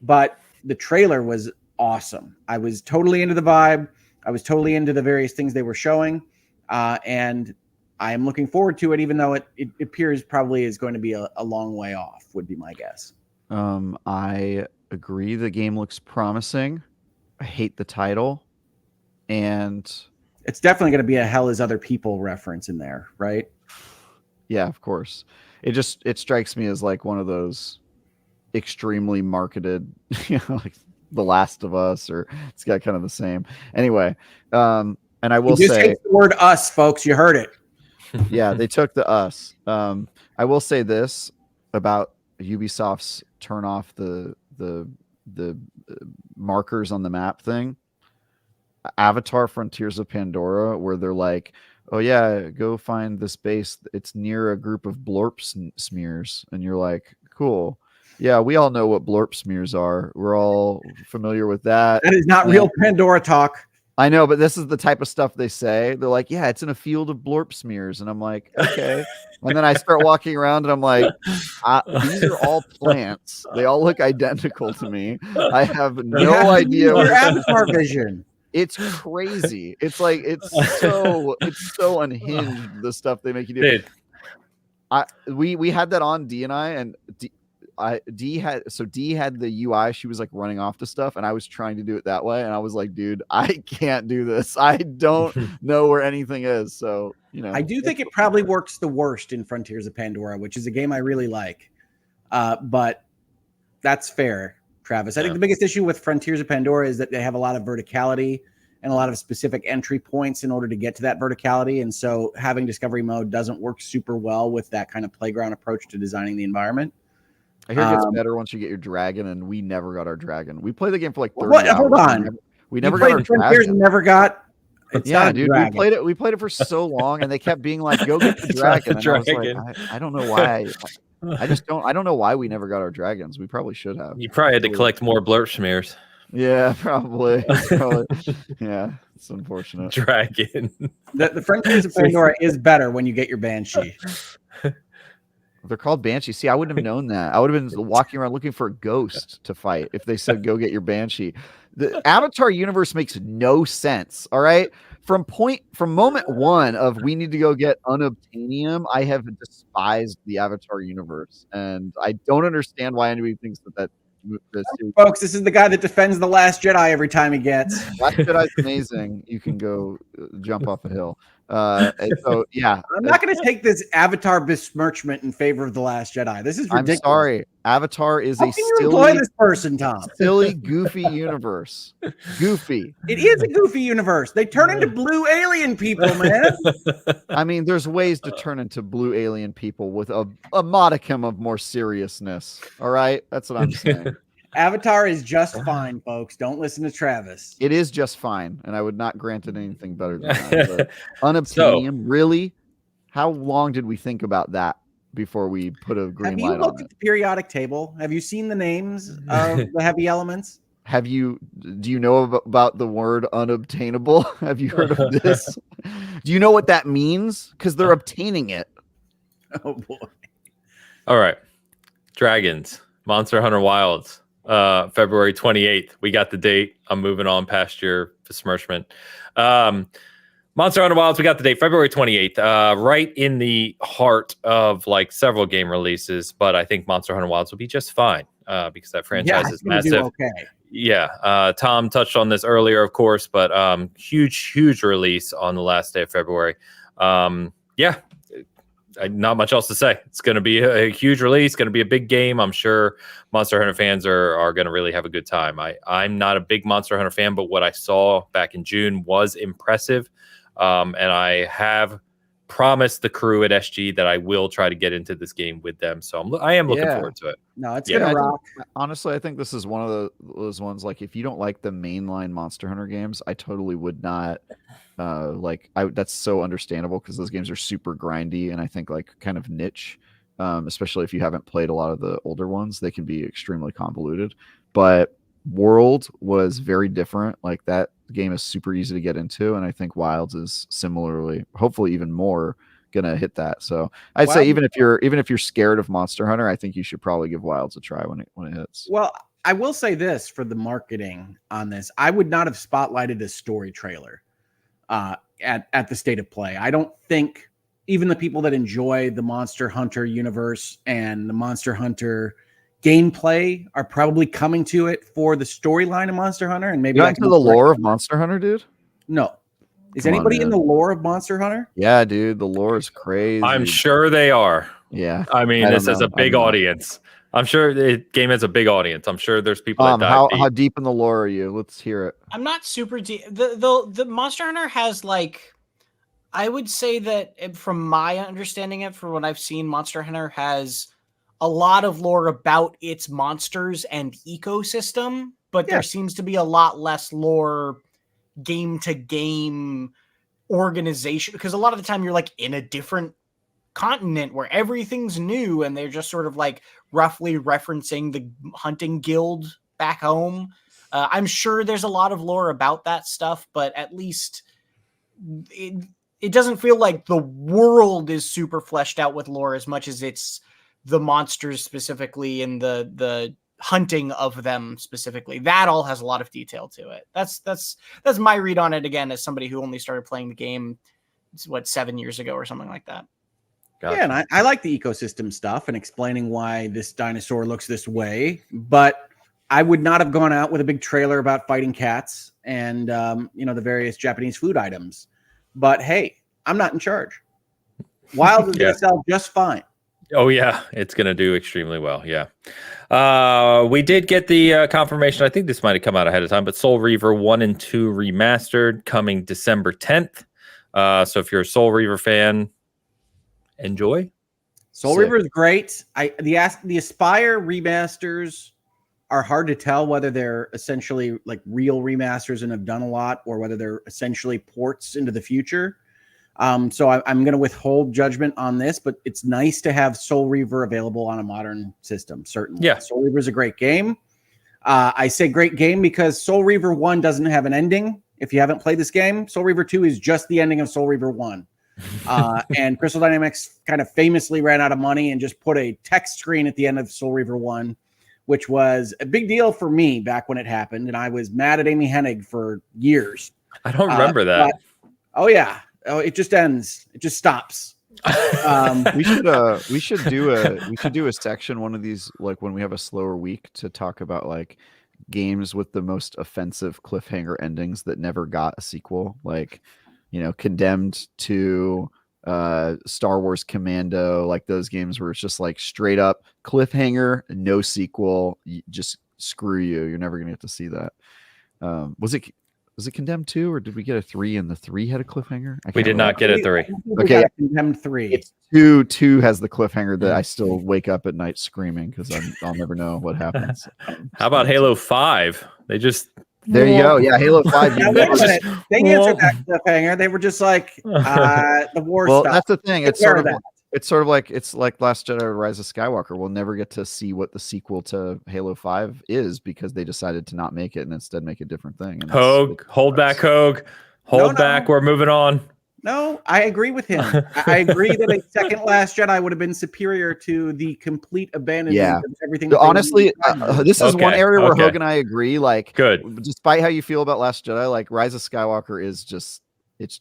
But the trailer was awesome. I was totally into the vibe. I was totally into the various things they were showing. And I am looking forward to it, even though it appears probably is going to be a long way off, would be my guess. I agree. The game looks promising. I hate the title. And it's definitely going to be a Hell Is Other People reference in there, right? Yeah, of course. It strikes me as like one of those extremely marketed, like The Last of Us, or it's got kind of the same. Anyway, and I will say the word us, folks. You heard it. Yeah, they took the us. I will say this about Ubisoft's turn off the markers on the map thing. Avatar Frontiers of Pandora, where they're like, oh yeah, go find this base. It's near a group of blorp smears. And you're like, cool. Yeah, we all know what blorp smears are. We're all familiar with that. That is not real Pandora talk. I know, but this is the type of stuff they say. They're like, yeah, it's in a field of blorp smears. And I'm like, okay. And then I start walking around and I'm like, these are all plants. They all look identical to me. I have no idea. Your avatar vision. It's crazy. It's like it's so unhinged, the stuff they make you do. We had that on D and I, and D had the UI. She was like running off to stuff, and I was trying to do it that way, and I was like, dude, I can't do this. I don't know where anything is. So I do think it probably works the worst in Frontiers of Pandora, which is a game I really like. But that's fair, Travis. I think the biggest issue with Frontiers of Pandora is that they have a lot of verticality and a lot of specific entry points in order to get to that verticality. And so having discovery mode doesn't work super well with that kind of playground approach to designing the environment. I hear it gets better once you get your dragon, and we never got our dragon. We played the game for like 30 hours. Hold on. We never got our Frontiers dragon. Never got. Yeah, dude, we played it for so long, and they kept being like, "Go get the dragon." And I was like, I don't know why. I don't know why we never got our dragons. We probably should have. You probably had to collect more blurp smears. Yeah, probably. Yeah, it's unfortunate. Dragon. The French Prince of Pandora is better when you get your Banshee. They're called Banshee. See, I wouldn't have known that. I would have been walking around looking for a ghost to fight if they said, go get your Banshee. The Avatar universe makes no sense. All right. From moment one of we need to go get unobtainium, I have despised the Avatar universe. And I don't understand why anybody thinks that Folks, this is the guy that defends the Last Jedi every time he gets. Last Jedi's amazing. You can go jump off a hill. And so yeah, I'm not going to take this Avatar besmirchment in favor of the Last Jedi. This is ridiculous. I'm sorry. Avatar is How a can you employ silly, this person, Tom? silly, goofy universe. Goofy. It is a goofy universe. They turn into blue alien people, man. I mean, there's ways to turn into blue alien people with a modicum of more seriousness. All right, that's what I'm saying. Avatar is just fine, folks. Don't listen to Travis. It is just fine, and I would not grant it anything better than that. Unobtainium, really? How long did we think about that before we put a green light on it? Have you looked at the periodic table? Have you seen the names of the heavy elements? Do you know about the word unobtainable? Have you heard of this? Do you know what that means? Because they're obtaining it. Oh boy. All right. Dragons. Monster Hunter Wilds. February 28th. We got the date. I'm moving on past your besmirchment. Monster Hunter Wilds, we got the date, February 28th. Right in the heart of like several game releases, but I think Monster Hunter Wilds will be just fine because that franchise is massive. Okay. Yeah. Tom touched on this earlier, of course, but huge release on the last day of February. Yeah. Not much else to say. It's going to be a huge release, going to be a big game. I'm sure Monster Hunter fans are going to really have a good time. I'm not a big Monster Hunter fan, but what I saw back in June was impressive. And I have promised the crew at SG that I will try to get into this game with them. So I am looking forward to it. No, it's going to rock. Honestly, I think this is one of those ones, like, if you don't like the mainline Monster Hunter games, I totally would not that's so understandable because those games are super grindy and I think like kind of niche, especially if you haven't played a lot of the older ones. They can be extremely convoluted, but World was very different. Like, that game is super easy to get into, and I think Wilds is similarly, hopefully even more, gonna hit that. So I'd say even if you're scared of Monster Hunter, I think you should probably give Wilds a try when it hits. Well, I will say this for the marketing on this: I would not have spotlighted a story trailer at the State of Play. I don't think even the people that enjoy the Monster Hunter universe and the Monster Hunter gameplay are probably coming to it for the storyline of Monster Hunter, and maybe into the lore of Monster Hunter, dude. No, is anybody in the lore of Monster Hunter? Yeah, dude, the lore is crazy. I'm sure they are. Yeah, I mean, this is a big audience. I'm sure the game has a big audience. I'm sure there's people that dive deep. How deep in the lore are you? Let's hear it. I'm not super deep. The Monster Hunter has, like, I would say that from my understanding it, for what I've seen, Monster Hunter has a lot of lore about its monsters and ecosystem, but there seems to be a lot less lore game to game organization, because a lot of the time you're like in a different continent where everything's new and they're just sort of like roughly referencing the hunting guild back home. I'm sure there's a lot of lore about that stuff, but at least it doesn't feel like the world is super fleshed out with lore as much as it's the monsters specifically and the hunting of them specifically. That all has a lot of detail to it. That's my read on it, again, as somebody who only started playing the game 7 years ago or something like that. Gotcha. Yeah, and I like the ecosystem stuff and explaining why this dinosaur looks this way, but I would not have gone out with a big trailer about fighting cats and the various Japanese food items. But hey, I'm not in charge. Wild is going to sell just fine. Oh, yeah. It's going to do extremely well. Yeah. We did get the confirmation. I think this might have come out ahead of time, but Soul Reaver 1 and 2 remastered coming December 10th. So if you're a Soul Reaver fan, enjoy. Soul Reaver is great. The Aspire remasters are hard to tell whether they're essentially like real remasters and have done a lot, or whether they're essentially ports into the future. So I'm going to withhold judgment on this, but it's nice to have Soul Reaver available on a modern system, certainly. Yeah. Soul Reaver is a great game. I say great game because Soul Reaver 1 doesn't have an ending. If you haven't played this game, Soul Reaver 2 is just the ending of Soul Reaver 1. And Crystal Dynamics kind of famously ran out of money and just put a text screen at the end of Soul Reaver 1, which was a big deal for me back when it happened. And I was mad at Amy Hennig for years. I don't remember that. Oh, yeah. Oh, it just ends. It just stops. We should do a section one of these, like when we have a slower week, to talk about like games with the most offensive cliffhanger endings that never got a sequel, like, you know, Condemned to Star Wars Commando, like those games where it's just like straight up cliffhanger, no sequel, just screw you, you're never gonna get to see that. Was it Condemned 2, or did we get a 3 and the 3 had a cliffhanger? We did not get a 3. Okay, Condemned 3. It's 2 has the cliffhanger that I still wake up at night screaming because I'll never know what happens. How about Halo 5? They just There you go. Yeah, Halo 5. Now, wait a minute. They answered that cliffhanger. They were just like, the war Well, stuff. that's the thing. Take care of that. It's like Last Jedi: Rise of Skywalker. We'll never get to see what the sequel to Halo 5 is because they decided to not make it and instead make a different thing. And Hogue, hold back, Hogue. Hold back. We're moving on. No, I agree with him. I agree that a second Last Jedi would have been superior to the complete abandonment of everything. So honestly, this is one area where Hogue and I agree. Like, good. Despite how you feel about Last Jedi, like Rise of Skywalker is just, it's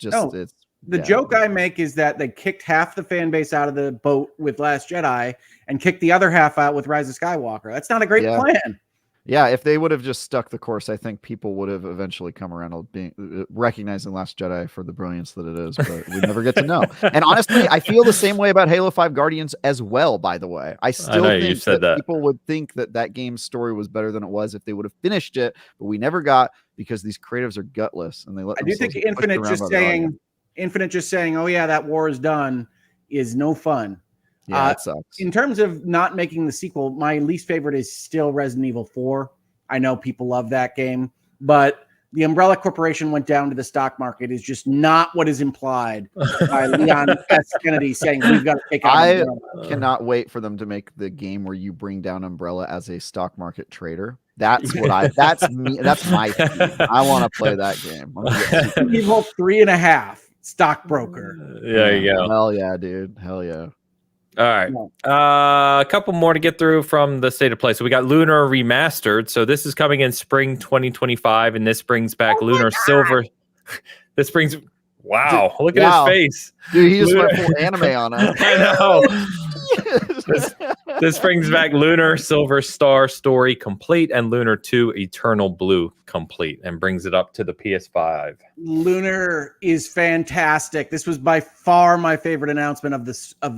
the joke I make is that they kicked half the fan base out of the boat with Last Jedi and kicked the other half out with Rise of Skywalker. That's not a great plan. Yeah, if they would have just stuck the course, I think people would have eventually come around to being recognizing Last Jedi for the brilliance that it is, but we never get to know. And honestly, I feel the same way about Halo 5 Guardians as well, by the way. I still think that people would think that game's story was better than it was if they would have finished it, but we never got because these creatives are gutless and they let. I do think Infinite just saying, "Oh yeah, that war is done," is no fun. Yeah, it sucks. In terms of not making the sequel, my least favorite is still Resident Evil 4. I know people love that game, but the Umbrella Corporation went down to the stock market is just not what is implied by Leon S. Kennedy saying we've got to take out Umbrella. I cannot wait for them to make the game where you bring down Umbrella as a stock market trader. That's what that's me. That's my thing. I want to play that game. Evil 3.5 stockbroker. There you go. Hell yeah, dude. Hell yeah. All right. A couple more to get through from the state of play. So we got Lunar Remastered. So this is coming in spring 2025, and this brings back Lunar Silver. This brings... Wow. Look at his face. Dude, he just went full anime on us. I know. This brings back Lunar Silver Star Story Complete and Lunar 2 Eternal Blue Complete and brings it up to the PS5. Lunar is fantastic. This was by far my favorite announcement of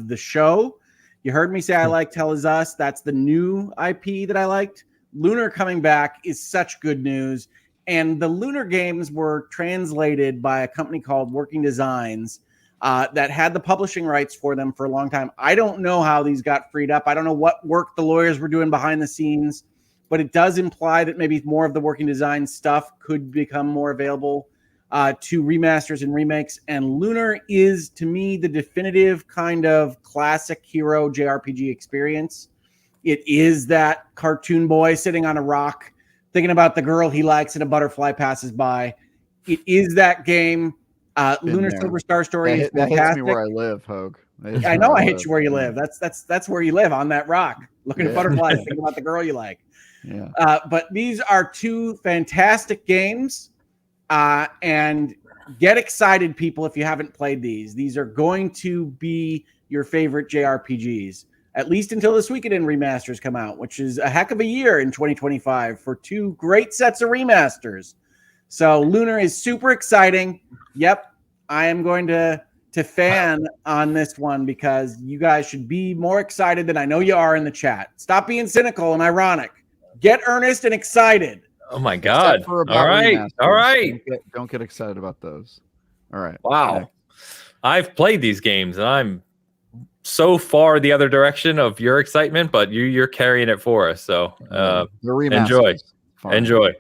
the show. You heard me say I liked Hell Is Us. That's the new IP that I liked. Lunar coming back is such good news. And the Lunar games were translated by a company called Working Designs that had the publishing rights for them for a long time. I don't know how these got freed up. I don't know what work the lawyers were doing behind the scenes, but it does imply that maybe more of the Working Design stuff could become more available to remasters and remakes. And Lunar is, to me, the definitive kind of classic hero JRPG experience. It is that cartoon boy sitting on a rock thinking about the girl he likes and a butterfly passes by. It is that game. Lunar Silver Star Story is fantastic. That hits me where I live, Hogue. I know I hit you where you live. That's where you live, on that rock, looking at butterflies, thinking about the girl you like. Yeah. But these are two fantastic games, and get excited, people, if you haven't played these. These are going to be your favorite JRPGs, at least until this Weekend in Remasters come out, which is a heck of a year in 2025 for two great sets of remasters. So Lunar is super exciting. Yep, I am going to fan on this one because you guys should be more excited than I know you are in the chat. Stop being cynical and ironic. Get earnest and excited. Oh my God. All right. All right. Don't get excited about those. All right. Wow. Next. I've played these games and I'm so far the other direction of your excitement, but you're carrying it for us. So enjoy. Fine. Enjoy.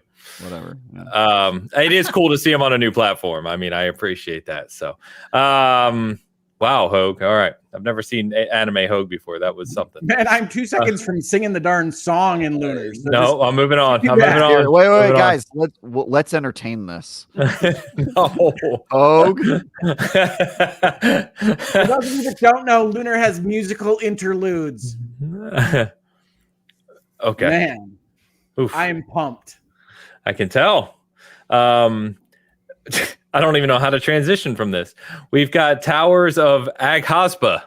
whatever. Yeah. It is cool to see him on a new platform. I mean, I appreciate that. So, wow, Hogue. All right. I've never seen anime Hogue before. That was something. Man, I'm 2 seconds from singing the darn song in Lunar. So No, I'm moving on. I'm Yeah. moving on. Here, wait, Moving on. guys. Let's entertain this. No. Hogue. For those of you that don't know, Lunar has musical interludes. Okay. Man, Oof. I am pumped. I can tell. I don't even know how to transition from this. We've got Towers of Aghasba.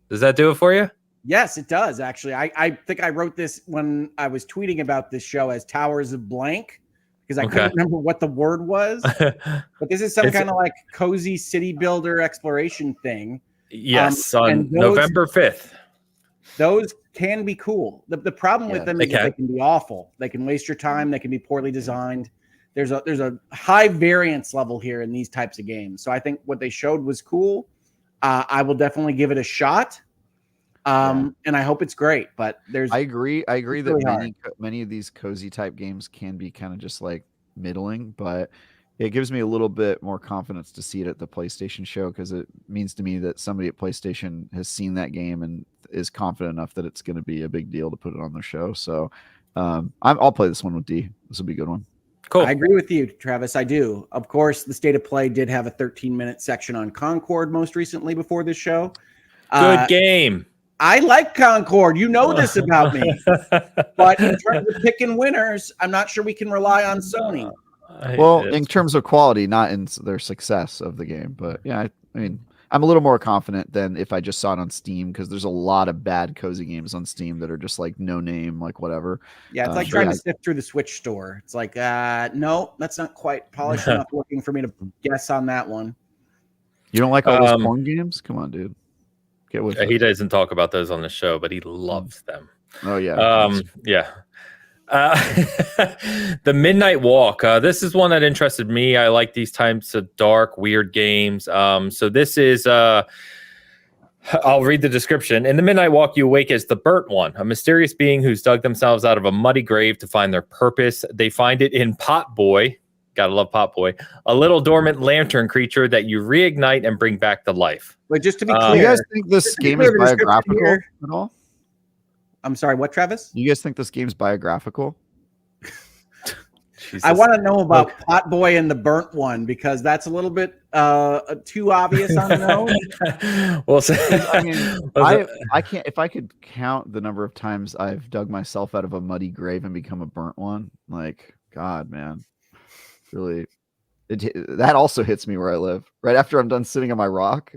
Does that do it for you? Yes, it does, actually. I think I wrote this when I was tweeting about this show as Towers of Blank because I couldn't remember what the word was. But this is some kind of like cozy city builder exploration thing. Yes, on November 5th. Those can be cool. The problem with them is that they can be awful. They can waste your time. They can be poorly designed. There's a high variance level here in these types of games. So I think what they showed was cool. I will definitely give it a shot. And I hope it's great. But I agree that many of these cozy type games can be kind of just like middling, but it gives me a little bit more confidence to see it at the PlayStation show because it means to me that somebody at PlayStation has seen that game and is confident enough that it's going to be a big deal to put it on their show. So I'll play this one with D. This will be a good one. Cool. I agree with you, Travis. I do. Of course, the State of Play did have a 13-minute section on Concord most recently before this show. Good game. I like Concord. You know this about me. But in terms of picking winners, I'm not sure we can rely on Sony. Well, in terms of quality, not in their success of the game. But yeah, I mean, I'm a little more confident than if I just saw it on Steam because there's a lot of bad cozy games on Steam that are just like no name, like whatever. Yeah, it's like trying to sift through the Switch store. It's like, no, that's not quite polished enough looking for me to guess on that one. You don't like all those porn games? Come on, dude. Get with it. He doesn't talk about those on the show, but he loves them. Oh, yeah. Yeah. The Midnight Walk. This is one that interested me. I like these types of dark, weird games. So this is I'll read the description. In the Midnight Walk, you awake as the Burnt One, a mysterious being who's dug themselves out of a muddy grave to find their purpose. They find it in Pot Boy. Gotta love Pot Boy, a little dormant lantern creature that you reignite and bring back to life. But just to be clear, you guys think this game is biographical at all? I'm sorry, what, Travis? You guys think this game's biographical? I want to know about Pot Boy and the Burnt One because that's a little bit too obvious on the nose. Well, I mean, I can't. If I could count the number of times I've dug myself out of a muddy grave and become a burnt one, like God, man, really, that also hits me where I live. Right after I'm done sitting on my rock,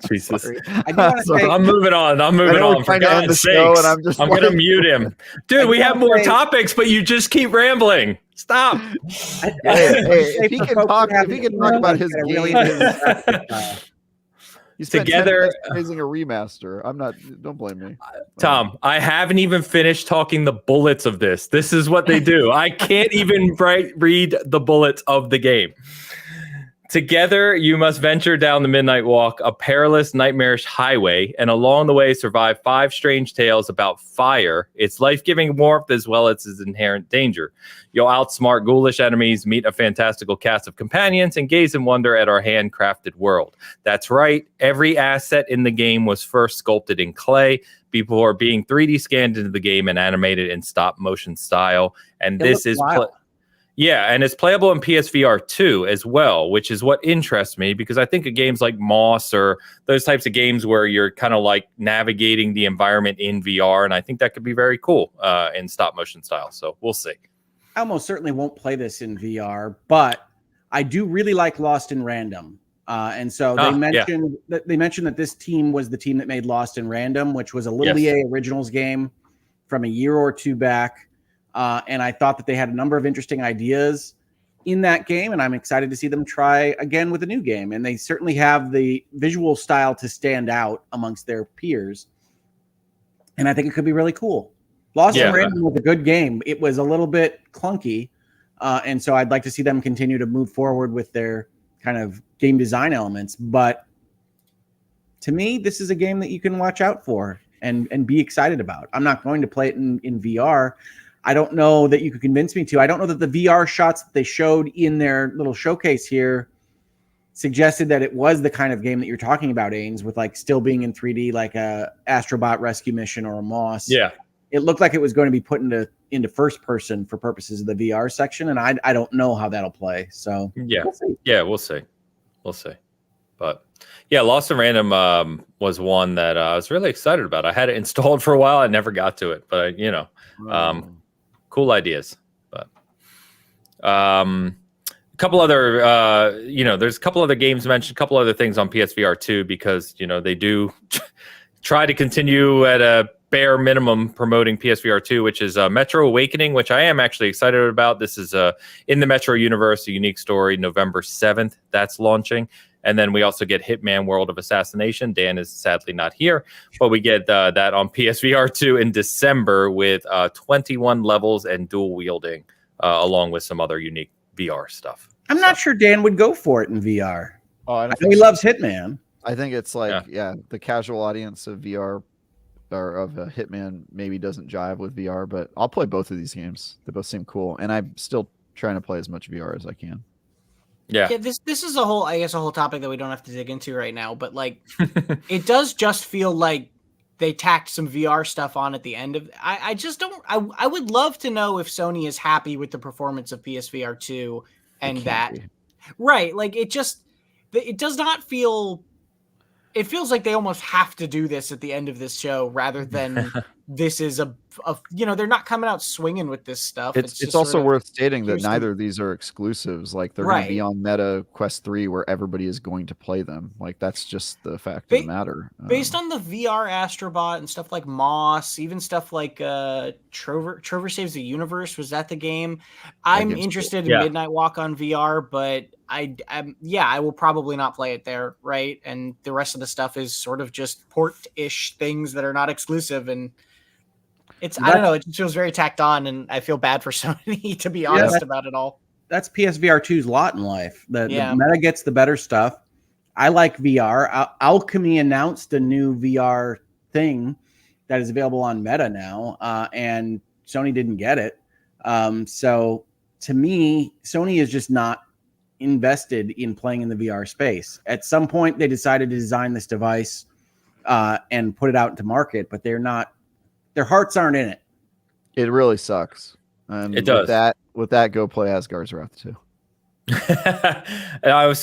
Jesus. I'm moving on. For God's sakes, I'm gonna mute him, dude. We have more topics, but you just keep rambling. Stop. Hey, if he can talk about his game, he's together raising a remaster. I'm not. Don't blame me, Tom. I haven't even finished talking the bullets of this. This is what they do. I can't even read the bullets of the game. Together, you must venture down the Midnight Walk, a perilous, nightmarish highway, and along the way survive 5 strange tales about fire, its life-giving warmth, as well as its inherent danger. You'll outsmart ghoulish enemies, meet a fantastical cast of companions, and gaze in wonder at our handcrafted world. That's right, every asset in the game was first sculpted in clay before being 3D scanned into the game and animated in stop-motion style. And this is... Yeah, and it's playable in PSVR2 as well, which is what interests me because I think of games like Moss or those types of games where you're kind of like navigating the environment in VR, and I think that could be very cool in stop motion style. So we'll see. I almost certainly won't play this in VR, but I do really like Lost in Random. And so they mentioned that this team was the team that made Lost in Random, which was a little EA Originals game from a year or two back. And I thought that they had a number of interesting ideas in that game, and I'm excited to see them try again with a new game. And they certainly have the visual style to stand out amongst their peers. And I think it could be really cool. Lost in Random was a good game. It was a little bit clunky. And so I'd like to see them continue to move forward with their kind of game design elements. But to me, this is a game that you can watch out for and be excited about. I'm not going to play it in VR. I don't know that you could convince me to. I don't know that the VR shots that they showed in their little showcase here suggested that it was the kind of game that you're talking about, Ains, with like still being in 3D, like a Astrobot rescue mission or a Moss. Yeah. It looked like it was going to be put into first person for purposes of the VR section, and I don't know how that'll play. So yeah, we'll see. Yeah, we'll see. But yeah, Lost in Random was one that I was really excited about. I had it installed for a while. I never got to it, but cool ideas. But a couple other, there's a couple other games mentioned, a couple other things on PSVR2 because they do try to continue at a bare minimum promoting PSVR2, which is Metro Awakening, which I am actually excited about. This is in the Metro universe, a unique story. November 7th, that's launching. And then we also get Hitman World of Assassination. Dan is sadly not here, but we get that on PSVR2 in December with 21 levels and dual wielding, along with some other unique VR stuff. I'm not sure Dan would go for it in VR. Oh, I know he loves Hitman. I think it's like, the casual audience of VR or of Hitman maybe doesn't jive with VR, but I'll play both of these games. They both seem cool, and I'm still trying to play as much VR as I can. Yeah, this is a whole topic that we don't have to dig into right now, but like it does just feel like they tacked some VR stuff on at the end of I just don't I would love to know if Sony is happy with the performance of PSVR 2 and that be. Right, like it does not feel, it feels like they almost have to do this at the end of this show rather than this is a they're not coming out swinging with this stuff. It's also worth stating that neither of these are exclusives. Like they're going to be on Meta Quest 3 where everybody is going to play them. Like that's just the fact of the matter. Based on the VR Astrobot and stuff like Moss, even stuff like Trover Saves the Universe, was that the game? I'm interested in Midnight Walk on VR, but I will probably not play it there, right? And the rest of the stuff is sort of just port-ish things that are not exclusive, and I don't know, it just feels very tacked on, and I feel bad for Sony, to be honest about it all. That's PSVR 2's lot in life. The Meta gets the better stuff. I like VR. Alchemy announced a new VR thing that is available on Meta now, and Sony didn't get it. So to me, Sony is just not invested in playing in the VR space. At some point, they decided to design this device and put it out into market, but they're not. Their hearts aren't in it. It really sucks. And it does. With that, go play Asgard's Wrath 2.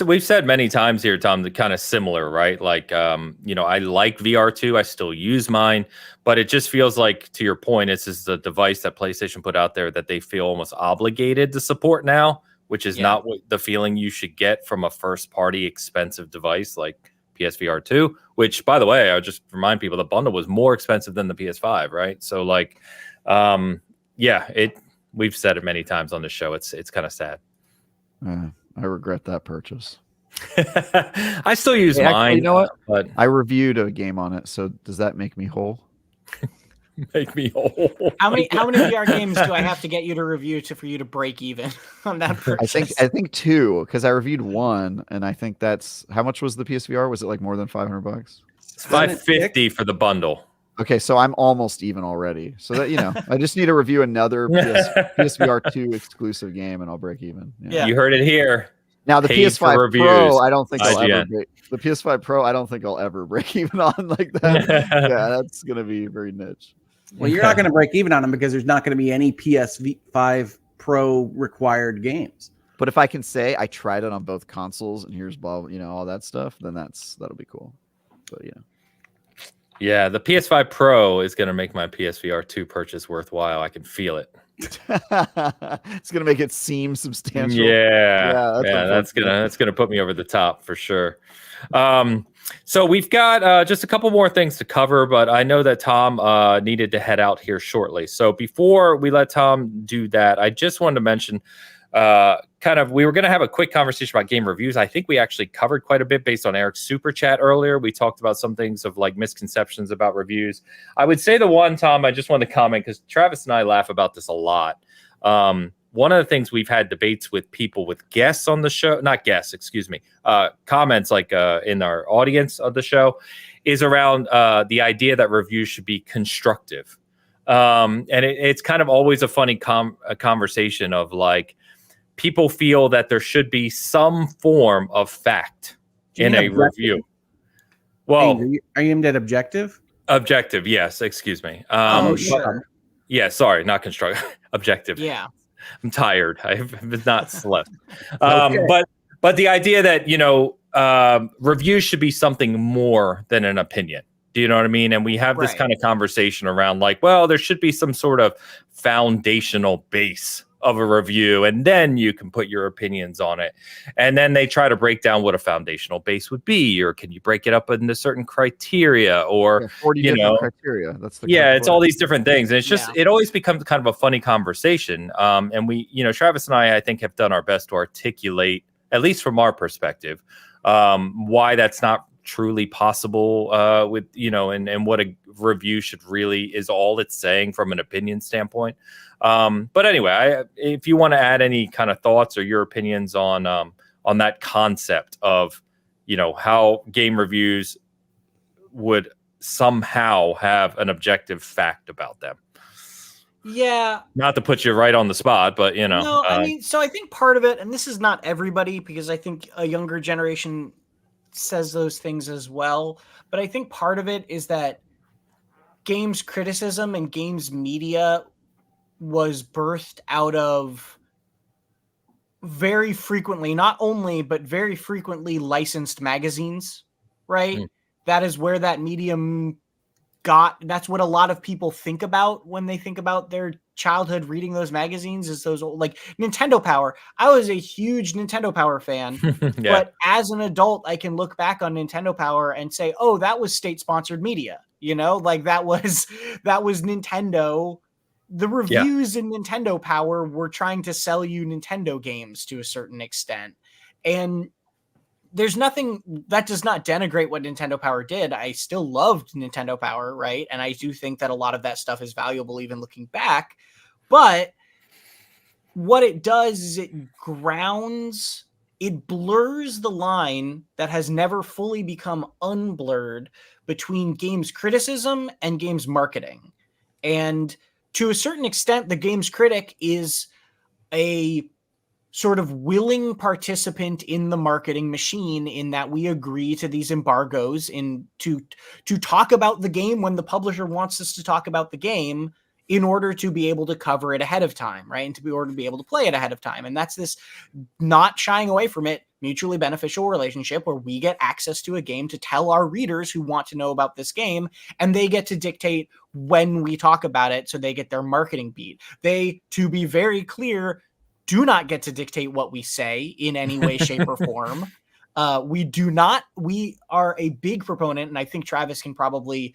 We've said many times here, Tom, the kind of similar, right? Like, I like VR2. I still use mine, but it just feels like, to your point, it's just a device that PlayStation put out there that they feel almost obligated to support now, which is not what the feeling you should get from a first-party expensive device like PSVR 2, which, by the way, I would just remind people the bundle was more expensive than the PS5, right? So, like, we've said it many times on the show. It's kind of sad. I regret that purchase. I still use mine. Actually, you know what? But I reviewed a game on it, so does that make me whole? Make me whole. How many VR games do I have to get you to review for you to break even on that purchase? I think 2, because I reviewed 1, and I think that's how much was the PSVR? Was it like more than $500? It's $550 for the bundle. Okay, so I'm almost even already. So that I just need to review another PSVR 2 exclusive game, and I'll break even. Yeah. You heard it here. Now the PS5 Pro, I don't think I'll ever break. The PS5 Pro, I don't think I'll ever break even on like that. Yeah, that's gonna be very niche. Well, you're not going to break even on them because there's not going to be any PS5 Pro required games. But if I can say I tried it on both consoles and here's all that stuff, then that'll be cool. But yeah, the PS5 Pro is going to make my PSVR 2 purchase worthwhile. I can feel it. It's going to make it seem substantial. That's gonna put me over the top for sure. So we've got just a couple more things to cover, but I know that Tom needed to head out here shortly. So before we let Tom do that, I just wanted to mention we were going to have a quick conversation about game reviews. I think we actually covered quite a bit based on Eric's super chat earlier. We talked about some things of like misconceptions about reviews. I would say the one, Tom, I just want to comment because Travis and I laugh about this a lot. One of the things we've had debates with people with guests on the show, not guests, excuse me, comments like in our audience of the show is around the idea that reviews should be constructive. And it's kind of always a funny conversation of like, people feel that there should be some form of fact Do you in mean a objective? review. Well, Are you aimed at objective? objective, yes. Excuse me. Oh, But sure. yeah, sorry, not constructive. Objective. Yeah. I'm tired. I've not slept. Okay. But the idea that reviews should be something more than an opinion. Do you know what I mean? And we have this Right. kind of conversation around like, well, there should be some sort of foundational base of a review, and then you can put your opinions on it. And then they try to break down what a foundational base would be, or can you break it up into certain criteria, or 40 you different know, criteria. That's the it's all these different things, and it's just Yeah. it always becomes kind of a funny conversation. And we, Travis and I think have done our best to articulate, at least from our perspective, why that's not truly possible with and what a review should really is all it's saying from an opinion standpoint. But anyway, if you want to add any kind of thoughts or your opinions on that concept of how game reviews would somehow have an objective fact about them. Yeah. Not to put you right on the spot, but No, I mean, so I think part of it, and this is not everybody, because I think a younger generation says those things as well, but I think part of it is that games criticism and games media was birthed out of very frequently, not only, but very frequently licensed magazines, right? That is where that medium that's what a lot of people think about when they think about their childhood reading those magazines, is those old, like Nintendo Power. I was a huge Nintendo Power fan, but as an adult, I can look back on Nintendo Power and say, oh, that was state-sponsored media, like that was Nintendo. The reviews in Nintendo Power were trying to sell you Nintendo games to a certain extent. And there's nothing that does not denigrate what Nintendo Power did. I still loved Nintendo Power, right? And I do think that a lot of that stuff is valuable even looking back. But what it does is it blurs the line that has never fully become unblurred between games criticism and games marketing. And to a certain extent, the games critic is a sort of willing participant in the marketing machine, in that we agree to these embargoes to talk about the game when the publisher wants us to talk about the game, in order to be able to cover it ahead of time, right? And to be able to be able to play it ahead of time. And that's this not shying away from it, mutually beneficial relationship where we get access to a game to tell our readers who want to know about this game, and they get to dictate when we talk about it, so they get their marketing beat. They, to be very clear, do not get to dictate what we say in any way, shape, or form. We are a big proponent, and I think Travis can probably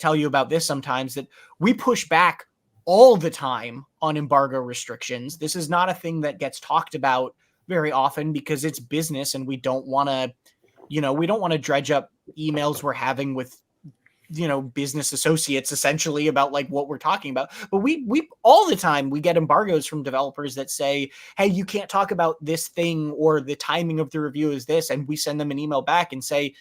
tell you about this sometimes, that we push back all the time on embargo restrictions. This is not a thing that gets talked about very often because it's business, and we don't want to dredge up emails we're having with business associates essentially about like what we're talking about. But we all the time we get embargoes from developers that say, hey, you can't talk about this thing, or the timing of the review is this, and we send them an email back and say,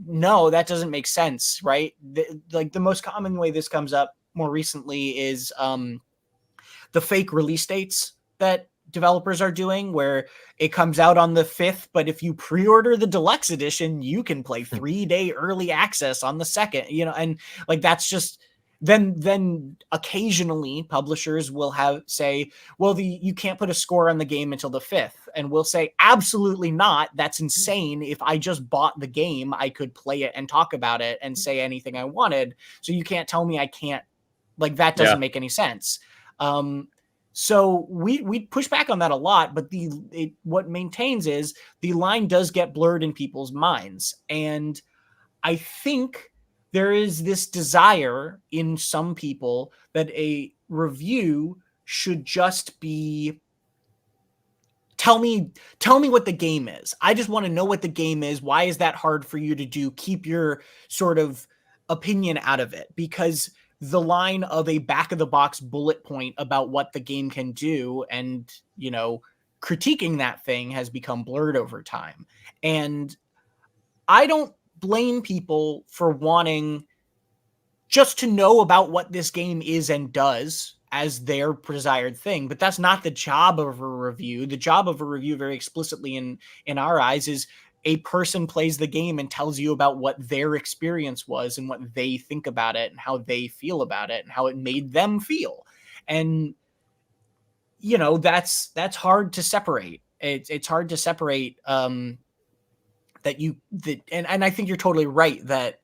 no, that doesn't make sense, right? The most common way this comes up more recently is the fake release dates that developers are doing, where it comes out on the 5th, but if you pre-order the deluxe edition, you can play 3-day early access on the 2nd, and like that's just then occasionally publishers will say, well, you can't put a score on the game until the 5th, and we'll say, absolutely not, that's insane. If I just bought the game, I could play it and talk about it and say anything I wanted, so you can't tell me I can't. Like, that doesn't make any sense. So we push back on that a lot, but what maintains is the line does get blurred in people's minds. And I think there is this desire in some people that a review should just be, tell me what the game is. I just want to know what the game is. Why is that hard for you to do? Keep your sort of opinion out of it, because the line of a back-of-the-box bullet point about what the game can do and, critiquing that thing has become blurred over time. And I don't blame people for wanting just to know about what this game is and does as their desired thing. But that's not the job of a review. The job of a review, very explicitly in our eyes, is a person plays the game and tells you about what their experience was and what they think about it and how they feel about it and how it made them feel. And, you know, that's hard to separate. It's hard to separate and I think you're totally right that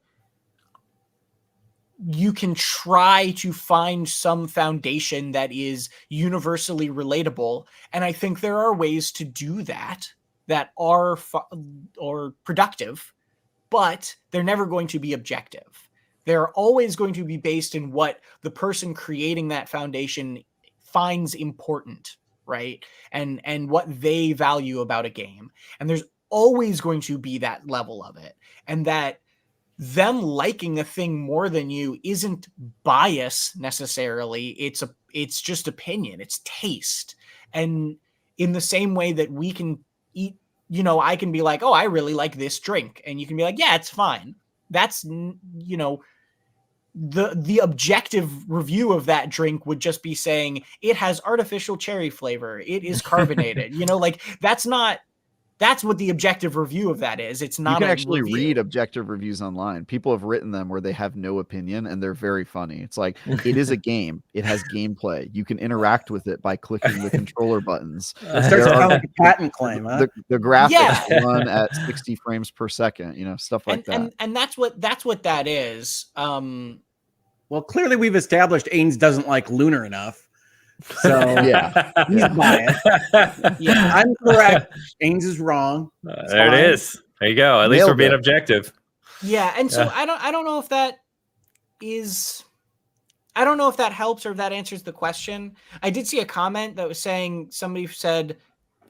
you can try to find some foundation that is universally relatable. And I think there are ways to do that are or productive, but they're never going to be objective. They're always going to be based in what the person creating that foundation finds important, right? And what they value about a game. And there's always going to be that level of it. And that them liking a thing more than you isn't bias necessarily. It's just opinion. It's taste. And in the same way that we can eat, you know, I can be like, oh, I really like this drink. And you can be like, yeah, it's fine. That's, you know, the objective review of that drink would just be saying it has artificial cherry flavor. It is carbonated, you know, like that's what the objective review of that is. It's not. You can actually read objective reviews online. People have written them where they have no opinion, and they're very funny. It's like, it is a game. It has gameplay. You can interact with it by clicking the controller buttons. It starts to sound like a patent claim, huh? The graphics run at 60 frames per second. You know, stuff like that. And that's what that is. Well, clearly we've established Ains doesn't like Lunar enough. So yeah, he's biased. Yeah, I'm correct. Ains is wrong. There it is. There you go. At least we're being objective. Yeah, and so I don't know if that is. I don't know if that helps or if that answers the question. I did see a comment that was saying somebody said,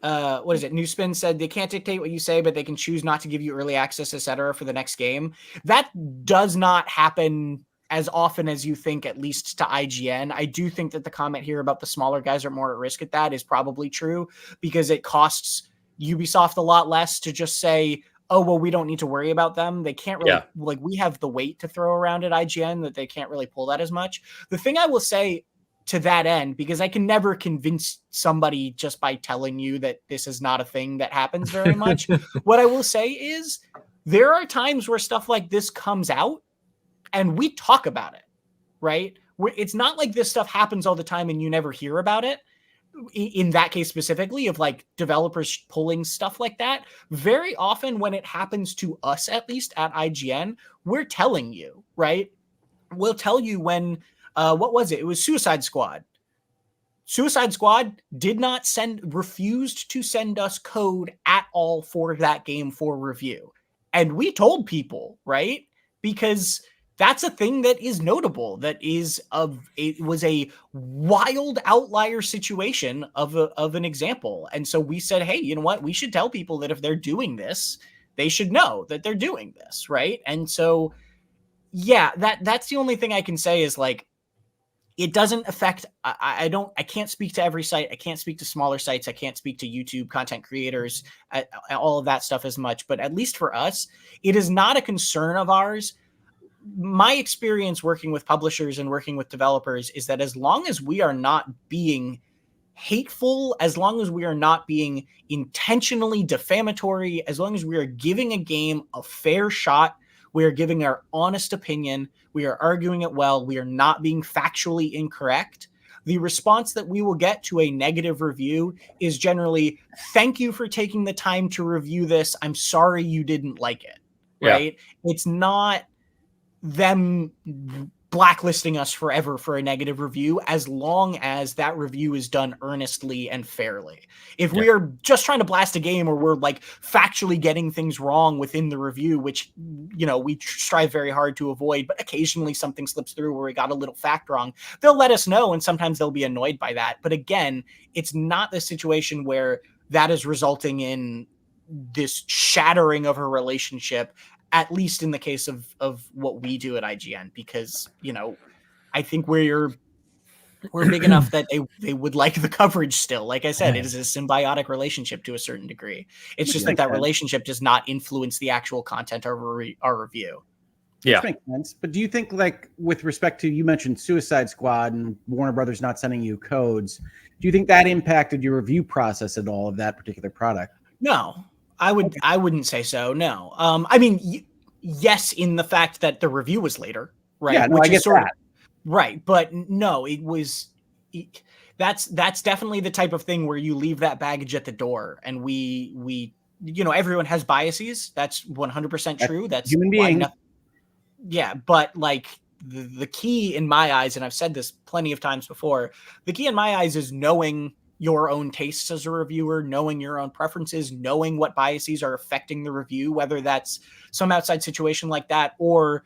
what is it? Newspin said they can't dictate what you say, but they can choose not to give you early access, etc. for the next game. That does not happen as often as you think, at least to IGN. I do think that the comment here about the smaller guys are more at risk at that is probably true, because it costs Ubisoft a lot less to just say, oh, well, we don't need to worry about them. They can't really, like, we have the weight to throw around at IGN that they can't really pull that as much. The thing I will say to that end, because I can never convince somebody just by telling you that this is not a thing that happens very much. What I will say is there are times where stuff like this comes out and we talk about it, right? It's not like this stuff happens all the time and you never hear about it. In that case specifically, of like developers pulling stuff like that, very often when it happens to us, at least at IGN, we're telling you, right? We'll tell you when, what was it? It was Suicide Squad. Suicide Squad refused to send us code at all for that game for review. And we told people, right? Because that's a thing that is notable. It was a wild outlier situation of an example. And so we said, hey, you know what? We should tell people that if they're doing this, they should know that they're doing this, right? And so, yeah, that's the only thing I can say is like, it doesn't affect, I can't speak to every site. I can't speak to smaller sites. I can't speak to YouTube content creators, all of that stuff as much. But at least for us, it is not a concern of ours. My experience working with publishers and working with developers is that as long as we are not being hateful, as long as we are not being intentionally defamatory, as long as we are giving a game a fair shot, we are giving our honest opinion, we are arguing it well, we are not being factually incorrect, the response that we will get to a negative review is generally, thank you for taking the time to review this. I'm sorry you didn't like it, right? Yeah. It's not them blacklisting us forever for a negative review, as long as that review is done earnestly and fairly. If we are just trying to blast a game, or we're like factually getting things wrong within the review, which, you know, we strive very hard to avoid, but occasionally something slips through where we got a little fact wrong, they'll let us know, and sometimes they'll be annoyed by that. But again, it's not the situation where that is resulting in this shattering of a relationship, at least in the case of what we do at IGN, because, you know, I think we're big enough that they would like the coverage still. Like I said, it is a symbiotic relationship to a certain degree. It's just that relationship does not influence the actual content of our review. Yeah. Which makes sense. But do you think, like, with respect to, you mentioned Suicide Squad and Warner Brothers not sending you codes, do you think that impacted your review process at all of that particular product? No, I wouldn't say so. No. I mean, yes, in the fact that the review was later, right? Yeah, no, Which I get is sort that. of right, but no, it was. That's definitely the type of thing where you leave that baggage at the door, and we everyone has biases. That's 100% true. That's human why being. yeah, but like the key in my eyes, and I've said this plenty of times before, the key in my eyes is knowing your own tastes as a reviewer, knowing your own preferences, knowing what biases are affecting the review, whether that's some outside situation like that or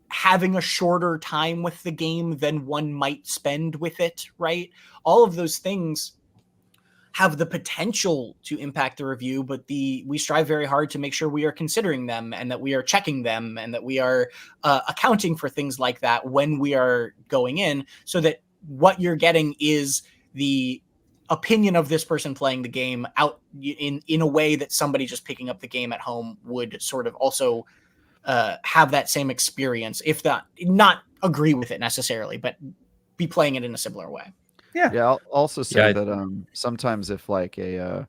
having a shorter time with the game than one might spend with it, right? All of those things have the potential to impact the review, but we strive very hard to make sure we are considering them and that we are checking them and that we are accounting for things like that when we are going in, so that what you're getting is the opinion of this person playing the game out in a way that somebody just picking up the game at home would sort of also have that same experience, if not agree with it necessarily, but be playing it in a similar way. Yeah, I'll also say Yeah. that sometimes if like a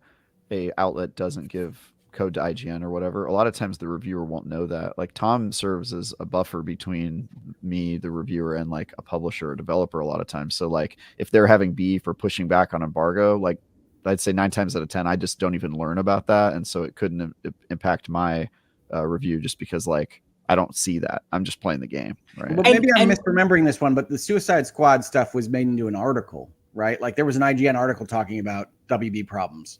outlet doesn't give code to IGN or whatever, a lot of times the reviewer won't know that. Like Tom serves as a buffer between me, the reviewer, and like a publisher or developer a lot of times. So like if they're having beef or pushing back on embargo, like I'd say 9 times out of 10, I just don't even learn about that, and so it couldn't impact my review just because like I don't see that. I'm just playing the game, right? But maybe I'm misremembering this one, but the Suicide Squad stuff was made into an article, right? Like there was an IGN article talking about WB problems.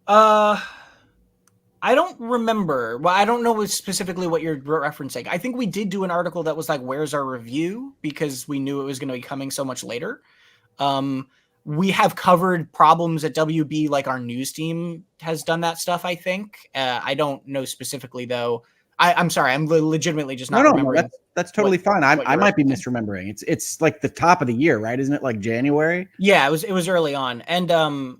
I don't remember. Well, I don't know specifically what you're referencing. I think we did do an article that was like, "Where's our review?" because we knew it was going to be coming so much later. We have covered problems at WB, like our news team has done that stuff, I think. I don't know specifically, though. I'm sorry. I'm legitimately just not remembering. No, that's totally fine. I might be misremembering. It's like the top of the year, right? Isn't it like January? Yeah, it was early on. And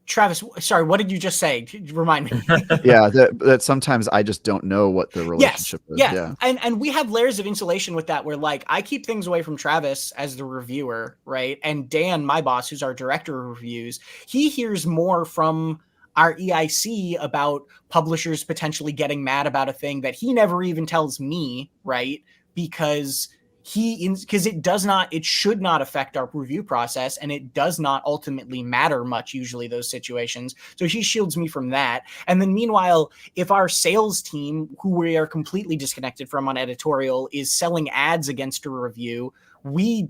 Travis, sorry, what did you just say? Remind me. Yeah, that sometimes I just don't know what the relationship is. Yeah. And we have layers of insulation with that, where like I keep things away from Travis as the reviewer, right? And Dan, my boss, who's our director of reviews, he hears more from our EIC about publishers potentially getting mad about a thing that he never even tells me, right? Because it should not affect our review process, and it does not ultimately matter much, usually those situations. So he shields me from that. And then meanwhile, if our sales team, who we are completely disconnected from on editorial, is selling ads against a review, we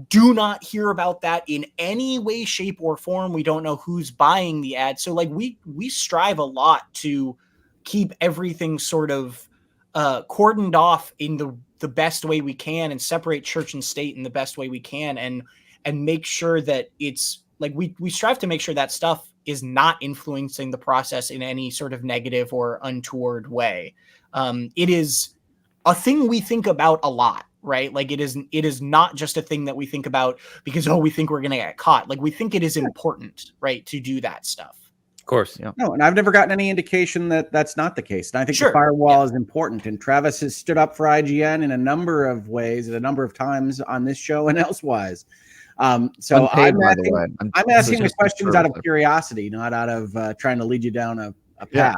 do not hear about that in any way, shape, or form. We don't know who's buying the ad. So like we strive a lot to keep everything sort of cordoned off in the best way we can, and separate church and state in the best way we can, and make sure that it's like we strive to make sure that stuff is not influencing the process in any sort of negative or untoward way. It is a thing we think about a lot, right? Like it is not just a thing that we think about because, we think we're going to get caught. Like we think it is important, right, to do that stuff. Of course. Yeah. No, and I've never gotten any indication that that's not the case. And I think the firewall is important. And Travis has stood up for IGN in a number of ways at a number of times on this show and elsewise. So Unpaid, I'm asking the questions out of curiosity, not out of trying to lead you down a path. Yeah.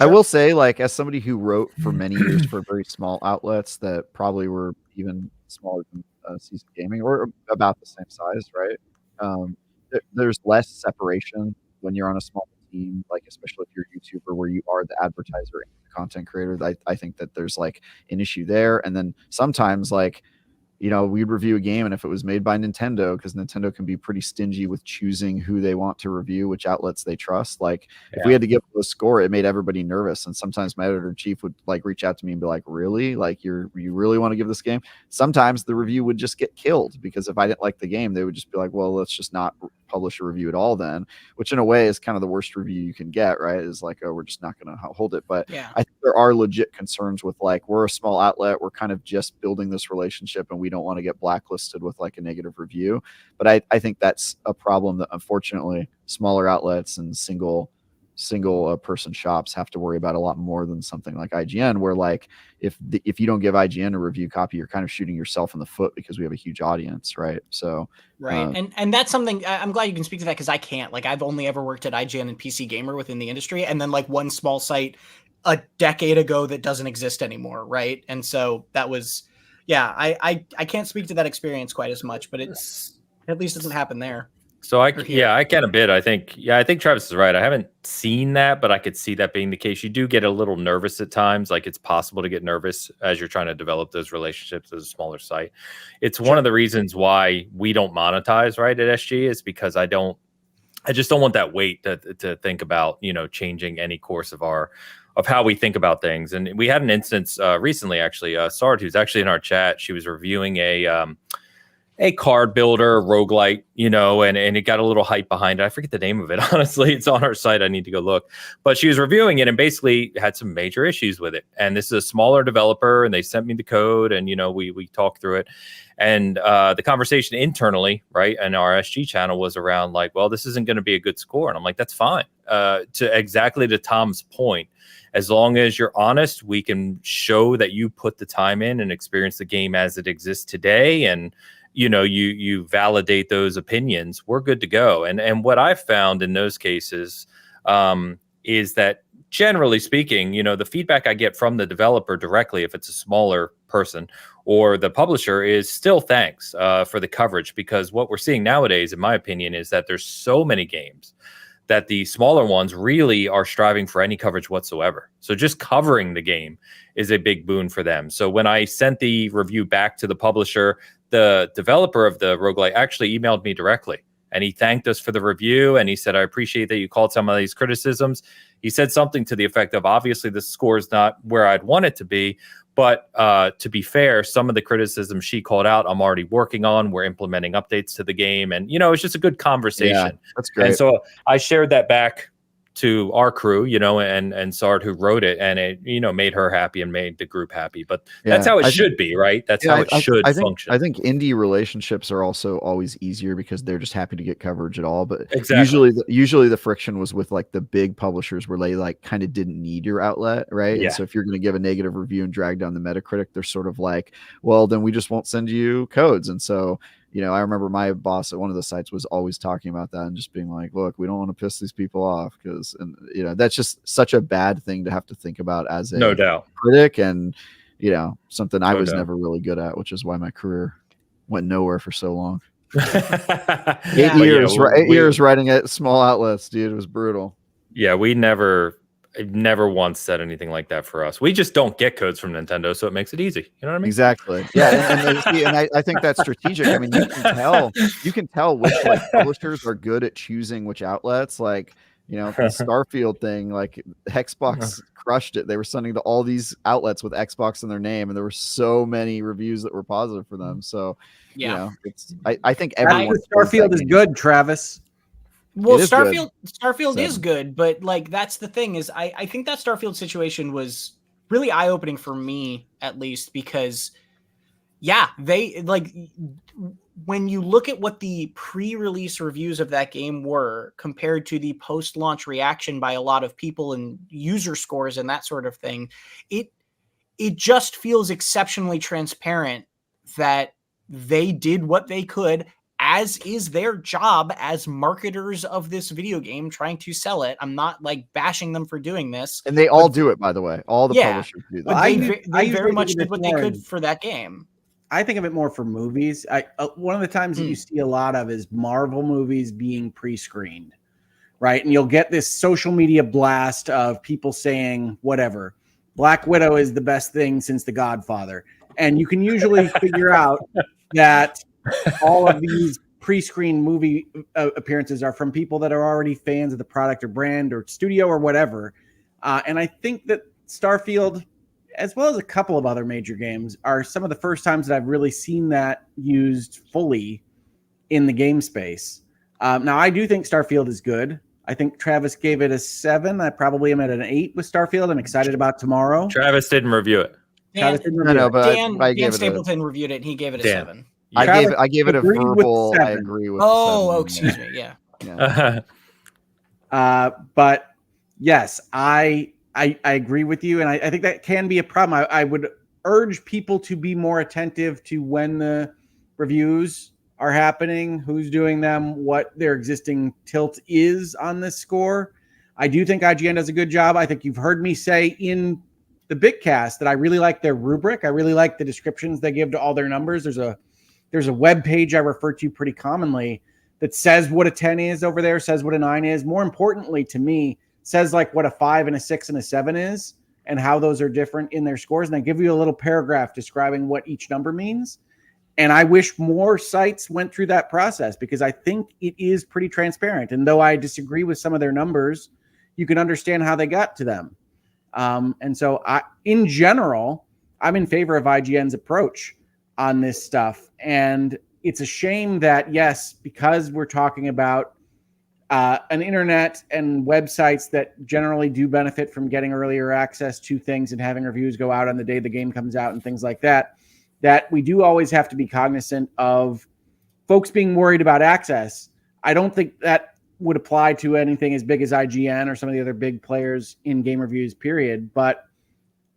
I will say, like, as somebody who wrote for many years for very small outlets that probably were even smaller than Season Gaming, or about the same size, right? There's less separation when you're on a small team, like especially if you're a YouTuber where you are the advertiser and the content creator. I think that there's like an issue there. And then sometimes like, we'd review a game, and if it was made by Nintendo, because Nintendo can be pretty stingy with choosing who they want to review, which outlets they trust. Like if we had to give a score, it made everybody nervous. And sometimes my editor-in-chief would like reach out to me and be like, really? Like you really want to give this game? Sometimes the review would just get killed, because if I didn't like the game, they would just be like, well, let's just not publish a review at all then, which in a way is kind of the worst review you can get, right? Is like, oh, we're just not going to hold it. But I think there are legit concerns with like, we're a small outlet, we're kind of just building this relationship, and we don't want to get blacklisted with like a negative review. But I think that's a problem that unfortunately smaller outlets and single single person shops have to worry about a lot more than something like IGN, where like if you don't give IGN a review copy, you're kind of shooting yourself in the foot because we have a huge audience, right? So right, and that's something I'm glad you can speak to that, because I can't. Like, I've only ever worked at IGN and PC Gamer within the industry, and then like one small site a decade ago that doesn't exist anymore, right? And so that was, yeah, I can't speak to that experience quite as much, but it's at least doesn't happen there. So I can a bit. I think Travis is right. I haven't seen that, but I could see that being the case. You do get a little nervous at times. Like, it's possible to get nervous as you're trying to develop those relationships as a smaller site. It's one of the reasons why we don't monetize right at SG, is because I just don't want that weight to think about, changing any course of how we think about things. And we had an instance recently, actually, Sard, who's actually in our chat. She was reviewing a card builder roguelite, and it got a little hype behind it. I forget the name of it. Honestly, it's on our site. I need to go look, but she was reviewing it and basically had some major issues with it. And this is a smaller developer, and they sent me the code, and, we talked through it. And the conversation internally, right, and our SG channel was around like, well, this isn't going to be a good score. And I'm like, that's fine. To Tom's point, as long as you're honest, we can show that you put the time in and experience the game as it exists today. And, you validate those opinions, we're good to go. And what I've found in those cases is that, generally speaking, the feedback I get from the developer directly, if it's a smaller person, or the publisher, is still thanks for the coverage. Because what we're seeing nowadays, in my opinion, is that there's so many games that the smaller ones really are striving for any coverage whatsoever. So just covering the game is a big boon for them. So when I sent the review back to the publisher, the developer of the roguelite actually emailed me directly, and he thanked us for the review. And he said, I appreciate that you called some of these criticisms. He said something to the effect of, obviously the score is not where I'd want it to be, but to be fair, some of the criticisms she called out, I'm already working on. We're implementing updates to the game. And, it's just a good conversation. Yeah, that's great. And so I shared that back to our crew, and Sard, who wrote it, and it, made her happy and made the group happy. But that's how it should be, right? That's how it should function. I think indie relationships are also always easier because they're just happy to get coverage at all. But exactly. usually the friction was with like the big publishers, where they like kind of didn't need your outlet, right? Yeah. And so if you're going to give a negative review and drag down the Metacritic, they're sort of like, well, then we just won't send you codes. And so, I remember my boss at one of the sites was always talking about that and just being like, look, we don't want to piss these people off, because, that's just such a bad thing to have to think about as a no doubt critic, and, something I was never really good at, which is why my career went nowhere for so long. 8 years, 8 years writing at small outlets, dude. It was brutal. Yeah, I've never once said anything like that for us. We just don't get codes from Nintendo, so it makes it easy. You know what I mean? Exactly. Yeah, and I think that's strategic. I mean, you can tell which publishers are good at choosing which outlets. Like, the Starfield thing, like Xbox crushed it. They were sending to all these outlets with Xbox in their name, and there were so many reviews that were positive for them. So, I think everyone. Starfield is good, Travis. Well, Starfield is good, but like that's the thing is I think that Starfield situation was really eye-opening for me, at least, because they like, when you look at what the pre-release reviews of that game were compared to the post-launch reaction by a lot of people and user scores and that sort of thing, it just feels exceptionally transparent that they did what they could, as is their job as marketers of this video game, trying to sell it. I'm not like bashing them for doing this. And they all do it, by the way. All the publishers do that. They very much did what they could for that game. I think of it more for movies. One of the times that you see a lot of is Marvel movies being pre-screened, right? And you'll get this social media blast of people saying whatever, Black Widow is the best thing since The Godfather. And you can usually figure out that all of these pre-screened movie appearances are from people that are already fans of the product or brand or studio or whatever. And I think that Starfield, as well as a couple of other major games, are some of the first times that I've really seen that used fully in the game space. Now, I do think Starfield is good. I think Travis gave it a 7. I probably am at an 8 with Starfield. I'm excited about tomorrow. Travis didn't review it. Dan Stapleton reviewed it, and he gave it a 7. I gave it a verbal. I agree with. Oh, excuse me. Yeah. But Yes, I agree with you, and I think that can be a problem. I would urge people to be more attentive to when the reviews are happening, who's doing them, what their existing tilt is on this score. I do think IGN does a good job. I think you've heard me say in the Bitcast that I really like their rubric. I really like the descriptions they give to all their numbers. There's a web page I refer to pretty commonly that says what a 10 is over there, says what a 9 is. More importantly to me, says like what a 5 and a 6 and a 7 is and how those are different in their scores. And I give you a little paragraph describing what each number means. And I wish more sites went through that process because I think it is pretty transparent. And though I disagree with some of their numbers, you can understand how they got to them. And so in general, I'm in favor of IGN's approach on this stuff. And it's a shame that, yes, because we're talking about an internet and websites that generally do benefit from getting earlier access to things and having reviews go out on the day the game comes out and things like that, that we do always have to be cognizant of folks being worried about access. I don't think that would apply to anything as big as IGN or some of the other big players in game reviews, period. But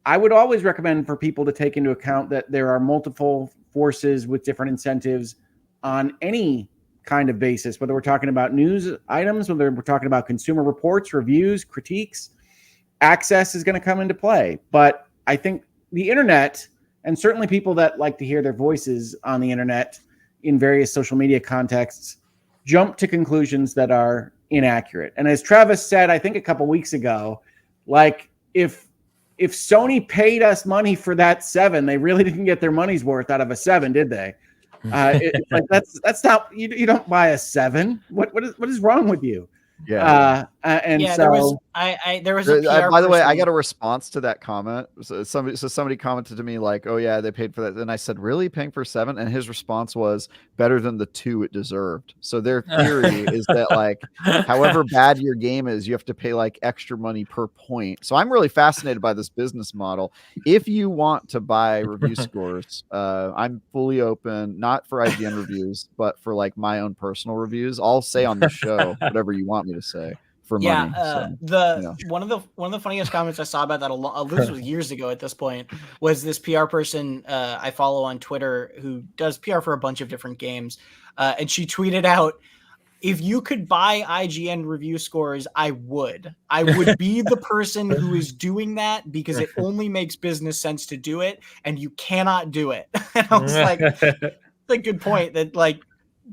I would always recommend for people to take into account that there are multiple forces with different incentives on any kind of basis, whether we're talking about news items, whether we're talking about consumer reports, reviews, critiques. Access is going to come into play. But I think the internet, and certainly people that like to hear their voices on the internet in various social media contexts, jump to conclusions that are inaccurate. And as Travis said, I think a couple weeks ago, like if Sony paid us money for that 7, they really didn't get their money's worth out of a 7, did they? Like that's not, you don't buy a 7. What is wrong with you? Yeah. And yeah, so there was a PR by the way, I person- got a response to that comment. So somebody commented to me like, "Oh yeah, they paid for that." Then I said, "Really, paying for 7?" And his response was, "Better than the 2 it deserved." So their theory is that like, however bad your game is, you have to pay like extra money per point. So I'm really fascinated by this business model. If you want to buy review scores, I'm fully open, not for IGN reviews, but for like my own personal reviews. I'll say on the show whatever you want me to say for money. One of the funniest comments I saw about that this was years ago at this point, was this PR person I follow on Twitter who does PR for a bunch of different games, and she tweeted out, "If you could buy IGN review scores, I would be the person who is doing that because it only makes business sense to do it, and you cannot do it." And I was like, "That's a good point. That like."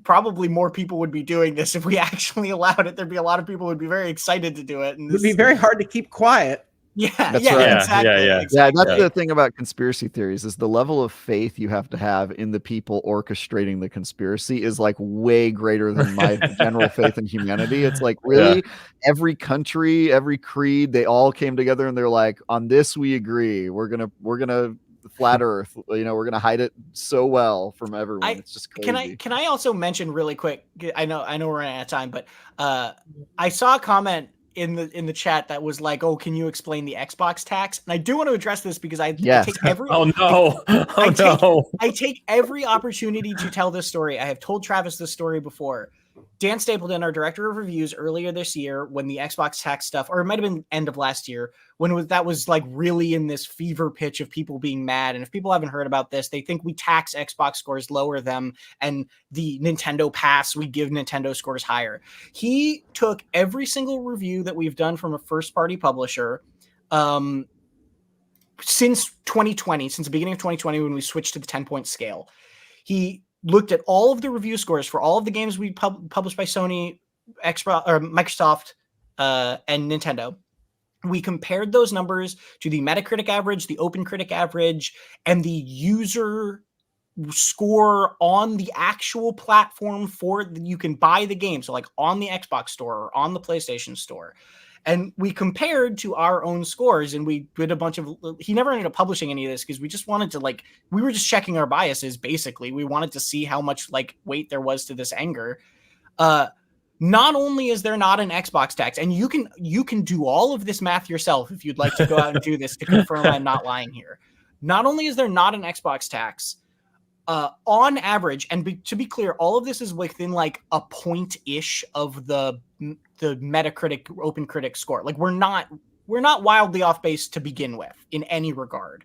Probably more people would be doing this if we actually allowed it. There'd be a lot of people who would be very excited to do it. And it would be very hard to keep quiet. Yeah, that's yeah, right. exactly. Yeah. Yeah, that's the thing about conspiracy theories is the level of faith you have to have in the people orchestrating the conspiracy is like way greater than my general faith in humanity. It's like really every country, every creed, they all came together and they're like, on this we agree. We're gonna flat earth, we're gonna hide it so well from everyone. It's just crazy. Can I also mention really quick, I know we're running out of time, but I saw a comment in the chat that was like, "Oh, can you explain the Xbox tax?" And I do want to address this because I take every I take every opportunity to tell this story. I have told Travis this story before. Dan Stapleton, our director of reviews, earlier this year, when the Xbox tax stuff, or it might have been end of last year, when that was like really in this fever pitch of people being mad. And if people haven't heard about this, they think we tax Xbox scores, lower them, and the Nintendo Pass, we give Nintendo scores higher. He took every single review that we've done from a first-party publisher since 2020, since the beginning of 2020 when we switched to the 10-point scale. He looked at all of the review scores for all of the games we published by Sony, Microsoft, and Nintendo. We compared those numbers to the Metacritic average, the OpenCritic average, and the user score on the actual platform you can buy the game. So like on the Xbox store or on the PlayStation store. And we compared to our own scores, and we did a bunch of. He never ended up publishing any of this because we just wanted to we were just checking our biases. Basically, we wanted to see how much weight there was to this anger. Not only is there not an Xbox tax, and you can do all of this math yourself if you'd like to go out and do this to confirm I'm not lying here. Not only is there not an Xbox tax, on average, and to be clear, all of this is within like a point-ish of the Metacritic Open Critic score. Like we're not wildly off base to begin with in any regard.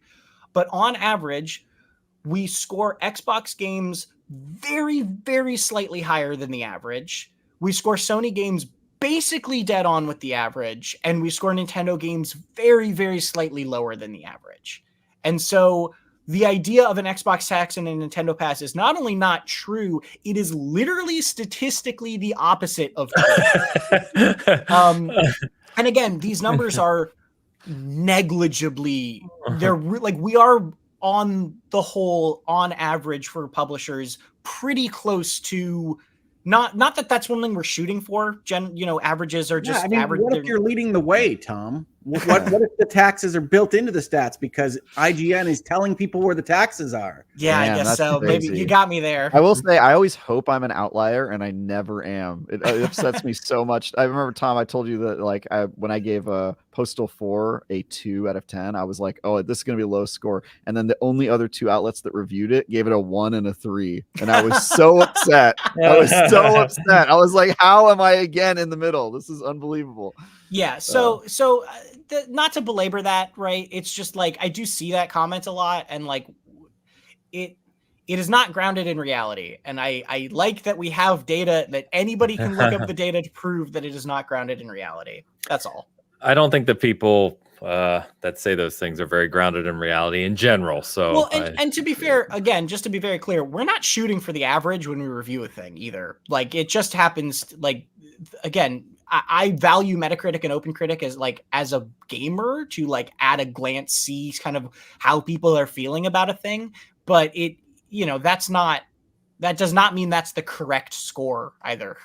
But on average, we score Xbox games very, very slightly higher than the average. We score Sony games basically dead on with the average, and we score Nintendo games very, very slightly lower than the average. And so the idea of an Xbox tax and a Nintendo pass is not only not true, it is literally statistically the opposite of true. And again, these numbers are negligibly, they're like, we are on the whole, on average for publishers, pretty close to not that that's one thing we're shooting for. Averages are just average. What if you're leading the way, Tom? What if the taxes are built into the stats because IGN is telling people where the taxes are? Yeah, Man, I guess so. crazy. Maybe you got me there. I will say, I always hope I'm an outlier, and I never am. It upsets me so much. I remember, Tom, I told you that like when I gave Postal 4 a 2 out of 10, I was like, oh, this is going to be a low score. And then the only other two outlets that reviewed it gave it a 1 and a 3. And I was so upset. I was so upset. I was like, how am I again in the middle? This is unbelievable. Yeah. Not to belabor that, right? It's just like, I do see that comment a lot, and like it is not grounded in reality. And I like that we have data that anybody can look up the data to prove that it is not grounded in reality. That's all. I don't think the people that say those things are very grounded in reality in general. So, well, and to be fair, again, just to be very clear, we're not shooting for the average when we review a thing either. Like, it just happens, like, again, I value Metacritic and OpenCritic as a gamer to like at a glance see kind of how people are feeling about a thing, but that does not mean that's the correct score either.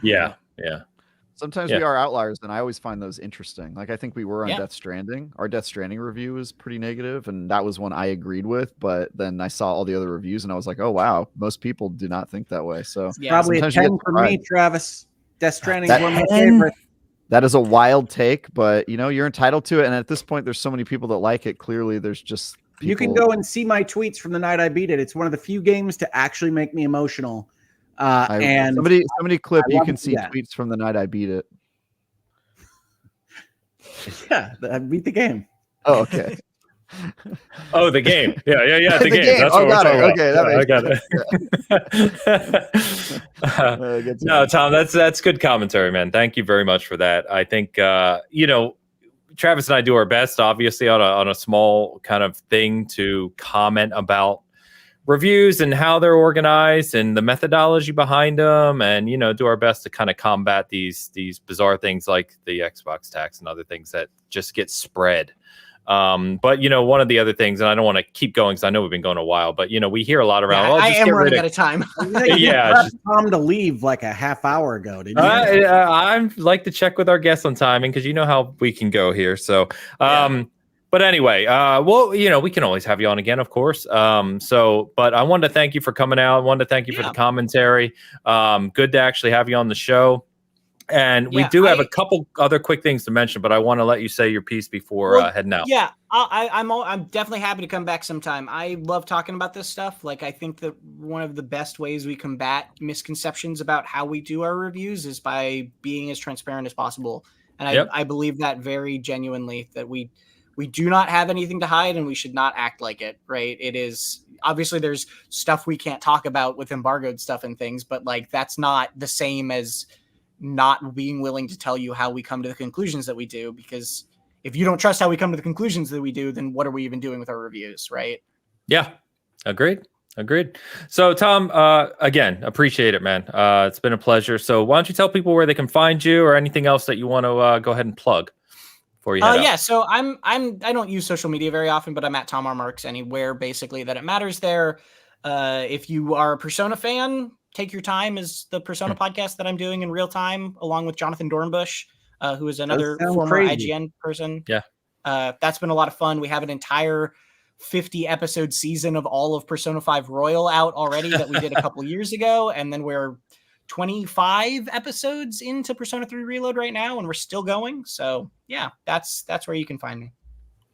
Yeah. Sometimes we are outliers, and I always find those interesting. Like, I think we were on Death Stranding. Our Death Stranding review was pretty negative, and that was one I agreed with. But then I saw all the other reviews, and I was like, oh, wow, most people do not think that way. So probably a 10 for me, Travis. Death Stranding is one of my favorites. That is a wild take, but you're entitled to it. And at this point, there's so many people that like it. Clearly, there's just people... You can go and see my tweets from the night I beat it. It's one of the few games to actually make me emotional. And somebody clip, you can see tweets from the night I beat it. Yeah, I beat the game. Oh, okay. Oh, the game. Yeah. The game. That's what we're talking about. Okay, I got it. No, Tom, that's good commentary, man. Thank you very much for that. I think Travis and I do our best, obviously, on a small kind of thing to comment about reviews and how they're organized and the methodology behind them, and do our best to kind of combat these bizarre things like the Xbox tax and other things that just get spread. But one of the other things, and I don't want to keep going because I know we've been going a while, but we hear a lot around. Yeah, I am running out of time. Yeah, Tom to leave like a half hour ago. Did you? I like to check with our guests on timing because you know how we can go here. So, but anyway, we can always have you on again, of course. But I wanted to thank you for coming out. I wanted to thank you for the commentary. Good to actually have you on the show. And we do have a couple other quick things to mention, but I want to let you say your piece before heading out. Yeah, I'm definitely happy to come back sometime. I love talking about this stuff. Like, I think that one of the best ways we combat misconceptions about how we do our reviews is by being as transparent as possible. And I believe that very genuinely, that we do not have anything to hide, and we should not act like it, right? It is obviously there's stuff we can't talk about with embargoed stuff and things, but like that's not the same as not being willing to tell you how we come to the conclusions that we do, because if you don't trust how we come to the conclusions that we do, then what are we even doing with our reviews, right? Yeah, agreed. So Tom, again, appreciate it, man. It's been a pleasure. So why don't you tell people where they can find you, or anything else that you want to go ahead and plug before you head out? So I don't use social media very often, but I'm at Tom R. Marks anywhere basically that it matters there. If you are a Persona fan, Take Your Time is the Persona podcast that I'm doing in real time, along with Jonathan Dornbush, who is another former IGN person. Yeah. That's been a lot of fun. We have an entire 50-episode season of all of Persona 5 Royal out already that we did a couple years ago. And then we're 25 episodes into Persona 3 Reload right now, and we're still going. So, yeah, that's where you can find me.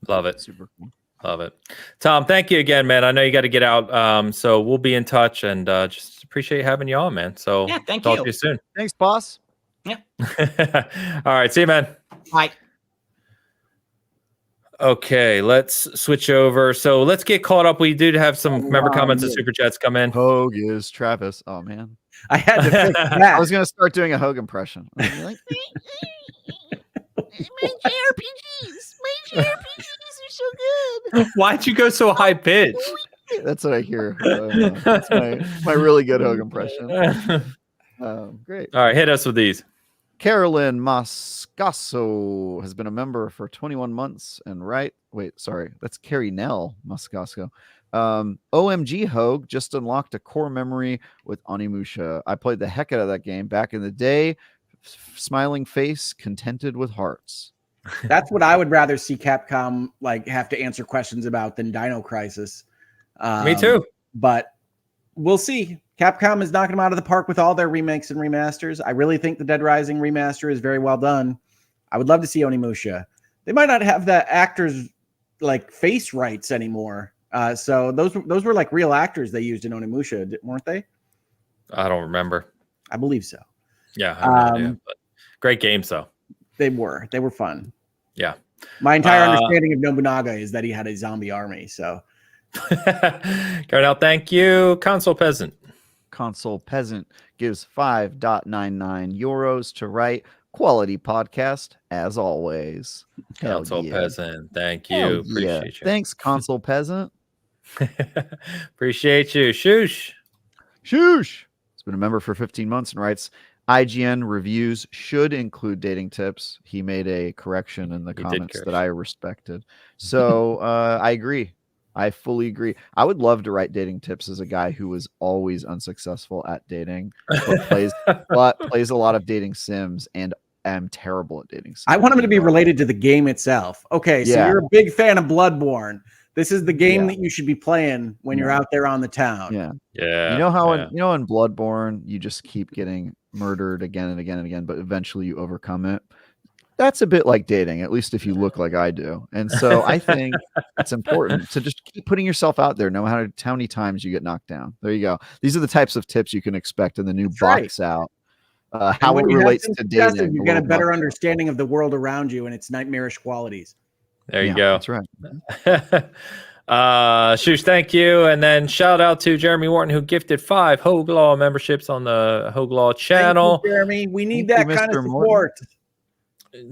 Love it. Super cool. Love it. Tom, thank you again, man. I know you got to get out. So we'll be in touch and just appreciate having you on, man. So Yeah, thank talk you. to you soon. Thanks, boss. Yeah. All right. See you, man. Bye. Okay, let's switch over. So let's get caught up. We did have some member comments and yeah. super chats come in. Hogue is Travis. Oh man, I had to fix I that. was gonna start doing a Hogue impression. I'd be like, My JRPGs. My JRPGs are so good. Why'd you go so high pitch? that's what I hear. That's my really good Hogue impression. Great. All right, hit us with these. Carolyn Moscaso has been a member for 21 months and that's Carrie Nell Moscaso. OMG Hogue just unlocked a core memory with Onimusha. I played the heck out of that game back in the day. Smiling face, contented with hearts. That's what I would rather see Capcom like have to answer questions about than Dino Crisis. Me too. But we'll see. Capcom is knocking them out of the park with all their remakes and remasters. I really think the Dead Rising remaster is very well done. I would love to see Onimusha. They might not have the actors like face rights anymore. So those were like real actors they used in Onimusha, weren't they? I don't remember. I believe so. Yeah, I have no idea, but great games though. They were fun. Yeah. My entire understanding of Nobunaga is that he had a zombie army. So, Cardell, thank you. Console Peasant. Console Peasant gives 5.99 euros to write quality podcast as always. Hell Console yeah. Peasant. Thank you. Hell Appreciate yeah. you. Thanks, Console Peasant. Appreciate you. Shoosh. Shoosh. He's been a member for 15 months and writes, IGN reviews should include dating tips. He made a correction in the comments that I respected. So I agree. I fully agree. I would love to write dating tips as a guy who was always unsuccessful at dating, but plays a lot of dating sims and am terrible at dating sims. I want him to be related to the game itself. Okay, so you're a big fan of Bloodborne. This is the game that you should be playing when you're out there on the town. Yeah. Yeah. You know how in Bloodborne you just keep getting murdered again and again and again, but eventually you overcome it. That's a bit like dating, at least if you look like I do. And so I think it's important to just keep putting yourself out there, no matter how many times you get knocked down. There you go. These are the types of tips you can expect in the new box out. How it relates to dating. You get a better understanding of the world around you and its nightmarish qualities. There you go. That's right. Shoosh, thank you. And then shout out to Jeremy Wharton, who gifted 5 Hogue Law memberships on the Hogue Law channel. Thank you, Jeremy. We need that kind of support.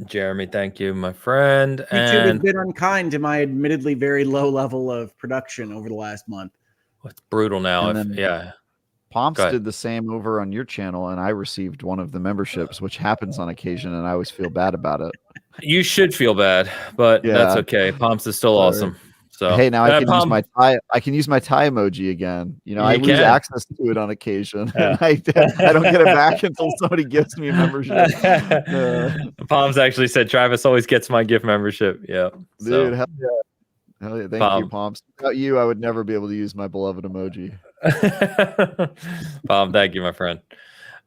Jeremy, thank you, my friend. YouTube has been unkind to my admittedly very low level of production over the last month. It's brutal now. Pomps did the same over on your channel, and I received one of the memberships, which happens on occasion, and I always feel bad about it. You should feel bad, but that's okay. Pomps is still awesome. So hey, now I can use my tie. I can use my tie emoji again. I lose access to it on occasion. Yeah. I don't get it back until somebody gives me a membership. Pomps actually said Travis always gets my gift membership. Yeah, dude, hell yeah. Hell yeah. Thank you, Pomps. Without you, I would never be able to use my beloved emoji. Pom, thank you, my friend.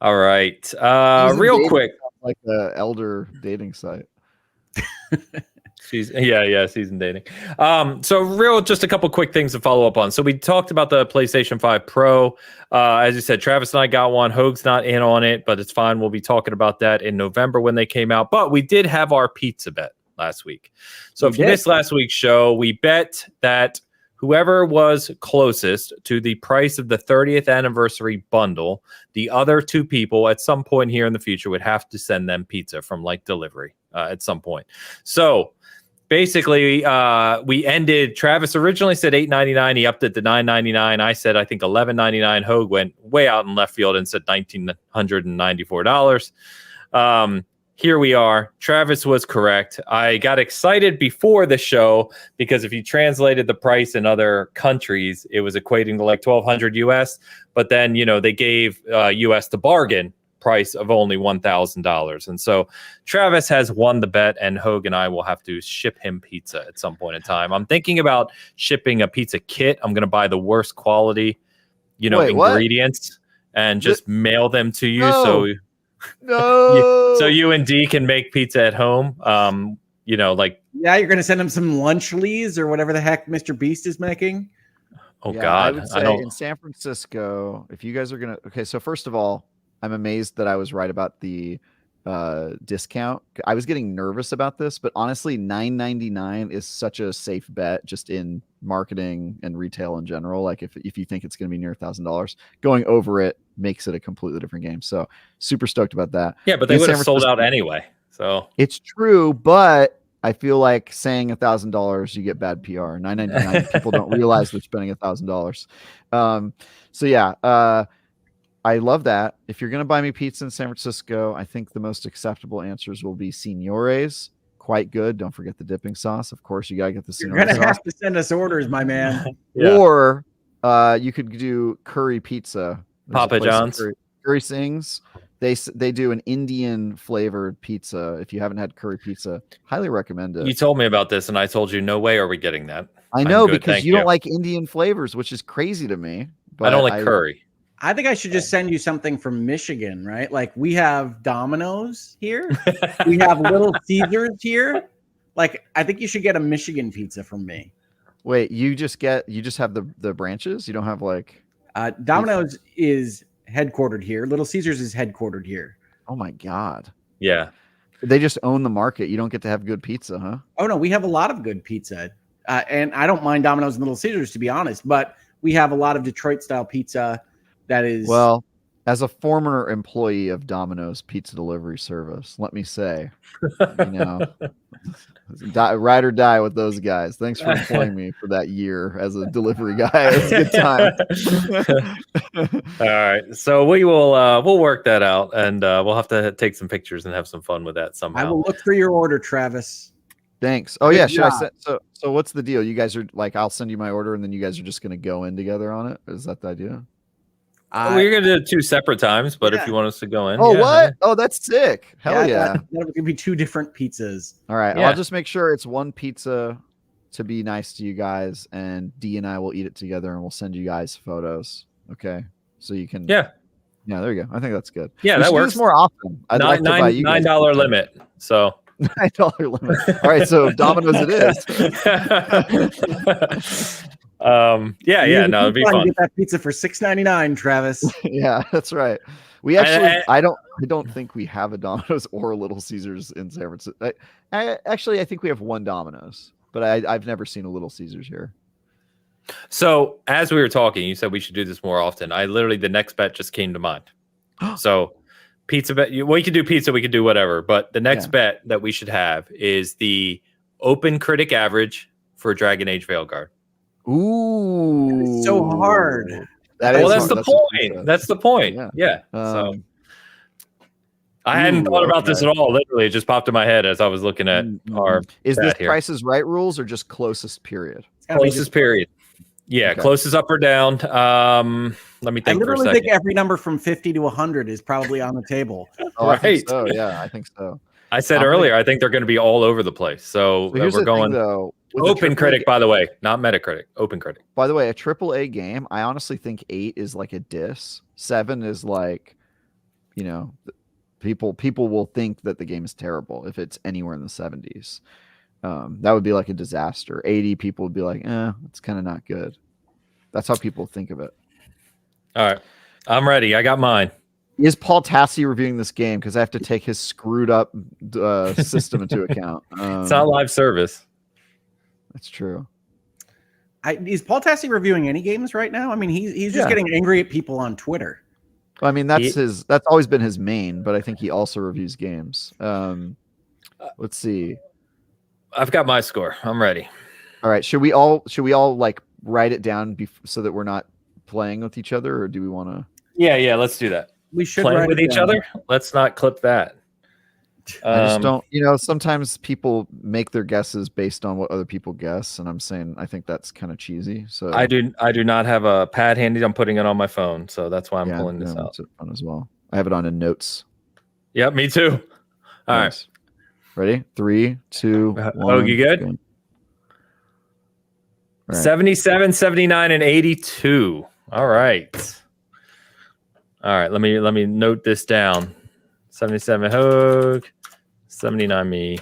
All right, real quick, like the elder dating site. Season dating. So just a couple quick things to follow up on. So we talked about the PlayStation 5 Pro. As you said, Travis and I got one. Hogue's not in on it, but it's fine. We'll be talking about that in November when they came out. But we did have our pizza bet last week. So if you missed last week's show, we bet that whoever was closest to the price of the 30th anniversary bundle, the other 2 people at some point here in the future would have to send them pizza from delivery at some point. So basically, we ended. Travis originally said $8.99. He upped it to $9.99. I said, I think $11.99. Hogue went way out in left field and said $1,994. Here we are. Travis was correct. I got excited before the show because if you translated the price in other countries, it was equating to like $1,200 US. But then, they gave US the bargain price of only $1,000. And so Travis has won the bet, and Hogue and I will have to ship him pizza at some point in time. I'm thinking about shipping a pizza kit. I'm going to buy the worst quality, ingredients and just mail them to you. No. So No. so you and D can make pizza at home. like, Yeah, you're gonna send him some lunch leaves or whatever the heck Mr. Beast is making. oh Yeah, God, I would say in San Francisco, if you guys are gonna, okay, so first of all, I'm amazed that I was right about the discount. I was getting nervous about this, but honestly, $9.99 is such a safe bet just in marketing and retail in general. Like if you think it's going to be near $1,000, going over it makes it a completely different game. So super stoked about that. Yeah, but they In would San have sold out Francisco- anyway. So It's true, but I feel like saying $1,000, you get bad PR. $9.99, people don't realize they're spending $1,000. So yeah, I love that. If you're going to buy me pizza in San Francisco, I think the most acceptable answers will be Signores. Quite good. Don't forget the dipping sauce. Of course, you got to get the You're Signore gonna sauce. have to send us orders, my man. yeah. Or you could do curry pizza. There's a Papa place John's. Curry Sings. They do an Indian flavored pizza. If you haven't had curry pizza, highly recommend it. You told me about this, and I told you, no way are we getting that. I I'm know good, because thank you don't like Indian flavors, which is crazy to me. But I don't like curry. I think I should just send you something from Michigan, right? Like we have Domino's here. We have Little Caesars here. Like I think you should get a Michigan pizza from me. Wait, you just have the branches? You don't have like Domino's is headquartered here. Little Caesars is headquartered here. Oh my God. Yeah. They just own the market. You don't get to have good pizza, huh? Oh no, we have a lot of good pizza. And I don't mind Domino's and Little Caesars, to be honest, but we have a lot of Detroit style pizza that is Well, as a former employee of Domino's pizza delivery service, let me say, ride or die with those guys. Thanks for employing me for that year as a delivery guy. It was a good time. All right. So we'll work that out, and we'll have to take some pictures and have some fun with that somehow. I will look for your order, Travis. Thanks. Oh Good yeah, should I job. send so what's the deal? You guys are like, I'll send you my order and then you guys are just gonna go in together on it? Is that the idea? We're gonna do it 2 separate times, but if Yeah. you want us to go in, Oh, yeah. what? Oh, that's sick. Hell yeah. That could be 2 different pizzas. All right. Yeah. I'll just make sure it's one pizza to be nice to you guys, and D and I will eat it together and we'll send you guys photos. Okay. So you can Yeah, there you go. I think that's good. yeah, We that should do works. this more often. I'd like to buy you guys $9 pizza. limit. So $9 limit. All right, so Domino's it is. yeah, no, it'd be fun. Get that pizza for $6.99, Travis. Yeah, that's right. We actually, I don't think we have a Domino's or a Little Caesars in San Francisco. I think we have one Domino's, but I've never seen a Little Caesars here. So as we were talking, you said we should do this more often. The next bet just came to mind. So pizza bet. We could do pizza. We could do whatever. But the next bet that we should have is the open critic average for Dragon Age Veilguard. Ooh, So hard. That's the point. That's the point. Yeah. So I hadn't thought about this at all. Literally, it just popped in my head as I was looking at our. Is this here. Price is Right rules or just closest period? Closest period. Yeah, Okay. closest up or down. Let me I think for a literally second. think every number from 50 to 100 is probably on the table. Oh, I think Right. so. Yeah, I think so. I said earlier, I think 8 are going to be all over the place. So, So here's we're the going thing, though. With a open AAA critic, by the way, not Metacritic. Open critic. By the way, a AAA game, I honestly think 8 is like a diss. 7 is like, people will think that the game is terrible if it's anywhere in the 70s. That would be like a disaster. 80 people would be like, it's kind of not good. That's how people think of it. All right. I'm ready. I got mine. Is Paul Tassi reviewing this game? Because I have to take his screwed up system into account. It's not live service. That's true. Is Paul Tassi reviewing any games right now? I mean, he's just getting angry at people on Twitter. I mean, that's always been his main, but I think he also reviews games. Let's see. I've got my score. I'm ready. All right. Should we all like write it down so that we're not playing with each other, or do we want to? Yeah. Let's do that. We should Playing write with it each down. other. Let's not clip that. I just don't. Sometimes people make their guesses based on what other people guess, and I'm saying I think that's kind of cheesy. So I do not have a pad handy. I'm putting it on my phone, so that's why I'm pulling this out. It's fun as well. I have it on in notes. Yep, me too. All Nice. Ready? 3, 2, 1. Oh, you good? Go. Right. 77, 79, and 82. All right. Let me note this down. 77 Hogue, 79 me,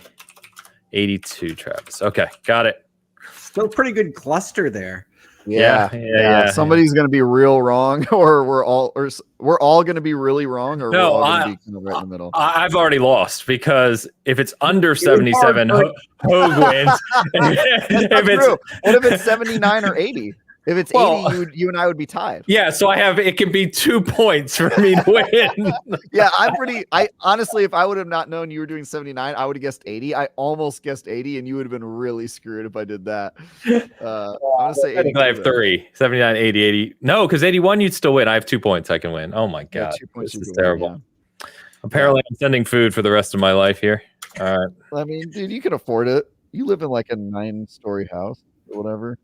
82, Travis. Okay, got it. Still pretty good cluster there. Yeah. Somebody's gonna be real wrong, or we're all gonna be really wrong, or we're No, all gonna be kind of right in the middle. I've already lost because if it's under was 77, hard Hogue wins. That's not true. What if it's 79 or 80? If it's 80, you and I would be tied. Yeah, so it can be 2 points for me to win. Yeah, I honestly, if I would have not known you were doing 79, I would have guessed 80. I almost guessed 80, and you would have been really screwed if I did that. I'm gonna say 80. I think I have 3. 79, 80, 80. No, because 81 you'd still win. I have 2 points I can win. Oh my god. 2 points. This is terrible. Yeah. Apparently I'm sending food for the rest of my life here. All right. I mean, dude, you can afford it. You live in like a 9-story house or whatever.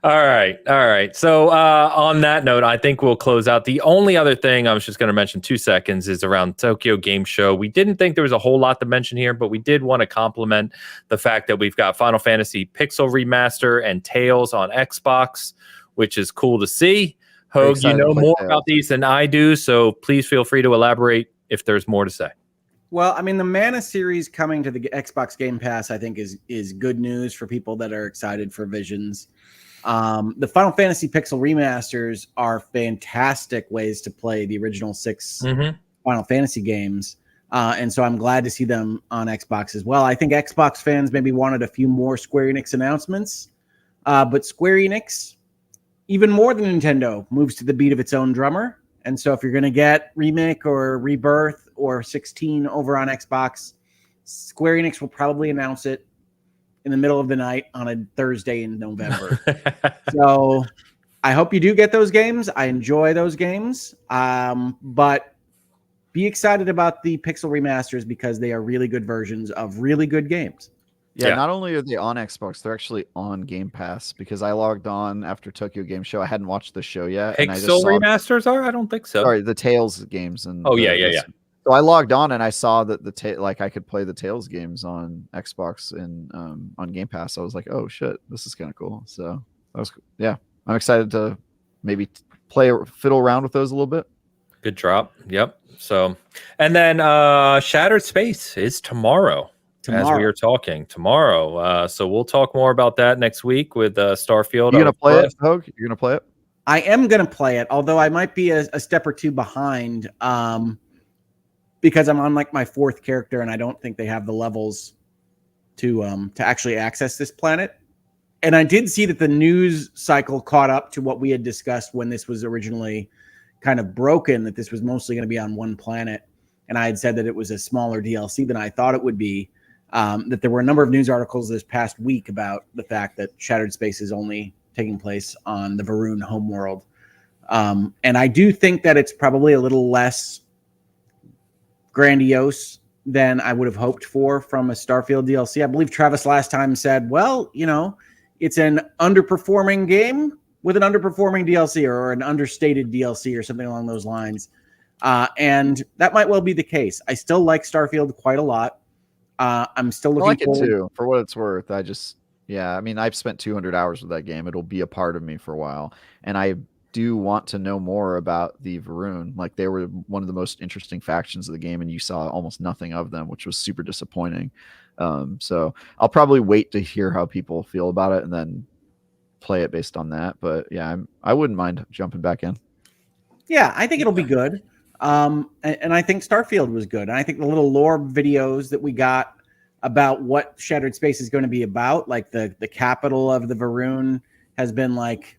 All right. So on that note, I think we'll close out. The only other thing I was just going to mention 2 seconds is around Tokyo Game Show. We didn't think there was a whole lot to mention here, but we did want to compliment the fact that we've got Final Fantasy Pixel Remaster and Tales on Xbox, which is cool to see. Hogue, you know more about these than I do, so please feel free to elaborate if there's more to say. Well, I mean, the Mana series coming to the Xbox Game Pass, I think, is good news for people that are excited for Visions. The Final Fantasy Pixel remasters are fantastic ways to play the original 6 Final Fantasy games. And so I'm glad to see them on Xbox as well. I think Xbox fans maybe wanted a few more Square Enix announcements, but Square Enix, even more than Nintendo, moves to the beat of its own drummer. And so if you're going to get Remake or Rebirth or 16 over on Xbox, Square Enix will probably announce it in the middle of the night on a Thursday in November. So I hope you do get those games. I enjoy those games. But be excited about the Pixel remasters because they are really good versions of really good games. Yeah, not only are they on Xbox, they're actually on Game Pass because I logged on after Tokyo Game Show. I hadn't watched the show yet. Pixel remasters are? I don't think so. Sorry, the Tales games. And yeah. So I logged on and I saw that I could play the Tales games on Xbox and on Game Pass. I was like, oh shit, this is kind of cool. So that was I'm excited to maybe fiddle around with those a little bit. Good drop. Yep. So, and then Shattered Space is tomorrow. As we are talking tomorrow. So we'll talk more about that next week with Starfield. You're going to play it, Hogue? You're going to play it? I am going to play it, although I might be a step or two behind because I'm on like my 4th character and I don't think they have the levels to actually access this planet. And I did see that the news cycle caught up to what we had discussed when this was originally kind of broken, that this was mostly going to be on one planet. And I had said that it was a smaller DLC than I thought it would be. That there were a number of news articles this past week about the fact that Shattered Space is only taking place on the Varun homeworld. And I do think that it's probably a little less grandiose than I would have hoped for from a Starfield DLC. I believe Travis last time said, well, it's an underperforming game with an underperforming DLC or an understated DLC or something along those lines. And that might well be the case. I still like Starfield quite a lot. I'm still looking forward. I like it too, for what it's worth. I've spent 200 hours with that game. It'll be a part of me for a while. And I do want to know more about the Varun. Like, they were one of the most interesting factions of the game, and you saw almost nothing of them, which was super disappointing. So I'll probably wait to hear how people feel about it and then play it based on that. But yeah, I wouldn't mind jumping back in. Yeah, I think it'll be good. And I think Starfield was good. And I think the little lore videos that we got about what Shattered Space is going to be about, like the capital of the Varun has been like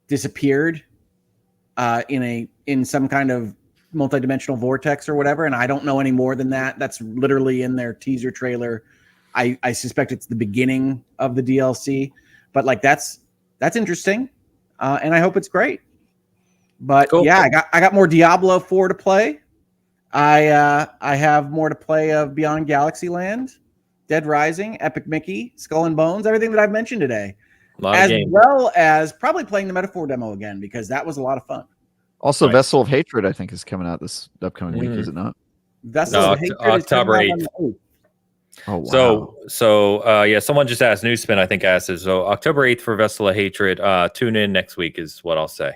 disappeared in some kind of multidimensional vortex or whatever. And I don't know any more than that. That's literally in their teaser trailer. I suspect it's the beginning of the DLC, but like that's interesting. And I hope it's great. But cool. Yeah, I got more Diablo 4 to play. I have more to play of Beyond Galaxy Land, Dead Rising, Epic Mickey, Skull and Bones, everything that I've mentioned today. As well as probably playing the Metaphor demo again, because that was a lot of fun. Also, right. Vessel of Hatred, I think, is coming out this upcoming week, is it not? Vessel of Hatred October 8th. Oh, wow. So someone just asked, Newspin, I think, asked, so October 8th for Vessel of Hatred. Tune in next week is what I'll say.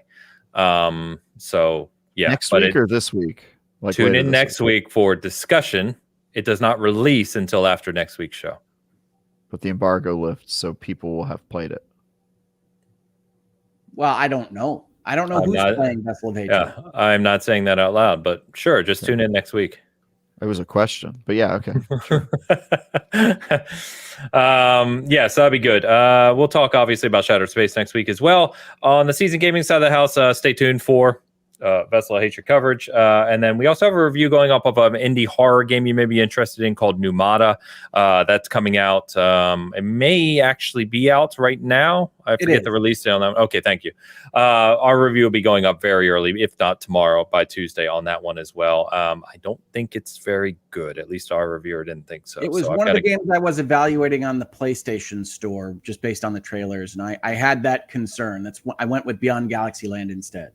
So yeah, next week or this week? Tune in next week for discussion it does not release until after next week's show. But the embargo lifts, so people will have played it. Well, I don't know. I don't know I'm who's not- playing Vessel of Hatred. Yeah, I'm not saying that out loud, but sure, just tune in next week. It was a question, but yeah, okay. Yeah, so that'd be good. We'll talk obviously about Shattered Space next week as well. On the season gaming side of the house, stay tuned for Vessel of Hatred coverage. And then we also have a review going up of an indie horror game you may be interested in called Numata. That's coming out. It may actually be out right now. I forget the release date on that. Okay, thank you. Our review will be going up very early, if not tomorrow, by Tuesday on that one as well. I don't think it's very good. At least our reviewer didn't think so. It was one of the games I was evaluating on the PlayStation Store just based on the trailers, and I had that concern. That's why I went with Beyond Galaxy Land instead.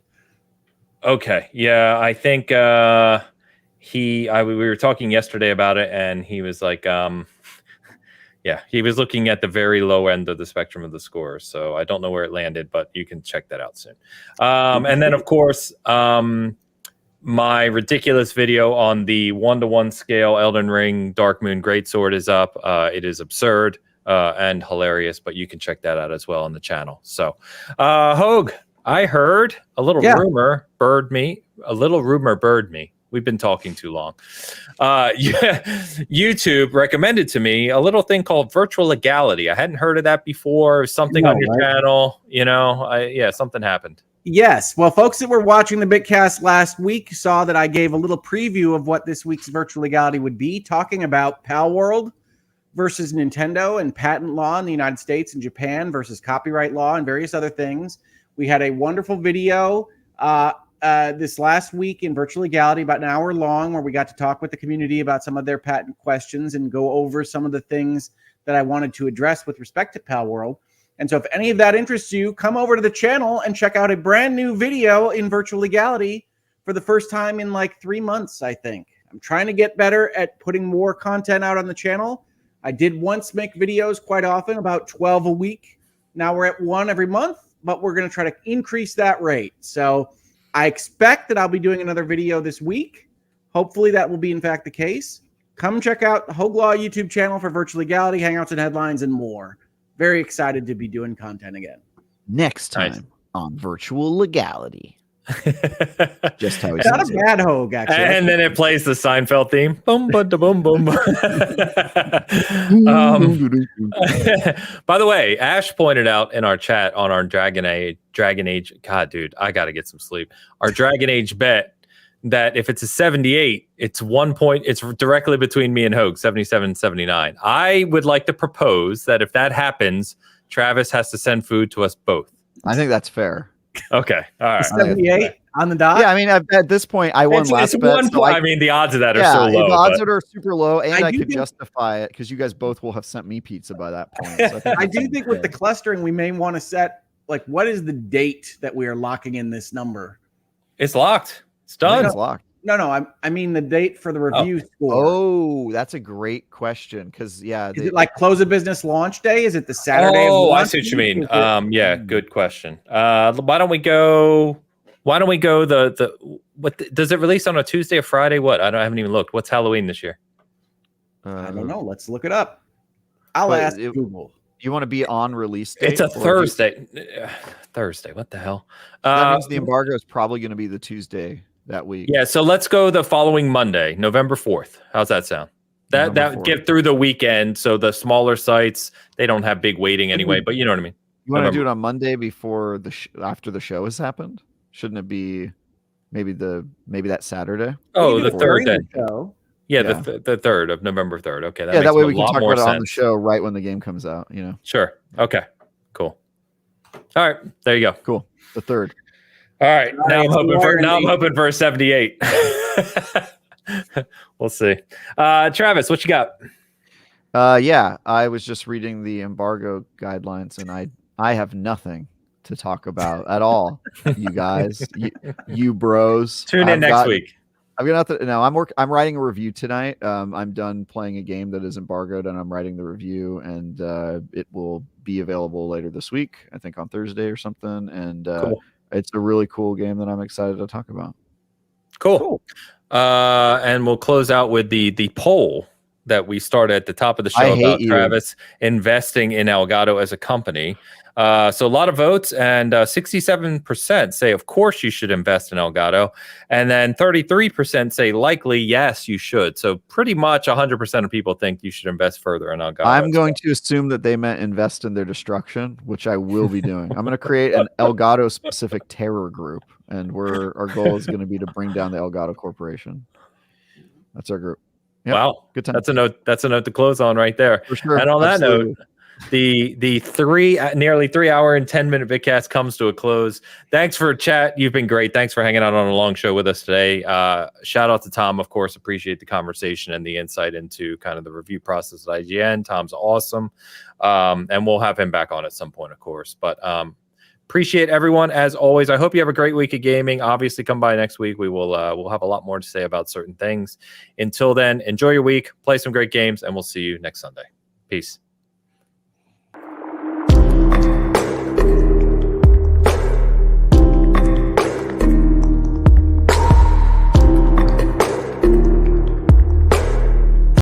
Okay. Yeah, I think we were talking yesterday about it, and he was like, yeah, he was looking at the very low end of the spectrum of the scores. So I don't know where it landed, but you can check that out soon. And then, of course, my ridiculous video on the 1-to-1 scale Elden Ring Dark Moon Greatsword is up. It is absurd and hilarious, but you can check that out as well on the channel. So, Hogue, I heard a little rumor bird me. We've been talking too long. YouTube recommended to me a little thing called virtual legality. I hadn't heard of that before. Something on your channel, something happened. Yes. Well, folks that were watching the Bitcast last week saw that I gave a little preview of what this week's virtual legality would be, talking about Pal World versus Nintendo and patent law in the United States and Japan versus copyright law and various other things. We had a wonderful video this last week in virtual legality, about an hour long, where we got to talk with the community about some of their patent questions and go over some of the things that I wanted to address with respect to Pal World. And so if any of that interests you, come over to the channel and check out a brand new video in virtual legality for the first time in like 3 months, I think. I'm trying to get better at putting more content out on the channel. I did once make videos quite often, about 12 a week. Now we're at 1 every month, but we're going to try to increase that rate. So I expect that I'll be doing another video this week. Hopefully that will be in fact the case. Come check out the Hogue Law YouTube channel for virtual legality, hangouts and headlines, and more. Very excited to be doing content again. Next time on virtual legality. Just how he Not says a bad Hogue, actually. And then it plays the Seinfeld theme. Boom, boom, boom, boom. By the way, Ash pointed out in our chat on our Dragon Age. God, dude, I got to get some sleep. Our Dragon Age bet that if it's a 78, it's 1 point. It's directly between me and Hogue, 77, 79. I would like to propose that if that happens, Travis has to send food to us both. I think that's fair. Okay. All right. 78 on the dot? Yeah, I mean, at this point, I won last bet. So I mean, the odds of that are so low. The odds are super low, and I could think, justify it because you guys both will have sent me pizza by that point. So I do think with the clustering, we may want to set, like, what is the date that we are locking in this number? It's locked. It's done. It's locked. No, I mean the date for the review score. Oh, that's a great question. Because is it like close of business launch day? Is it the Saturday? Oh, I see what you mean. Yeah, good question. Why don't we go what does it release on a Tuesday or Friday? What? I haven't even looked. What's Halloween this year? I don't know. Let's look it up. I'll ask Google. You want to be on release date? It's a Thursday. Thursday. What the hell? That means the embargo is probably going to be the Tuesday that week. Yeah, so let's go the following Monday, November 4th. How's that sound? That get through the weekend, so the smaller sites, they don't have big waiting anyway, but you know what I mean. You want to do it on Monday before after the show has happened? Shouldn't it be maybe that Saturday? Oh, the third day. Yeah, Yeah. the 3rd of November 3rd. Okay, that way we can talk about it on the show right when the game comes out, you know. Sure. Okay. Cool. All right, there you go. Cool. The 3rd. All right. Now I'm hoping for a 78. We'll see. Travis, what you got? Yeah, I was just reading the embargo guidelines, and I have nothing to talk about at all. You guys, you bros, tune in next week. I've got nothing. No, I'm writing a review tonight. I'm done playing a game that is embargoed, and I'm writing the review, and it will be available later this week. I think on Thursday or something. And cool. It's a really cool game that I'm excited to talk about. Cool. And we'll close out with the poll that we started at the top of the show I about hate you. Travis investing in Elgato as a company. So a lot of votes, and 67% say, of course, you should invest in Elgato. And then 33% say, likely, yes, you should. So pretty much 100% of people think you should invest further in Elgato. I'm going to assume that they meant invest in their destruction, which I will be doing. I'm going to create an Elgato specific terror group, and our goal is going to be to bring down the Elgato Corporation. That's our group. Yep. Wow, good time. That's a note to close on right there. For sure. And on Absolutely. that note, the nearly 3 hour and 10-minute Bitcast comes to a close. Thanks for chat. You've been great. Thanks for hanging out on a long show with us today. Shout out to Tom, of course. Appreciate the conversation and the insight into kind of the review process at IGN. Tom's awesome. And we'll have him back on at some point, of course. But appreciate everyone as always. I hope you have a great week of gaming. Obviously, come by next week. We'll have a lot more to say about certain things. Until then, enjoy your week, play some great games, and we'll see you next Sunday. Peace.